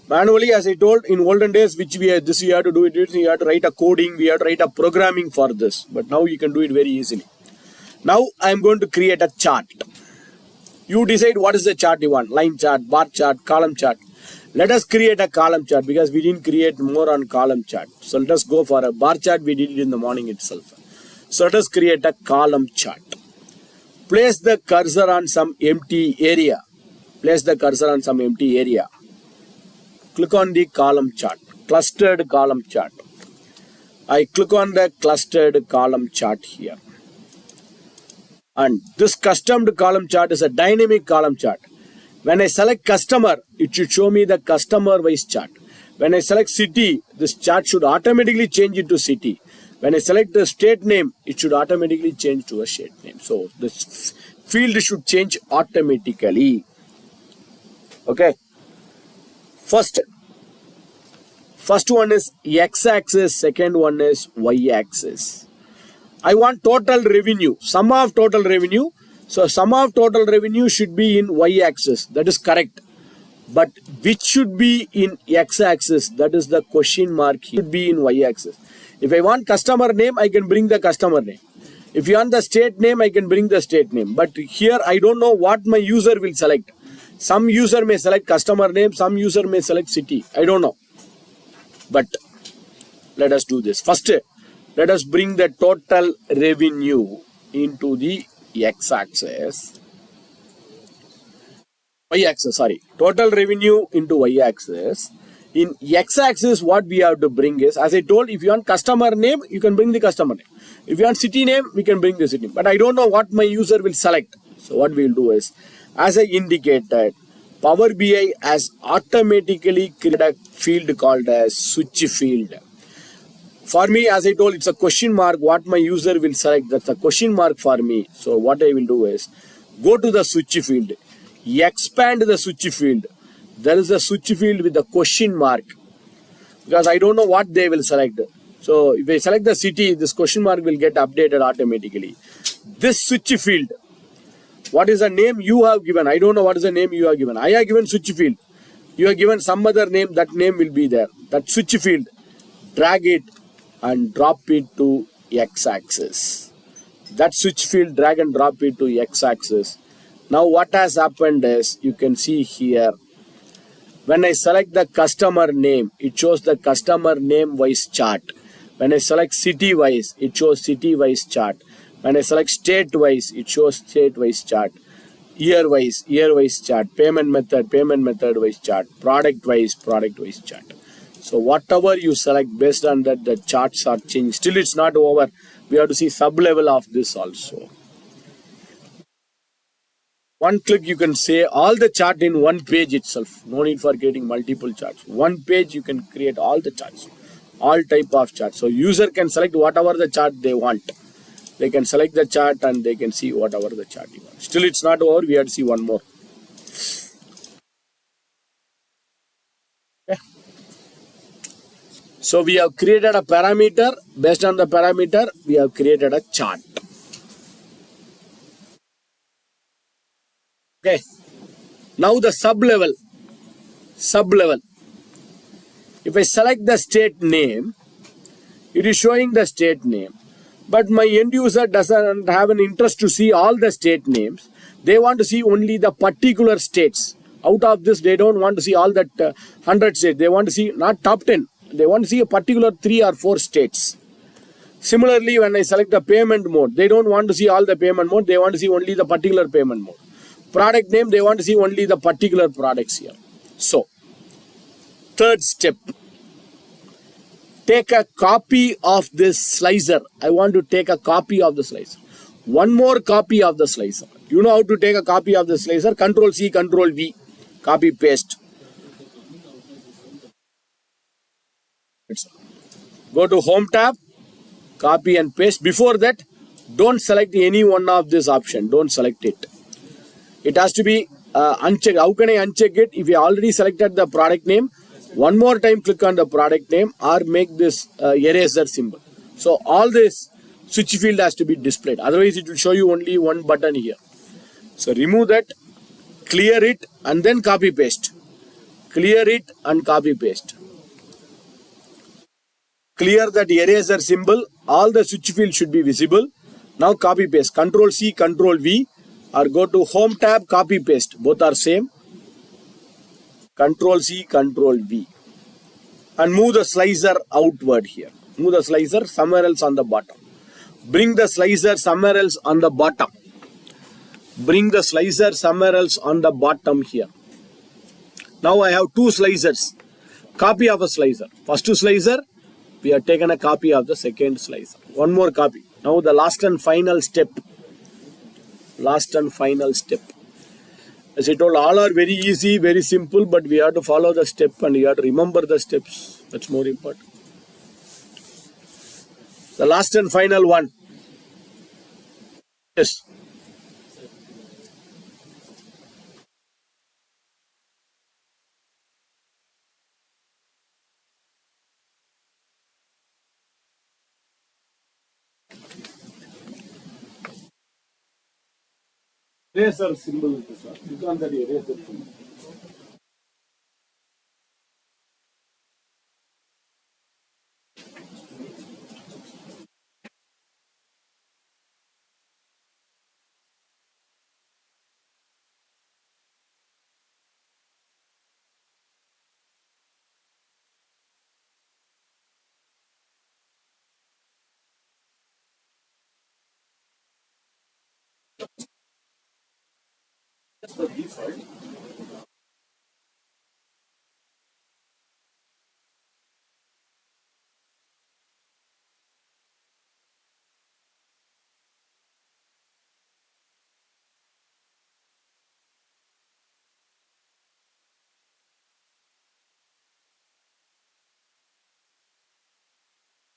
Manually, as I told, in olden days, which we have to do it, we have to write a coding, we have to write a programming for this. But now you can do it very easily. Now I am going to create a chart. You decide what is the chart you want. Line chart, bar chart, column chart. Let us create a column chart because we didn't create more on column chart. So let us go for a bar chart. We did it in the morning itself. So let us create a column chart. Place the cursor on some empty area. Place the cursor on some empty area. Click on the column chart. Clustered column chart. I click on the clustered column chart here. And this customed column chart is a dynamic column chart. When I select customer, it should show me the customer wise chart. When I select city, this chart should automatically change it to city. When I select the state name, it should automatically change to a state name. So this field should change automatically. Okay. First one is x-axis, second one is y-axis. I want total revenue, sum of total revenue. So sum of total revenue should be in y-axis. That is correct. But which should be in x-axis? That is the question mark. Should be in y-axis. If I want customer name, I can bring the customer name. If you want the state name, I can bring the state name. But here I don't know what my user will select. Some user may select customer name, some user may select city. I don't know. But let us do this. First, let us bring the total revenue into the x-axis. Y-axis, sorry. Total revenue into y-axis. In x-axis, what we have to bring is, as I told, if you want customer name, you can bring the customer name. If you want city name, we can bring the city name. But I don't know what my user will select. So what we will do is, as I indicated, Power BI has automatically created a field called as switch field. For me, as I told, it's a question mark. What my user will select, that's a question mark for me. So what I will do is, go to the switch field, expand the switch field. There is a switch field with a question mark because I don't know what they will select. So if I select the city, this question mark will get updated automatically. This switch field, what is the name you have given? I don't know what is the name you have given. I have given switch field. You have given some other name, that name will be there. That switch field, drag it and drop it to x-axis. That switch field, drag and drop it to x-axis. Now what has happened is, you can see here, when I select the customer name, it shows the customer name wise chart. When I select city wise, it shows city wise chart. When I select state wise, it shows state wise chart. Year wise chart. Payment method wise chart. Product wise chart. So whatever you select, based on that, the charts are changed. Still it's not over. We have to see sub-level of this also. One click you can say all the chart in one page itself. No need for creating multiple charts. One page you can create all the charts. All type of charts. So user can select whatever the chart they want. They can select the chart and they can see whatever the chart you want. Still it's not over. We have to see one more. Okay. So we have created a parameter. Based on the parameter, we have created a chart. Okay. Now the sub-level. If I select the state name, it is showing the state name. But my end user doesn't have an interest to see all the state names. They want to see only the particular states. Out of this, they don't want to see all that 100 states. They want to see not top 10. They want to see a particular 3 or 4 states. Similarly, when I select the payment mode, they don't want to see all the payment mode. They want to see only the particular payment mode. Product name, they want to see only the particular products here. So, third step. Take a copy of this slicer. I want to take a copy of the slicer. One more copy of the slicer. You know how to take a copy of the slicer? Control C, Control V. Copy, paste. Go to Home tab. Copy and paste. Before that, don't select any one of this option. Don't select it. It has to be unchecked. How can I uncheck it? If you already selected the product name, one more time click on the product name or make this eraser symbol. So all this switch field has to be displayed. Otherwise it will show you only one button here. So remove that, clear it and then copy paste. Clear it and copy paste. Clear that eraser symbol. All the switch field should be visible. Now copy paste. Control C, Control V or go to Home tab, copy paste. Both are same. Control C, Control V. And move the slicer outward here. Move the slicer somewhere else on the bottom. Bring the slicer somewhere else on the bottom. Bring the slicer somewhere else on the bottom here. Now I have 2 slicers. Copy of a slicer. First slicer, we have taken a copy of the second slicer. One more copy. Now the last and final step. Last and final step. As I told, all are very easy, very simple, but we have to follow the step and you have to remember the steps. That's more important. The last and final one. Yes. Eraser symbol. Click on that eraser symbol.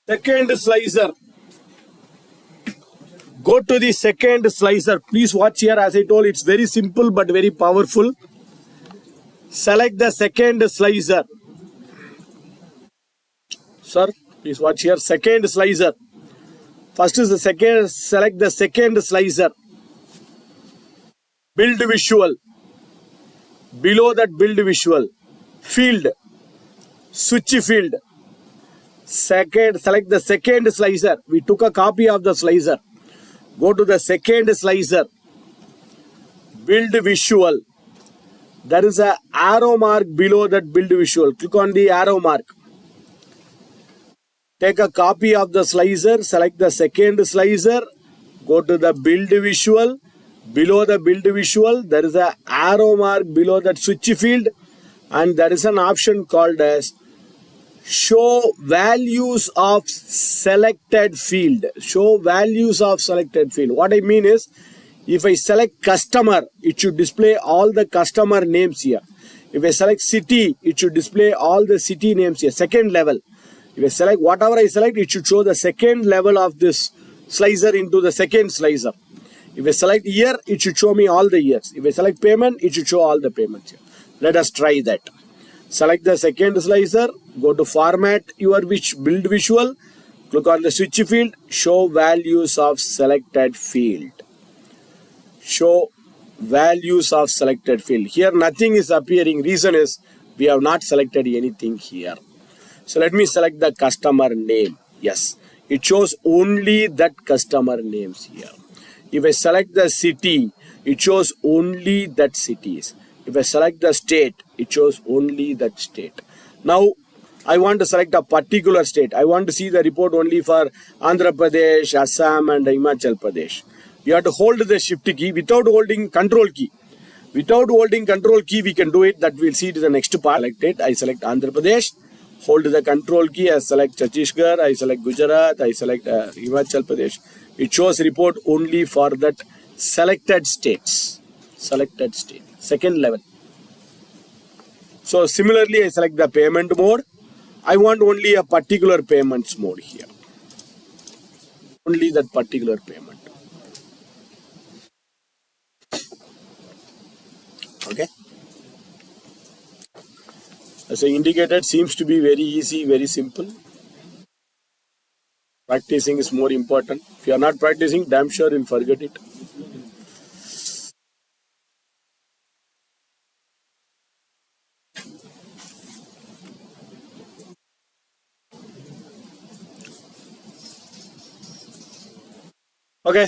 Second slicer. Go to the second slicer. Please watch here. As I told, it's very simple but very powerful. Select the second slicer. Sir, please watch here. Second slicer. First is the second. Select the second slicer. Build visual. Below that build visual. Field. Switch field. Second, select the second slicer. We took a copy of the slicer. Go to the second slicer. Build visual. There is an arrow mark below that build visual. Click on the arrow mark. Take a copy of the slicer. Select the second slicer. Go to the build visual. Below the build visual, there is an arrow mark below that switch field. And there is an option called as show values of selected field. Show values of selected field. What I mean is, if I select customer, it should display all the customer names here. If I select city, it should display all the city names here. Second level. If I select whatever I select, it should show the second level of this slicer into the second slicer. If I select year, it should show me all the years. If I select payment, it should show all the payments here. Let us try that. Select the second slicer, go to format your build visual, click on the switch field, show values of selected field. Show values of selected field. Here nothing is appearing. Reason is we have not selected anything here. So let me select the customer name. Yes, it shows only that customer names here. If I select the city, it shows only that cities. If I select the state, it shows only that state. Now, I want to select a particular state. I want to see the report only for Andhra Pradesh, Assam and Himachal Pradesh. You have to hold the shift key without holding control key. Without holding control key, we can do it. That we'll see to the next part. Select it. I select Andhra Pradesh. Hold the control key. I select Chhattisgarh. I select Gujarat. I select Himachal Pradesh. It shows report only for that selected states. Selected state. Second level. So similarly, I select the payment mode. I want only a particular payments mode here. Only that particular payment. Okay. As I indicated, seems to be very easy, very simple. Practicing is more important. If you are not practicing, damn sure you'll forget it. Okay.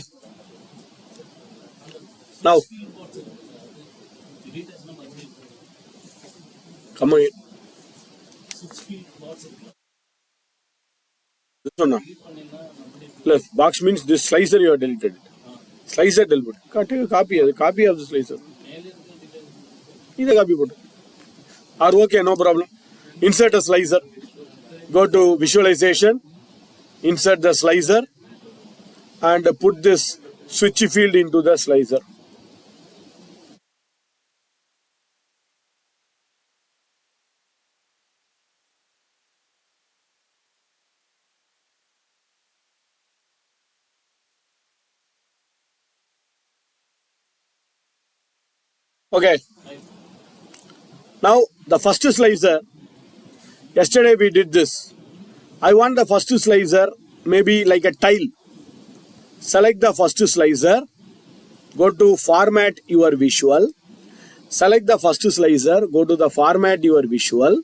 Now, come on. This one now. Plus, box means this slicer you have deleted. Slicer deleted. Take a copy of the slicer. Either copy put. Or okay, no problem. Insert a slicer. Go to visualization. Insert the slicer. And put this switch field into the slicer. Okay. Now the first slicer, yesterday we did this. I want the first slicer maybe like a tile. Select the first slicer. Go to format your visual. Select the first slicer. Go to the format your visual.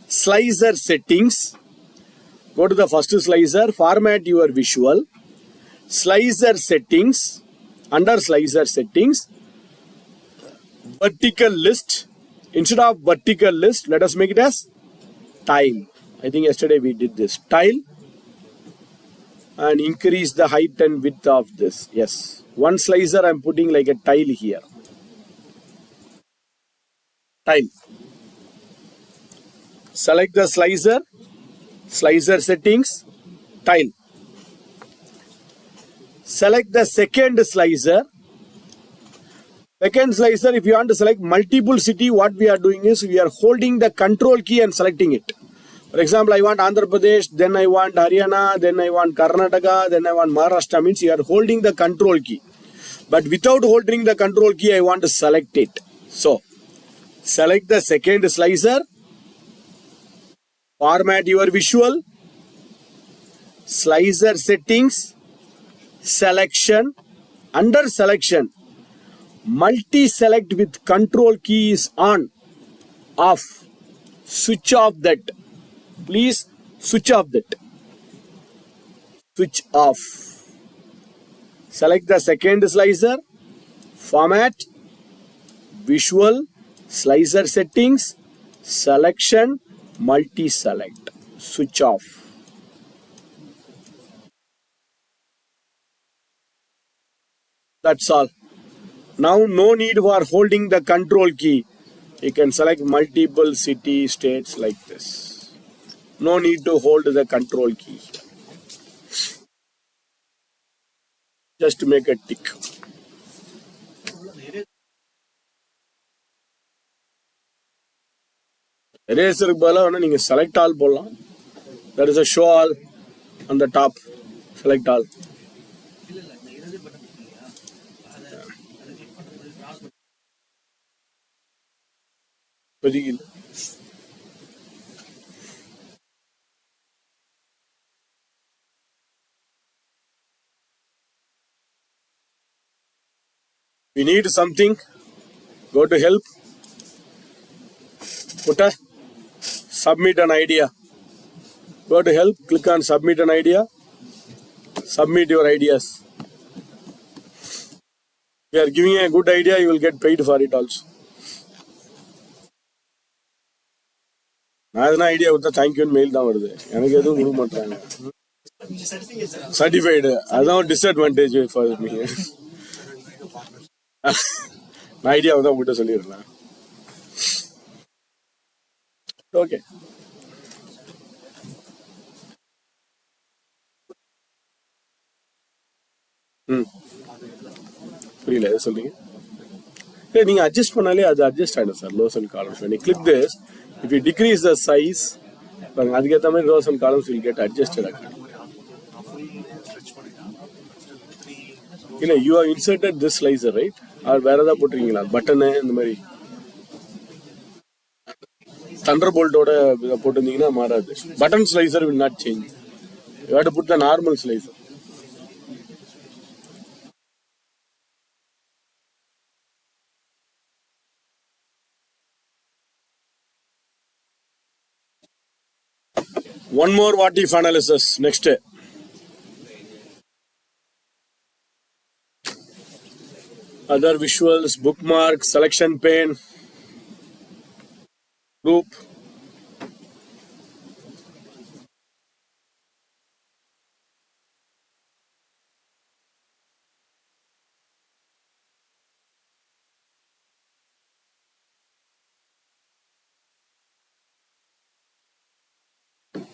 Slicer settings. Go to the first slicer. Format your visual. Slicer settings. Under slicer settings. Vertical list. Instead of vertical list, let us make it as tile. I think yesterday we did this. Tile. And increase the height and width of this. Yes. One slicer I am putting like a tile here. Tile. Select the slicer. Slicer settings. Tile. Select the second slicer. Second slicer, if you want to select multiple city, what we are doing is we are holding the control key and selecting it. For example, I want Andhra Pradesh, then I want Haryana, then I want Karnataka, then I want Maharashtra. Means you are holding the control key. But without holding the control key, I want to select it. So, select the second slicer. Format your visual. Slicer settings. Selection. Under selection, multi-select with control key is on. Off. Switch off that. Please switch off that. Switch off. Select the second slicer. Format. Visual. Slicer settings. Selection. Multi-select. Switch off. That's all. Now no need for holding the control key. You can select multiple city states like this. No need to hold the control key. Just to make a tick. Eraser bala you select all bola. There is a show all on the top. Select all. We need something. Go to help. Put a submit an idea. Go to help. Click on submit an idea. Submit your ideas. If you are giving a good idea, you will get paid for it also. நான் idea கொடுத்தா தேங்க்யூன்னு mail தான் வருது, எனக்கு எதுவும் கொடுக்க மாட்டாங்க. Certified அதான் disadvantage for me. நான் ஐடியா தான் உங்ககிட்ட சொல்லிடுறேன். ஓகே, புரியல எது சொல்றீங்க? இல்லை, நீங்கள் அட்ஜஸ்ட் பண்ணாலே அது அட்ஜஸ்ட் ஆகிடும் sir. Rows and columns when you click this, if you decrease the size, அதுக்கேற்ற மாதிரி rows and columns will get adjusted. இல்லை, you have inserted this slicer, right? Or வேற ஏதாவது போட்டிருக்கீங்களா? பட்டனு இந்த மாதிரி தண்டர் போல்ட்டோட போட்டிருந்தீங்கன்னா மாறாது. Button slicer will not change. You have to put the normal slicer. One more what if analysis. Next, other visuals, bookmark, selection pane, group.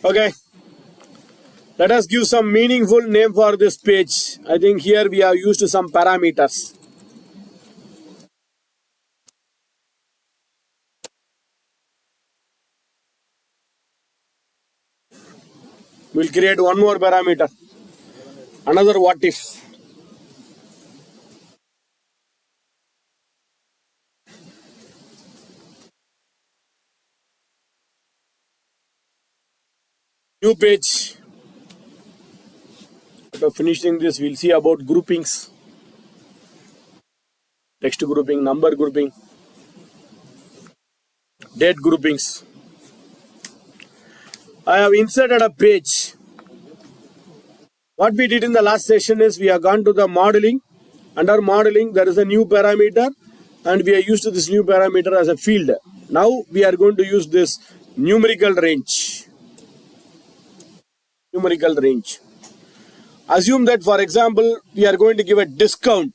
Okay, let us give some meaningful name for this page. I think here we have used some parameters. We'll create one more parameter, another what if. New page. After finishing this, we'll see about groupings. Text grouping, number grouping, date groupings. I have inserted a page. What we did in the last session is we have gone to the modeling. Under modeling, there is a new parameter, and we are used to this new parameter as a field. Now we are going to use this numerical range. Numerical range. Assume that, for example, we are going to give a discount.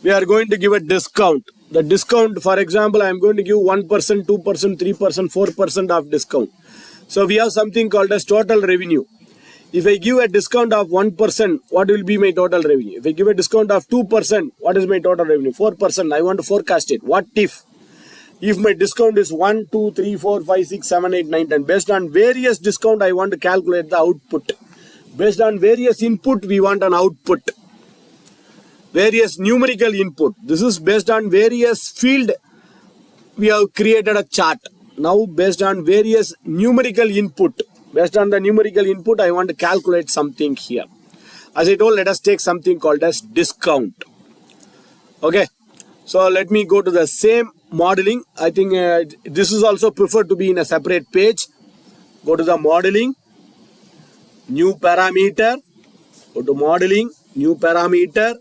We are going to give a discount. The discount, for example, I am going to give 1%, 2%, 3%, 4% of discount. So we have something called as total revenue. If I give a discount of 1%, what will be my total revenue? If I give a discount of 2%, what is my total revenue? 4%, I want to forecast it. What if my discount is 1, 2, 3, 4, 5, 6, 7, 8, 9, 10. Based on various discount, I want to calculate the output. Based on various input, we want an output. Various numerical input. This is based on various field, we have created a chart. Now based on various numerical input, based on the numerical input, I want to calculate something here. As I told, let us take something called as discount. Okay. So let me go to the same modeling. I think this is also preferred to be in a separate page. Go to the modeling, new parameter, go to modeling, new parameter,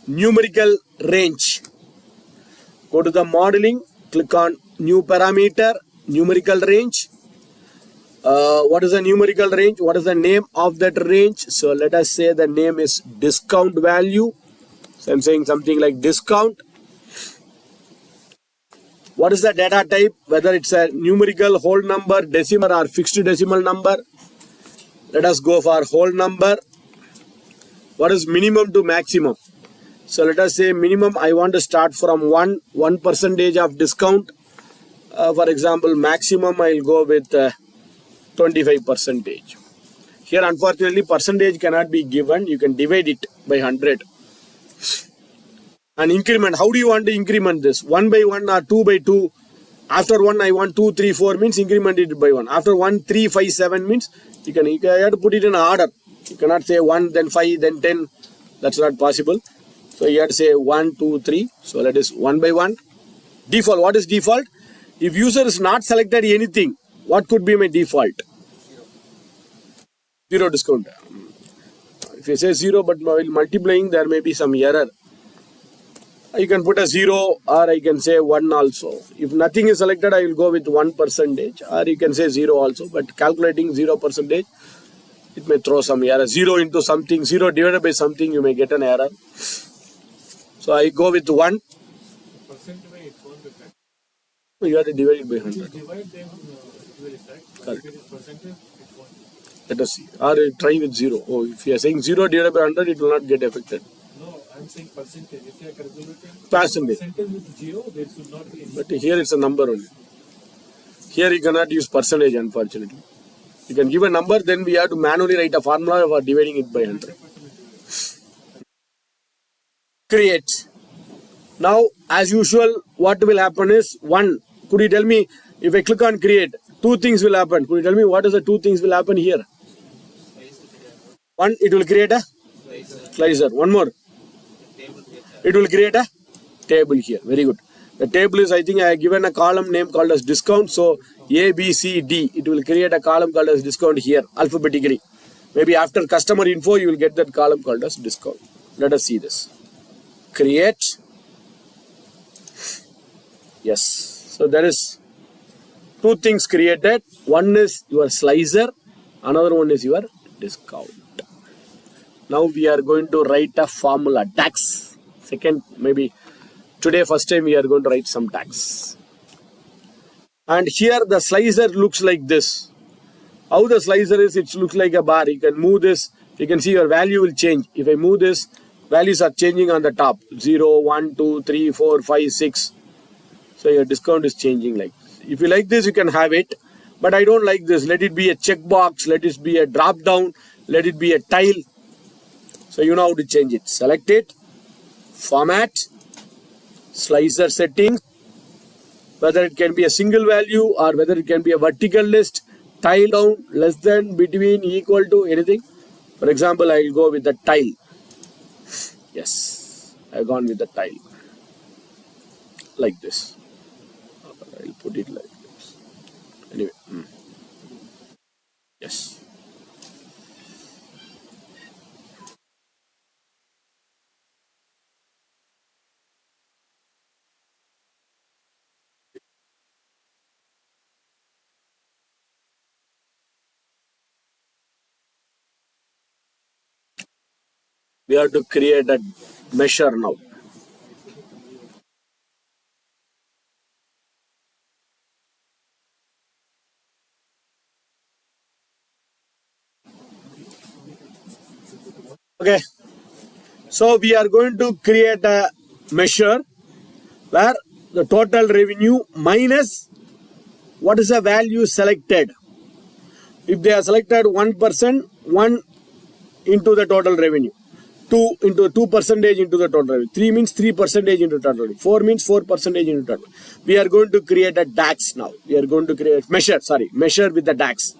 numerical range. Go to the modeling, click on new parameter, numerical range. What is the numerical range? What is the name of that range? So let us say the name is discount value. So I'm saying something like discount. What is the data type? Whether it's a numerical, whole number, decimal or fixed decimal number. Let us go for whole number. What is minimum to maximum? So let us say minimum I want to start from 1% of discount. For example, maximum I'll go with 25%. Here unfortunately percentage cannot be given. You can divide it by 100. And increment, how do you want to increment this? 1 by 1 or 2 by 2? After 1 I want 2, 3, 4 means increment it by 1. After 1, 3, 5, 7 means you have to put it in order. You cannot say 1, then 5, then 10. That's not possible. So you have to say 1, 2, 3. So let us one by one. Default. What is default? If user is not selected anything, what could be my default? Zero discount. If you say 0, but while multiplying, there may be some error. You can put a 0 or I can say 1 also. If nothing is selected, I will go with 1%, or you can say 0 also. But calculating 0%, it may throw some error. 0 into something, 0 divided by something, you may get an error. So I go with 1. Percent by it won't be correct. You have to divide it by If you 100. divide them, it will be correct. But Correct. if it is percentage, it won't be. Let us see. Or try with 0. Oh, if you are saying 0 divided by 100, it will not get affected. No, I'm saying percentage. If you are calculating Percentage. percentage with 0, there should not be any. But here it's a number only. Here you cannot use percentage, unfortunately. You can give a number, then we have to manually write a formula for dividing it by 100. Create. Now, as usual, what will happen is 1. Could you tell me, if I click on create, 2 things will happen. Could you tell me what is the 2 things will happen here? 1, it will create a slicer. One more. It will create a table here. Very good. The table is, I think I have given a column name called as discount. So A, B, C, D. It will create a column called as discount here alphabetically. Maybe after customer info, you will get that column called as discount. Let us see this. Create. Yes. So there is 2 things created. One is your slicer. Another one is your discount. Now we are going to write a formula. Tax. Second, maybe today first time we are going to write some tax. And here the slicer looks like this. How the slicer is, it looks like a bar. You can move this. You can see your value will change. If I move this, values are changing on the top. 0, 1, 2, 3, 4, 5, 6. So your discount is changing like this. If you like this, you can have it. But I don't like this. Let it be a checkbox. Let it be a drop down. Let it be a tile. So you know how to change it. Select it. Format. Slicer settings. Whether it can be a single value or whether it can be a vertical list. Tile down, less than, between, equal to, anything. For example, I will go with the tile. Yes, I have gone with the tile. Like this. I will put it like this. Anyway. Yes. We have to create a measure now. Okay. So we are going to create a measure where the total revenue minus what is the value selected. If they are selected 1%, 1 into the total revenue. 2 into 2% into the total revenue. 3 means 3% into total revenue. 4 means 4% into total. We are going to create a DAX now. We are going to create measure with the DAX.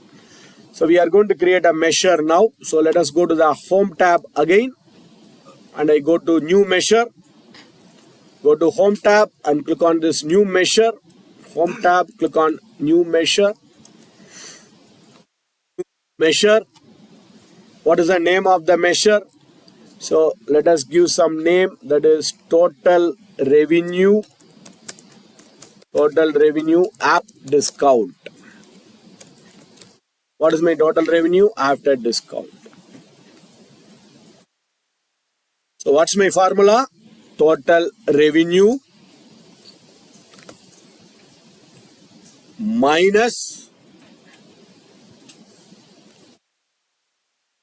So we are going to create a measure now. So let us go to the home tab again. And I go to new measure. Go to home tab and click on this new measure. Home tab, click on new measure. Measure. What is the name of the measure? So let us give some name, that is total revenue app discount. What is my total revenue after discount? So what's my formula? Total revenue minus,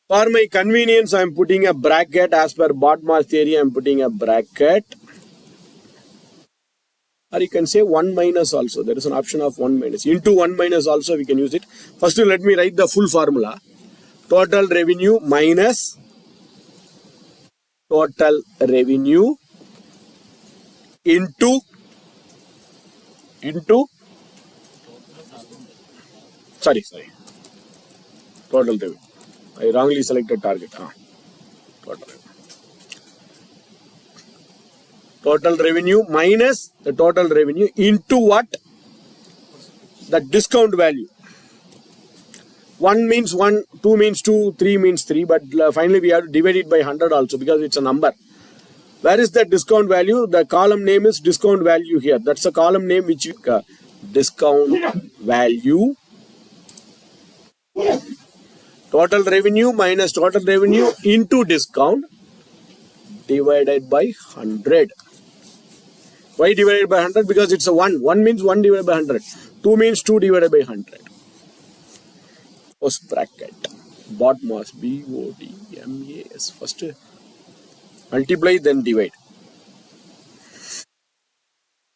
for my convenience I am putting a bracket. As per Botma's theory I am putting a bracket, or you can say 1 minus also. There is an option of 1 minus. Into 1 minus also we can use it. First let me write the full formula. Total revenue minus total revenue into sorry total revenue. I wrongly selected target. Total revenue. Total revenue minus the total revenue into what? The discount value. 1 means 1, 2 means 2, 3 means 3, but finally we have to divide it by 100 also because it's a number. Where is the discount value? The column name is discount value here. That's a column name which you, discount value. Total revenue minus total revenue into discount divided by 100. Why divided by 100? Because it's a 1. 1 means 1 divided by 100. 2 means 2 divided by 100. Post bracket. BODMAS. BODMAS. First multiply, then divide.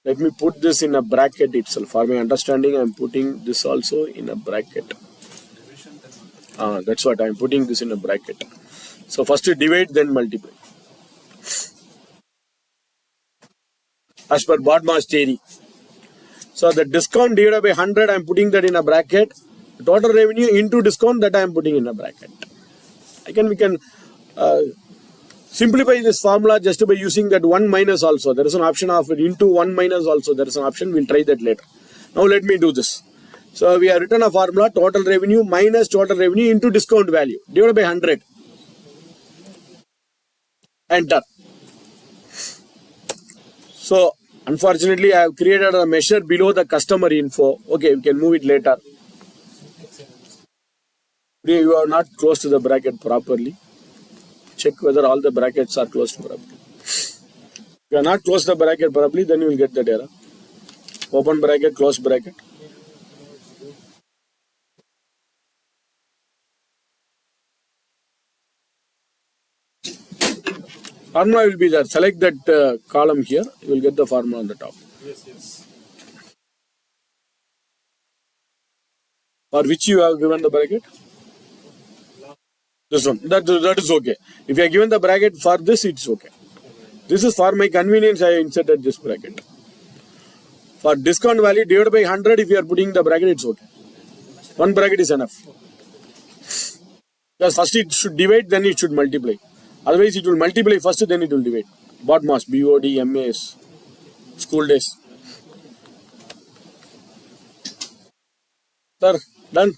Let me put this in a bracket itself. For my understanding, I am putting this also in a bracket. That's what I am putting this in a bracket. So first divide, then multiply. As per BODMAS theory. So the discount divided by 100, I am putting that in a bracket. Total revenue into discount, that I am putting in a bracket. We can simplify this formula just by using that 1 minus also. There is an option of into 1 minus also. There is an option. We'll try that later. Now let me do this. So we have written a formula, total revenue minus total revenue into discount value divided by 100. Enter. So unfortunately, I have created a measure below the customer info. Okay, we can move it later. You are not close to the bracket properly. Check whether all the brackets are closed properly. If you are not close the bracket properly, then you will get that error. Open bracket, close bracket. Formula will be there. Select that column here. You will get the formula on the top. Yes. For which you have given the bracket? This one. That is okay. If you have given the bracket for this, it's okay. This is for my convenience. I inserted this bracket. For discount value divided by 100, if you are putting the bracket, it's okay. One bracket is enough. Because first it should divide, then it should multiply. Otherwise, it will multiply first, then it will divide. BODMAS. BODMAS. School days. Sir, done.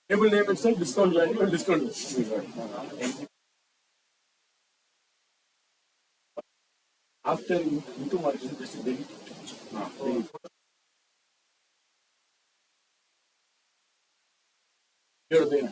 Table name itself, discount value and discount value. After into margin, just delete it. Here they are.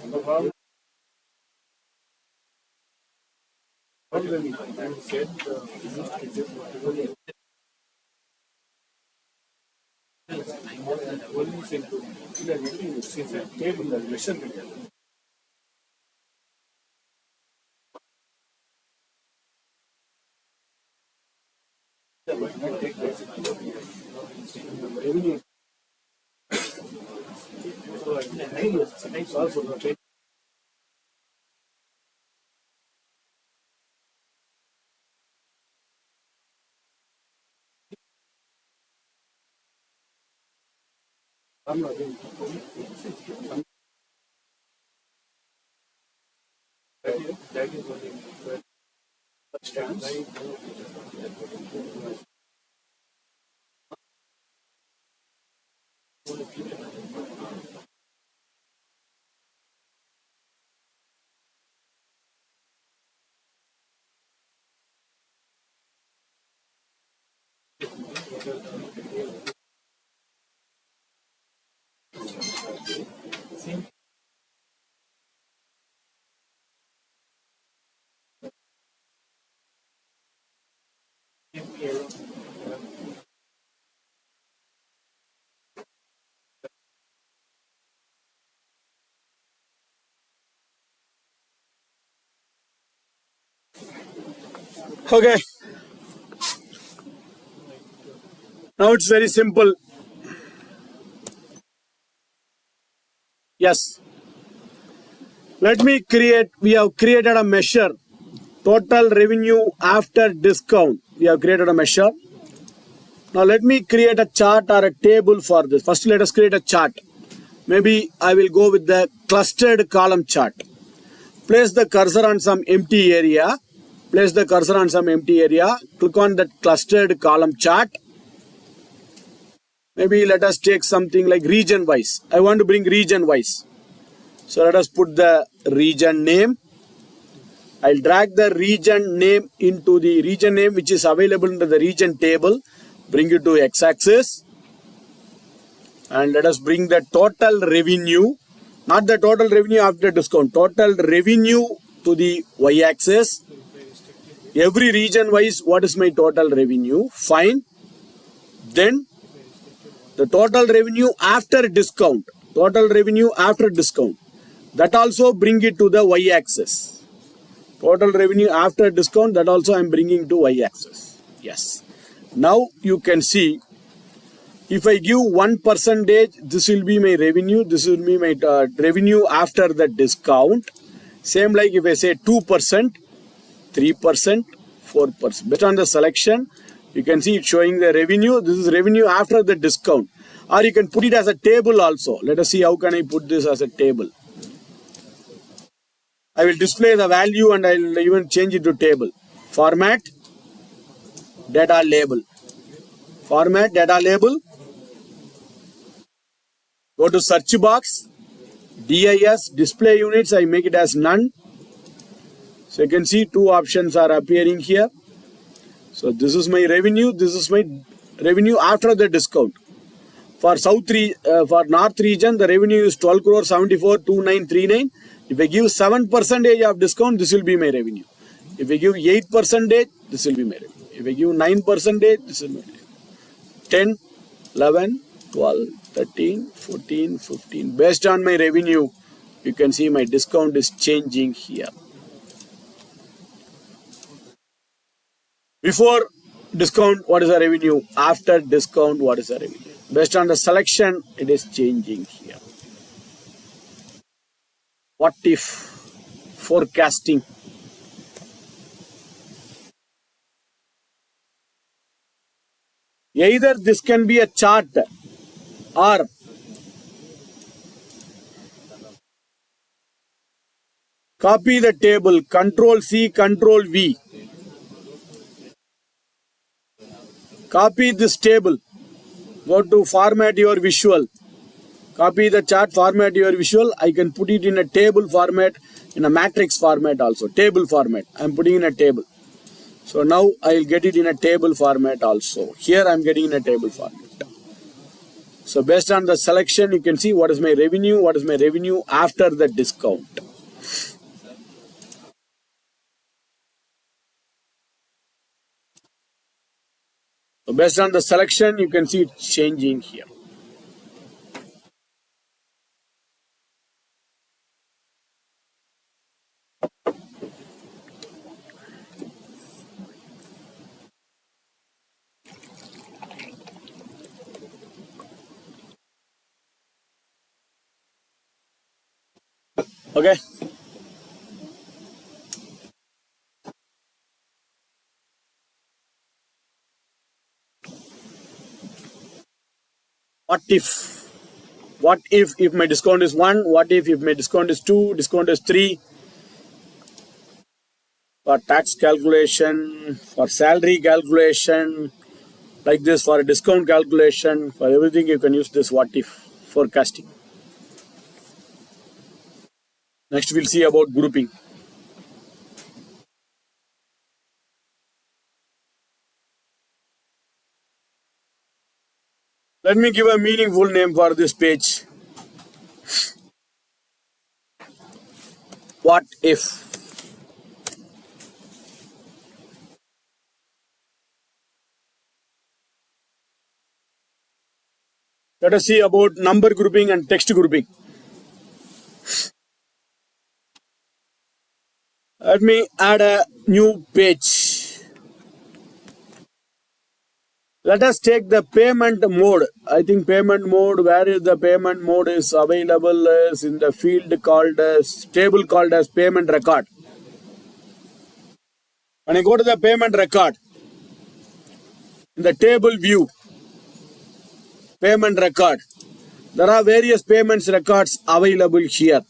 No problem. But when you said whatever only said to since a table, the measurement. Revenue. So I also not I'm not doing that is only stands. Okay, now it's very simple. Yes. Let me create, we have created a measure. Total revenue after discount. We have created a measure. Now let me create a chart or a table for this. First let us create a chart. Maybe I will go with the clustered column chart. Place the cursor on some empty area. Place the cursor on some empty area. Click on that clustered column chart. Maybe let us take something like region wise. I want to bring region wise. So let us put the region name. I'll drag the region name into the region name which is available in the region table. Bring it to x-axis. And let us bring the total revenue. Not the total revenue after discount. Total revenue to the y-axis. Every region wise, what is my total revenue? Fine. Then the total revenue after discount. Total revenue after discount. That also bring it to the y-axis. Total revenue after discount, that also I am bringing to y-axis. Yes. Now you can see, if I give 1%, this will be my revenue. This will be my revenue after the discount. Same like if I say 2%, 3%, 4%. Based on the selection, you can see it showing the revenue. This is revenue after the discount. Or you can put it as a table also. Let us see how can I put this as a table. I will display the value and I will even change it to table. Format, data label. Format, data label. Go to search box. DIS, display units, I make it as none. So you can see two options are appearing here. So this is my revenue. This is my revenue after the discount. For for North region, the revenue is 12 crore 742939. If I give 7% of discount, this will be my revenue. If I give 8%, this will be my revenue. If I give 9%, this will be my revenue. 10, 11, 12, 13, 14, 15. Based on my revenue, you can see my discount is changing here. Before discount, what is the revenue? After discount, what is the revenue? Based on the selection, it is changing here. What if forecasting? Either this can be a chart or copy the table, Control C, Control V. Copy this table. Go to format your visual. Copy the chart, format your visual. I can put it in a table format, in a matrix format also. Table format. I am putting in a table. So now I will get it in a table format also. Here I am getting in a table format. So based on the selection, you can see what is my revenue, what is my revenue after the discount. So based on the selection, you can see it changing here. Okay. What if? What if my discount is 1? What if my discount is 2? Discount is 3? For tax calculation, for salary calculation, like this, for a discount calculation, for everything you can use this what if forecasting. Next we'll see about grouping. Let me give a meaningful name for this page. What if? Let us see about number grouping and text grouping. Let me add a new page. Let us take the payment mode. I think payment mode, where is the payment mode is available is in the field called as, table called as payment record. When I go to the payment record, in the table view, payment record, there are various payments records available here.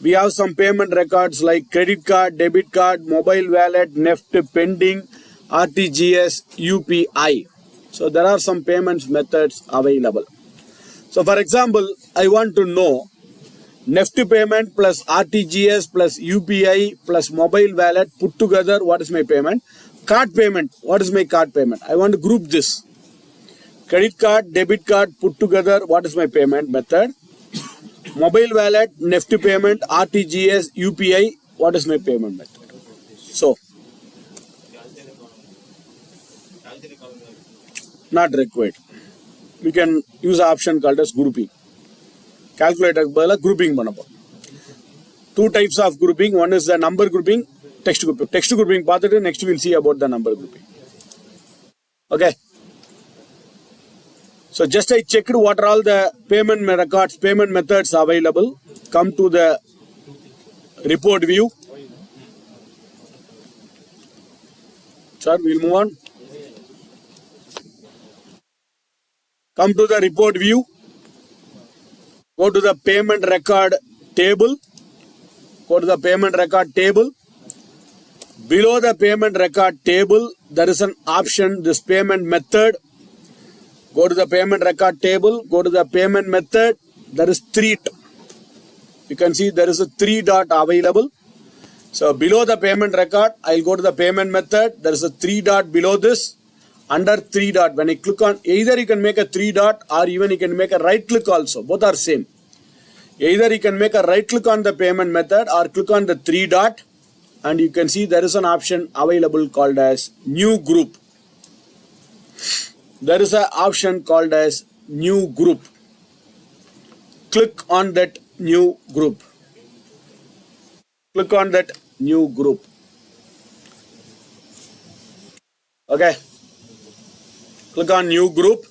We have some payment records like credit card, debit card, mobile wallet, NEFT, pending, RTGS, UPI. So there are some payments methods available. So for example, I want to know NEFT payment plus RTGS plus UPI plus mobile wallet put together, what is my payment? Card payment, what is my card payment? I want to group this. Credit card, debit card put together, what is my payment method? Mobile wallet, NEFT payment, RTGS, UPI, what is my payment method? So, not required. We can use an option called as grouping. Calculator grouping பண்ணப்போம். Two types of grouping. One is the number grouping, text grouping. Text grouping பார்த்துட்டு next we'll see about the number grouping. Okay. So just I checked what are all the payment records, payment methods available. Come to the report view. Sir, we'll move on. Come to the report view. Go to the payment record table. Go to the payment record table. Below the payment record table, there is an option, this payment method. Go to the payment record table. Go to the payment method. There is 3. You can see there is a 3 dot available. So below the payment record, I'll go to the payment method. There is a 3 dot below this. Under 3 dot, when I click on, either you can make a 3 dot or even you can make a right click also. Both are same. Either you can make a right click on the payment method or click on the 3 dot, and you can see there is an option available called as new group. There is an option called as new group. Click on that new group. Click on that new group. Okay. Click on new group.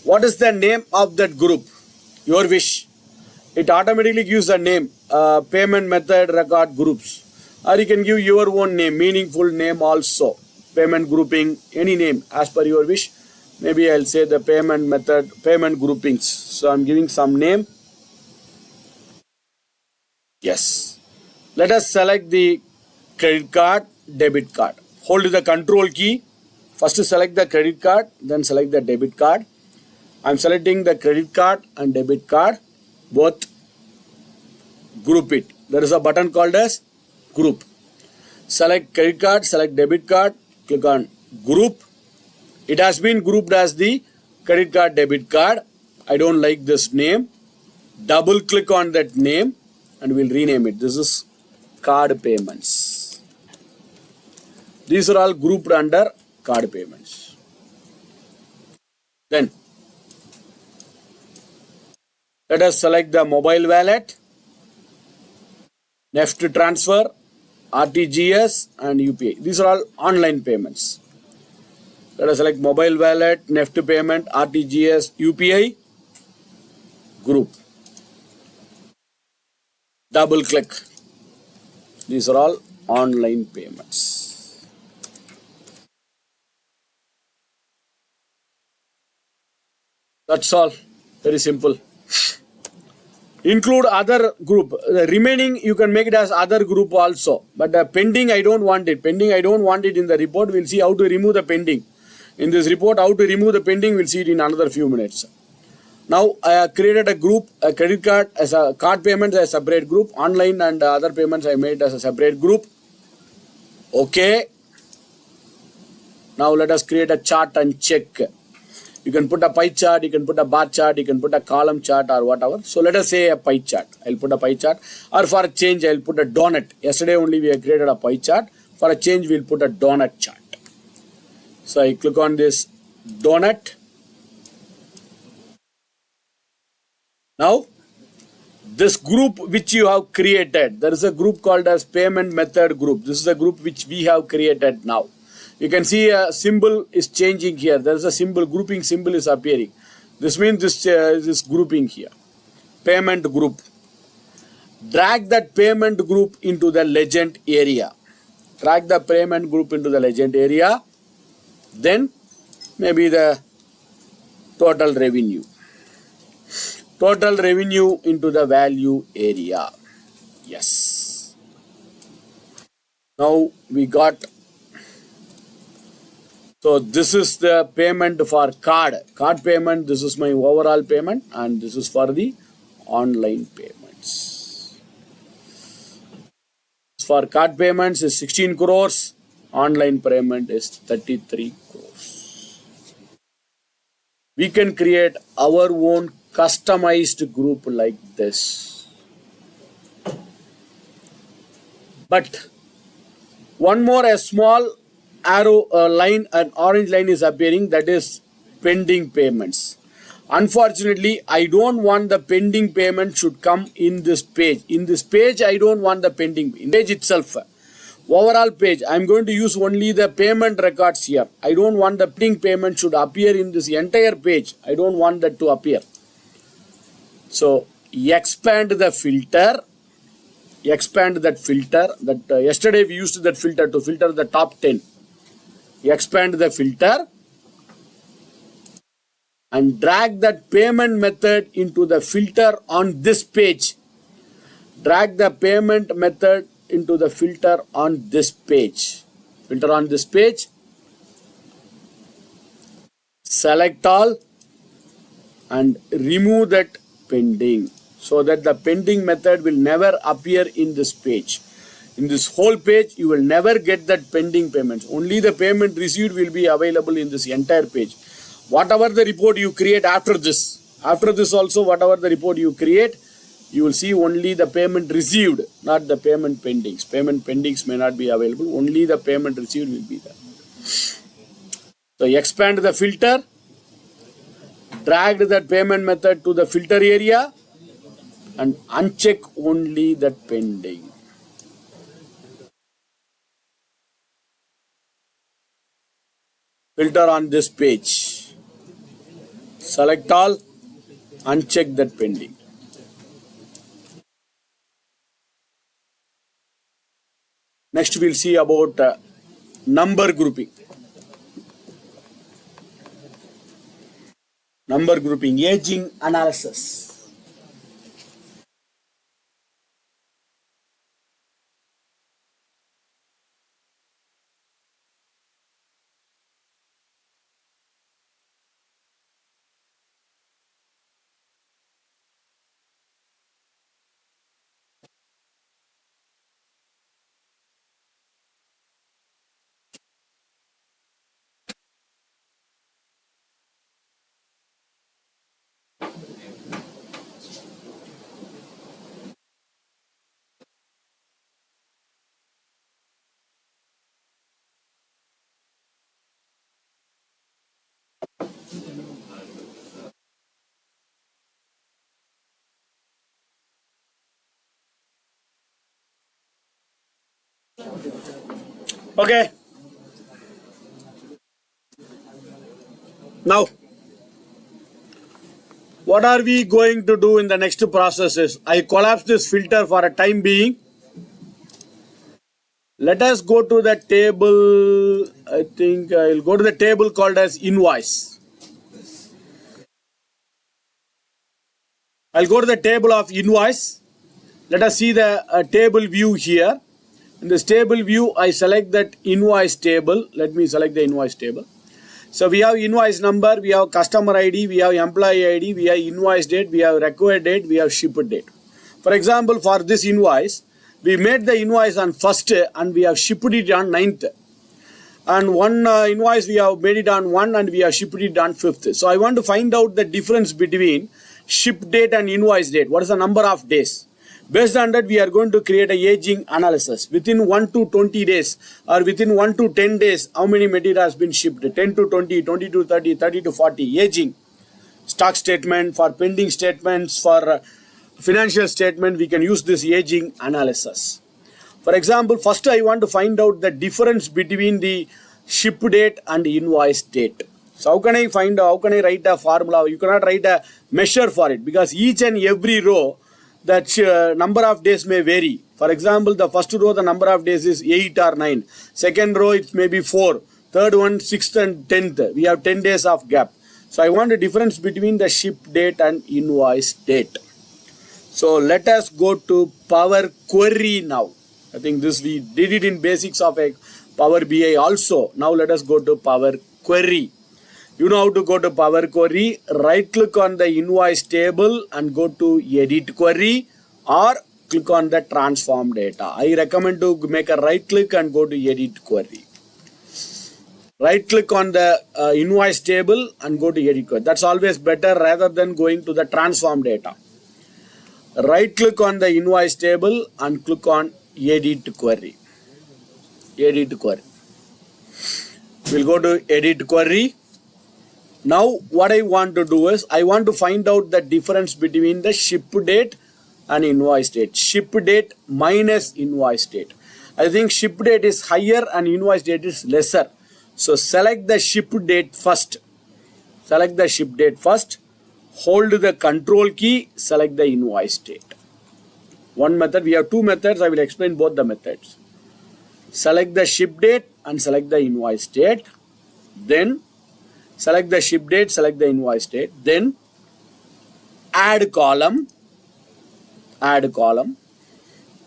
What is the name of that group? Your wish. It automatically gives a name, payment method record groups. Or you can give your own name, meaningful name also. Payment grouping, any name as per your wish. Maybe I'll say the payment method, payment groupings. So I'm giving some name. Yes. Let us select the credit card, debit card. Hold the control key. First select the credit card, then select the debit card. I'm selecting the credit card and debit card. Both group it. There is a button called as group. Select credit card, select debit card, click on group. It has been grouped as the credit card, debit card. I don't like this name. Double click on that name and we'll rename it. This is card payments. These are all grouped under card payments. Then let us select the mobile wallet, NEFT transfer, RTGS and UPI. These are all online payments. Let us select mobile wallet, NEFT payment, RTGS, UPI, group. Double click. These are all online payments. That's all. Very simple. Include other group. The remaining you can make it as other group also. But the pending I don't want it. Pending I don't want it in the report. We'll see how to remove the pending. In this report, how to remove the pending, we'll see it in another few minutes. Now I have created a group, a credit card as a card payments as a separate group. Online and other payments I made as a separate group. Okay. Now let us create a chart and check. You can put a pie chart, you can put a bar chart, you can put a column chart or whatever. So let us say a pie chart. I'll put a pie chart, or for a change I'll put a donut. Yesterday only we have created a pie chart. For a change we'll put a donut chart. So I click on this donut. Now this group which you have created, there is a group called as payment method group. This is a group which we have created now. You can see a symbol is changing here. There is a symbol, grouping symbol is appearing. This means this grouping here. Payment group. Drag that payment group into the legend area. Drag the payment group into the legend area. Then maybe the total revenue. Total revenue into the value area. Yes. Now we got. So this is the payment for card. Card payment, this is my overall payment, and this is for the online payments. For card payments is 16 crores. Online payment is 33 crores. We can create our own customized group like this. But one more, a small arrow line, an orange line is appearing, that is pending payments. Unfortunately, I don't want the pending payment should come in this page. In this page, I don't want the pending in page itself. Overall page, I'm going to use only the payment records here. I don't want the pending payment should appear in this entire page. I don't want that to appear. So expand the filter. Expand that filter. That yesterday we used that filter to filter the top 10. Expand the filter and drag that payment method into the filter on this page. Drag the payment method into the filter on this page. Filter on this page. Select all and remove that pending, so that the pending method will never appear in this page. In this whole page, you will never get that pending payments. Only the payment received will be available in this entire page. Whatever the report you create after this also, whatever the report you create, you will see only the payment received, not the payment pendings. Payment pendings may not be available. Only the payment received will be there. So expand the filter. Drag that payment method to the filter area and uncheck only that pending. Filter on this page. Select all, uncheck that pending. Next we'll see about number grouping. Number grouping, aging analysis. Okay. Now, what are we going to do in the next process is, I collapse this filter for a time being. Let us go to the table. I think I'll go to the table called as invoice. I'll go to the table of invoice. Let us see the table view here. In this table view, I select that invoice table. Let me select the invoice table. So we have invoice number, we have customer ID, we have employee ID, we have invoice date, we have required date, we have shipped date. For example, for this invoice, we made the invoice on 1st and we have shipped it on 9th. And one invoice we have made it on 1 and we have shipped it on 5th. So I want to find out the difference between ship date and invoice date. What is the number of days? Based on that, we are going to create a aging analysis. Within 1 to 20 days or within 1 to 10 days, how many material has been shipped? 10 to 20, 20 to 30, 30 to 40. Aging. Stock statement, for pending statements, for financial statement, we can use this aging analysis. For example, first I want to find out the difference between the ship date and invoice date. So how can I write a formula? You cannot write a measure for it because each and every row, that number of days may vary. For example, the first row, the number of days is 8 or 9. Second row, it may be 4. Third one, 6th and 10th. We have 10 days of gap. So I want a difference between the ship date and invoice date. So let us go to Power Query now. I think this we did it in basics of a Power BI also. Now let us go to Power Query. You know how to go to Power Query. Right click on the invoice table and go to Edit Query or click on the Transform Data. I recommend to make a right click and go to Edit Query. Right click on the invoice table and go to Edit Query. That's always better rather than going to the Transform Data. Right click on the invoice table and click on Edit Query. Edit Query. We'll go to Edit Query. Now what I want to do is I want to find out the difference between the ship date and invoice date. Ship date minus invoice date. I think ship date is higher and invoice date is lesser. So select the ship date first. Select the ship date first. Hold the control key. Select the invoice date. One method. We have two methods. I will explain both the methods. Select the ship date and select the invoice date. Then select the ship date, select the invoice date. Then add column. Add column.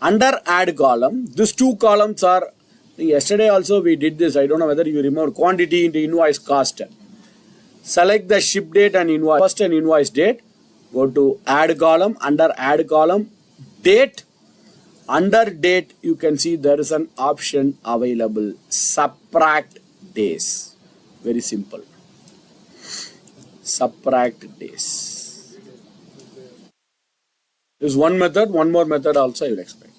Under add column, these two columns are, yesterday also we did this. I don't know whether you remember, quantity into invoice cost. Select the ship date and invoice first and invoice date. Go to add column. Under add column, date. Under date, you can see there is an option available. Subtract days. Very simple. Subtract days. This is one method. One more method also I will explain.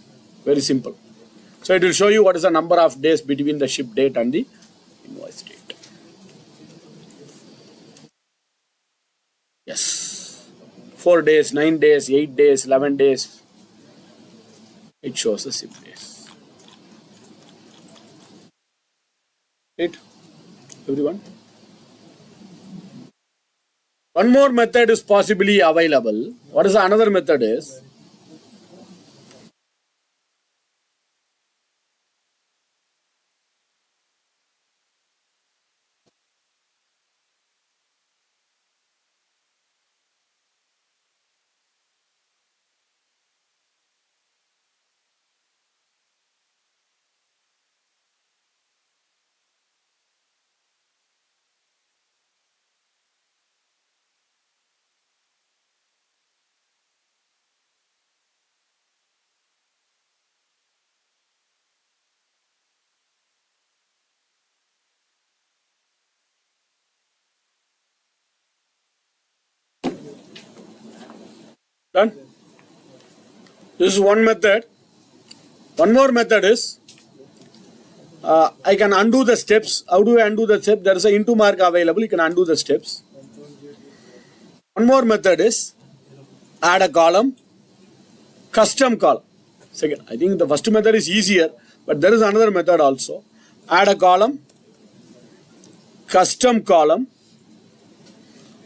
Very simple. So it will show you what is the number of days between the ship date and the invoice date. Yes. 4 days, 9 days, 8 days, 11 days. It shows the ship days. Right? Everyone? One more method is possibly available. What is another method is? Done? This is one method. One more method is I can undo the steps. How do I undo the step? There is a into mark available. You can undo the steps. One more method is add a column, custom column. Second, I think the first method is easier, But there is another method also. Add a column, custom column.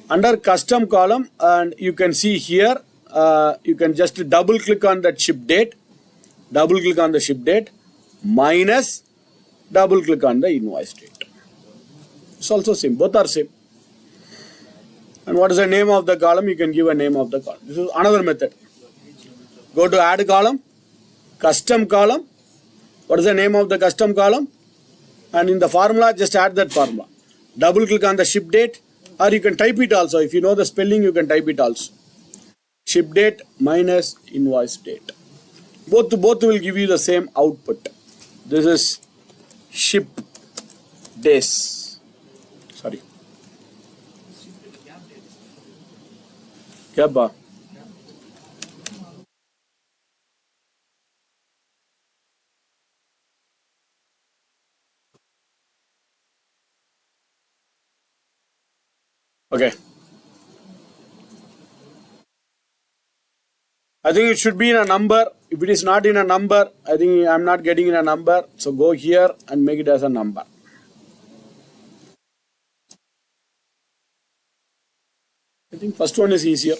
Under custom column, and you can see here, you can just double click on that ship date, double click on the ship date, minus double click on the invoice date. It's also same, both are same. And what is the name of the column? You can give a name of the column. This is another method. Go to add column, custom column. What is the name of the custom column? And in the formula, just add that formula. Double click on the ship date, or you can type it also. If you know the spelling, you can type it also. Ship date minus invoice date. Both will give you the same output. This is ship days. Sorry. क्या बा? Okay. I think it should be in a number. If it is not in a number, I think I'm not getting in a number. So go here and make it as a number. I think first one is easier.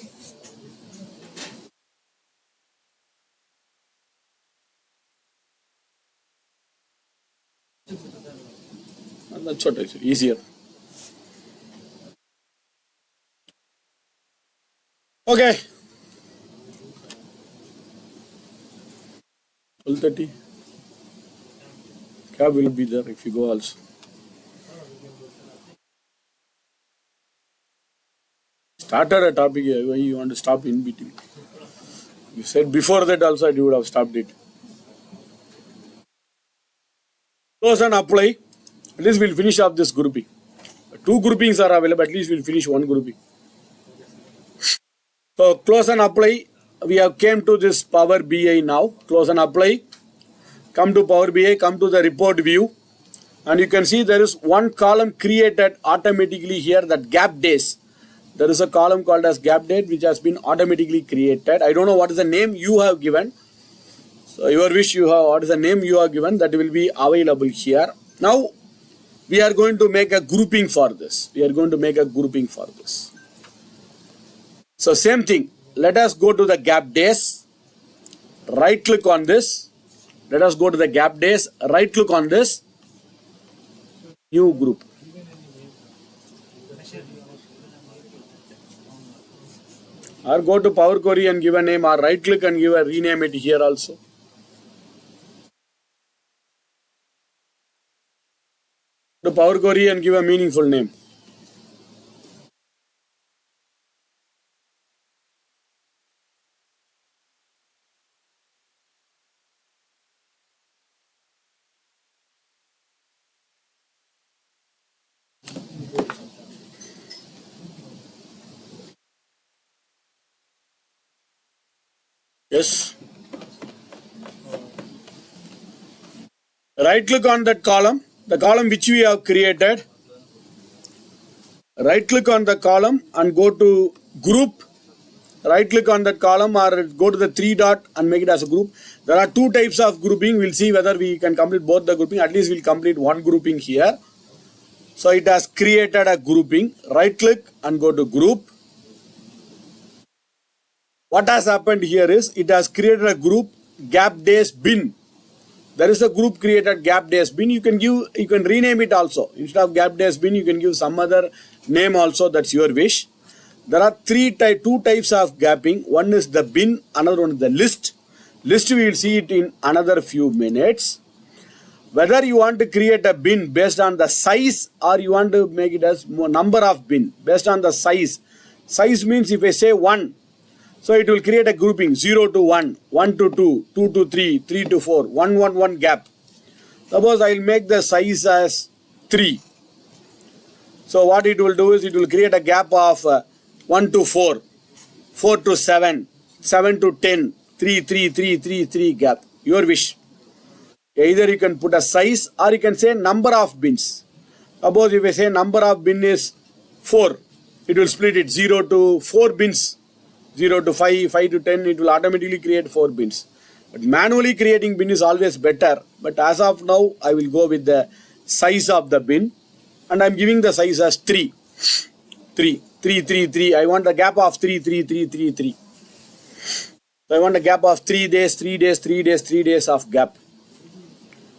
And that's what I said, easier. Okay. 12:30. Cab will be there if you go also. Started a topic, why you want to stop in between? You said before that also you would have stopped it. Close and apply. At least we'll finish off this grouping. Two groupings are available, at least we'll finish one grouping. So close and apply. We have came to this Power BI now. Close and apply. Come to Power BI, come to the report view. And you can see there is one column created automatically here, that gap days. There is a column called as gap date which has been automatically created. I don't know what is the name you have given. So your wish you have, what is the name you have given, that will be available here. Now we are going to make a grouping for this. We are going to make a grouping for this. So same thing. Let us go to the gap days. Right click on this. Let us go to the gap days. Right click on this. New group. Or go to Power Query and give a name, or right click and give a rename it here also. To Power Query and give a meaningful name. Yes. Right click on that column, the column which we have created. Right click on the column and go to group. Right click on that column or go to the three dot and make it as a group. There are two types of grouping. We'll see whether we can complete both the grouping. At least we'll complete one grouping here. So it has created a grouping. Right click and go to group. What has happened here is it has created a group gap days bin. There is a group created gap days bin. You can rename it also. Instead of gap days bin, you can give some other name also. That's your wish. There are two types of gapping. One is the bin, another one is the list. List we will see it in another few minutes. Whether you want to create a bin based on the size or you want to make it as number of bin based on the size. Size means if I say 1, so it will create a grouping 0 to 1, 1 to 2, 2 to 3, 3 to 4, 1, 1, 1 gap. Suppose I will make the size as 3. So what it will do is it will create a gap of 1 to 4, 4 to 7, 7 to 10, 3, 3, 3, 3, 3 gap. Your wish. Either you can put a size or you can say number of bins. Suppose if I say number of bin is 4, it will split it 0 to 4 bins. 0 to 5, 5 to 10, it will automatically create 4 bins. But manually creating bin is always better. But as of now, I will go with the size of the bin. And I'm giving the size as 3. 3, 3, 3, 3. I want a gap of 3, 3, 3, 3, 3. So I want a gap of 3 days, 3 days, 3 days, 3 days of gap.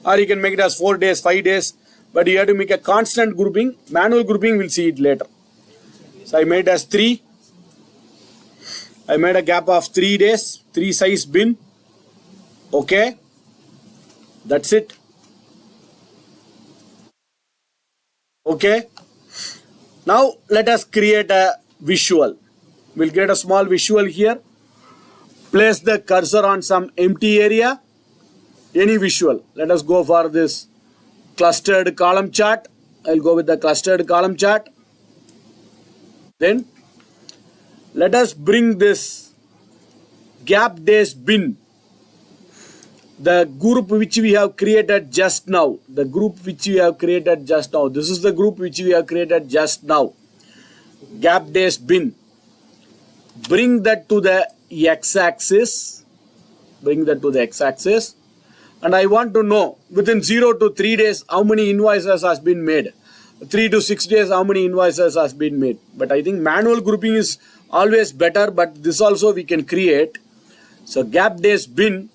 Or you can make it as 4 days, 5 days. But you have to make a constant grouping. Manual grouping, we'll see it later. So I made as 3. I made a gap of 3 days, 3 size bin. Okay. That's it. Okay. Now let us create a visual. We'll get a small visual here. Place the cursor on some empty area. Any visual. Let us go for this clustered column chart. I'll go with the clustered column chart. Then let us bring this gap days bin. The group which we have created just now. The group which we have created just now. This is the group which we have created just now. Gap days bin. Bring that to the x-axis. Bring that to the x-axis. And I want to know within 0 to 3 days how many invoices has been made. 3 to 6 days how many invoices has been made. But I think manual grouping is always better, but this also we can create. So gap days bin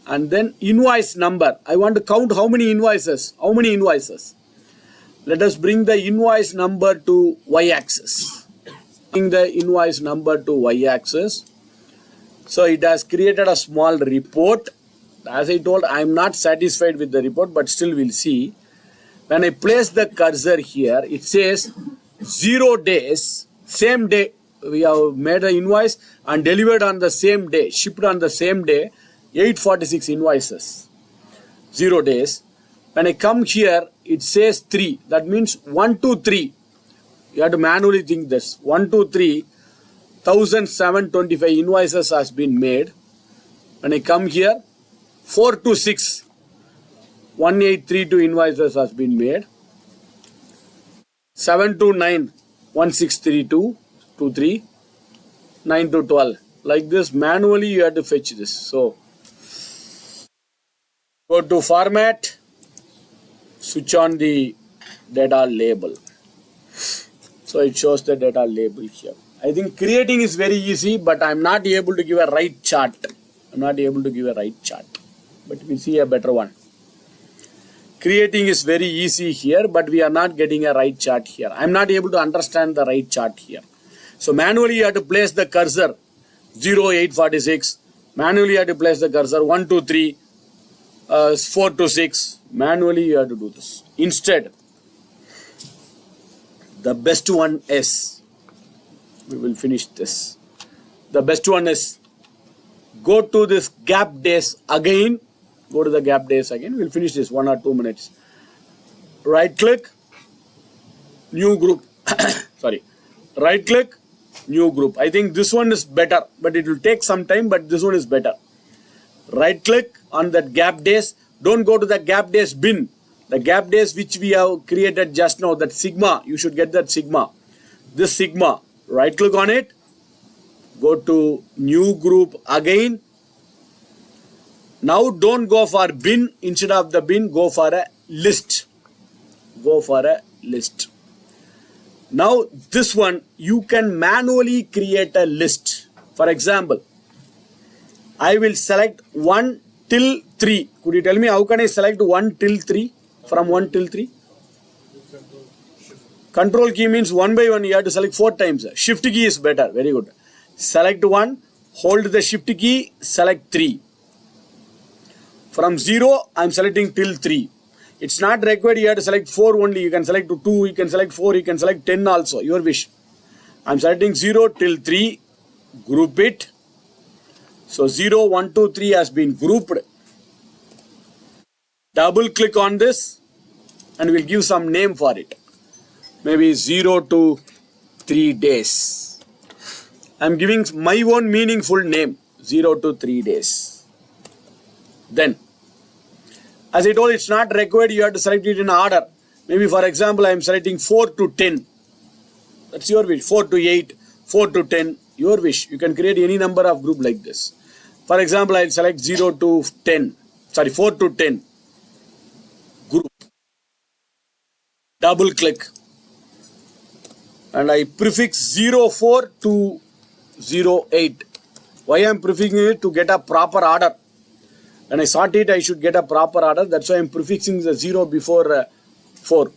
and then invoice number. I want to count how many invoices. How many invoices? Let us bring the invoice number to y-axis. Bring the invoice number to y-axis. So it has created a small report. As I told, I am not satisfied with the report, but still we'll see. When I place the cursor here, it says 0 days, same day. We have made the invoice and delivered on the same day, shipped on the same day, 846 invoices, 0 days. When I come here, it says 3. That means 1, 2, 3. You have to manually think this. 1, 2, 3, 1,725 invoices has been made. When I come here, 4 to 6, 1832 invoices has been made. 7 to 9, 1632, 23, 9 to 12. Like this, manually you have to fetch this. So, go to format, switch on the data label. So it shows the data label here. I think creating is very easy, but I'm not able to give a right chart. I'm not able to give a right chart. But we see a better one. Creating is very easy here, but we are not getting a right chart here. I'm not able to understand the right chart here. So manually you have to place the cursor 0, 846. Manually you have to place the cursor 1, 2, 3, 4 to 6. Manually you have to do this. Instead, the best one is, we will finish this. The best one is, go to this gap days again. Go to the gap days again. We'll finish this 1 or 2 minutes. Right click, new group. Sorry. Right click, new group. I think this one is better, but it will take some time, but this one is better. Right click on that gap days. Don't go to the gap days bin. The gap days which we have created just now, that sigma, you should get that sigma. This sigma, right click on it. Go to new group again. Now don't go for bin. Instead of the bin, go for a list. Go for a list. Now this one, you can manually create a list. For example, I will select 1 till 3. Could you tell me how can I select 1 till 3? From 1 till 3? Control key means 1 by 1 you have to select 4 times. Shift key is better. Very good. Select 1, hold the shift key, select 3. From 0, I am selecting till 3. It's not required you have to select 4 only. You can select 2, you can select 4, you can select 10 also. Your wish. I am selecting 0 till 3. Group it. So 0, 1, 2, 3 has been grouped. Double click on this and we'll give some name for it. Maybe 0 to 3 days. I'm giving my own meaningful name. 0 to 3 days. Then, as I told, it's not required you have to select it in order. Maybe for example, I'm selecting 4 to 10. That's your wish. 4 to 8, 4 to 10, your wish. You can create any number of group like this. For example, I'll select 0 to 10, sorry, 4 to 10 group. Double click and I prefix 04 to 08. Why I'm prefixing it? To get a proper order. When I sort it, I should get a proper order. That's why I'm prefixing the 0 before 4.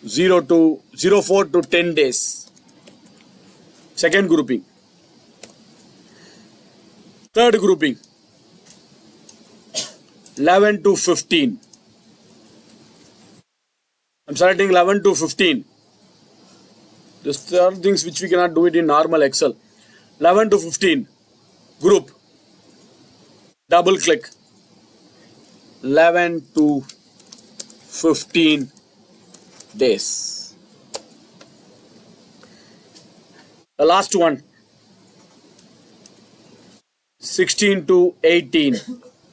04 to 10 days. Second grouping. Third grouping. 11 to 15. I'm selecting 11 to 15. These are things which we cannot do it in normal Excel. 11 to 15. Group. Double click. 11 to 15 days. The last one. 16 to 18.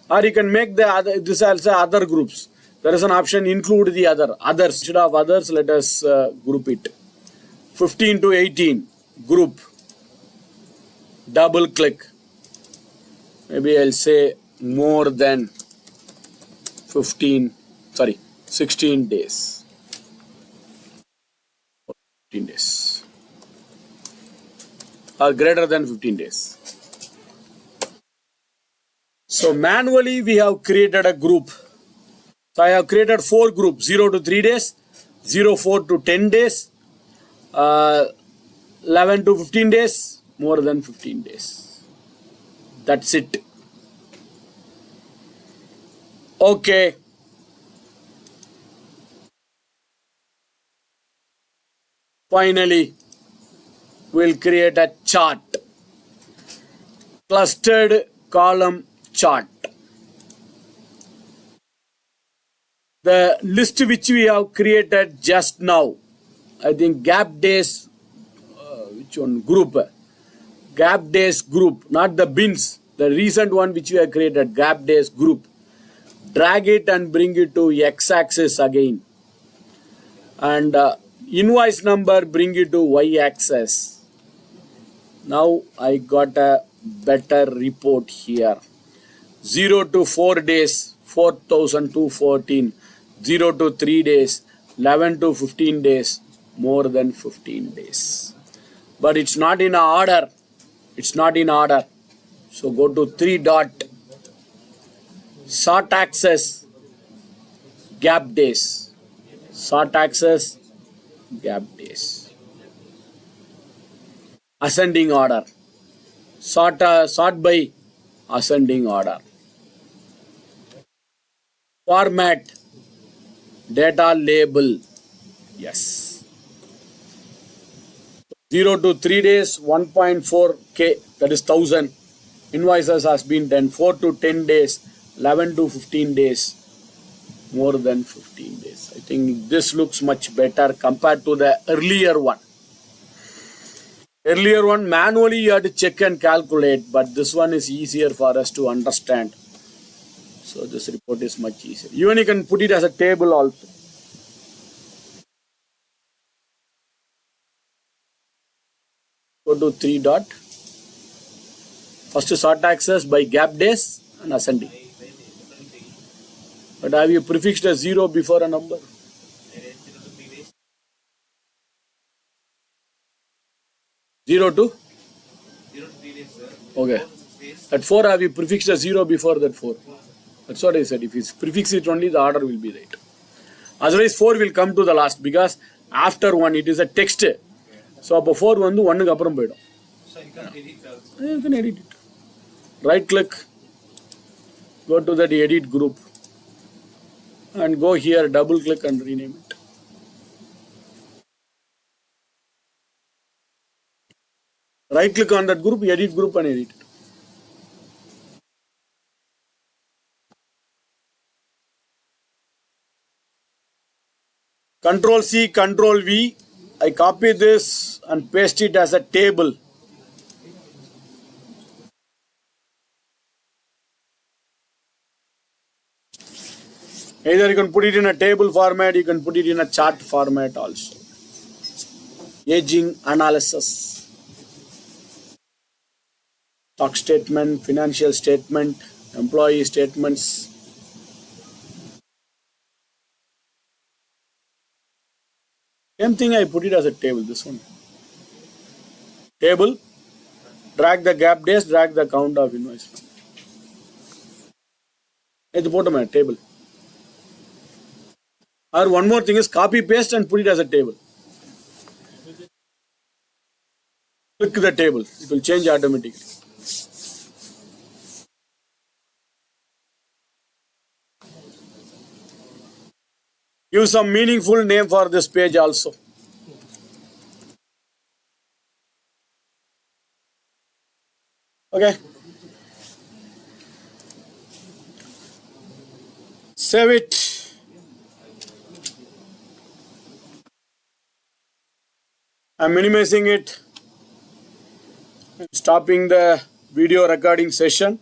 Or you can make the other, this also other groups. There is an option include the other. Others. Instead of others, let us group it. 15 to 18. Group. Double click. Maybe I'll say more than 16 days. 15 days. Or greater than 15 days. So manually we have created a group. So I have created 4 groups, 0 to 3 days, 04 to 10 days, 11 to 15 days, more than 15 days. That's it. Okay. Finally, we'll create a chart. Clustered column chart. The list which we have created just now, I think gap days, which one? Group. Gap days group, not the bins. The recent one which we have created, gap days group. Drag it and bring it to x-axis again. And invoice number, bring it to y-axis. Now I got a better report here. 0 to 4 days, 4,214. 0 to 3 days, 11 to 15 days, more than 15 days. But it's not in order. It's not in order. So go to 3 dot. Sort axis, gap days. Sort axis, gap days. Ascending order. Sort by ascending order. Format, data label. Yes. 0 to 3 days, 1.4K, that is 1000. Invoices has been done. 4 to 10 days, 11 to 15 days, more than 15 days. I think this looks much better compared to the earlier one. Earlier one, manually you had to check and calculate, but this one is easier for us to understand. So this report is much easier. Even you can put it as a table also. Go to 3 dot. First sort access by gap days and ascending. But have you prefixed a 0 before a number? 0 to? 0 to 3 days, sir. Okay. At 4, have you prefixed a 0 before that 4? That's what I said. If you prefix it only, the order will be right. Otherwise, 4 will come to the last because after 1, it is a text. So, before 1, 1 is apparam poidum. So you can edit also. You can edit it. Right click, go to that edit group and go here, double click and rename it. Right click on that group, edit group and edit it. Control C, Control V. I copy this and paste it as a table. Either you can put it in a table format, you can put it in a chart format also. Aging analysis. stock statement, financial statement, employee statements. Same thing, I put it as a table, this one. Table, drag the gap days, drag the count of invoice. At the bottom of table. Or one more thing is copy paste and put it as a table. Click the table, it will change automatically. Give some meaningful name for this page also. Okay. Save it. I'm minimizing it. Stopping the video recording session.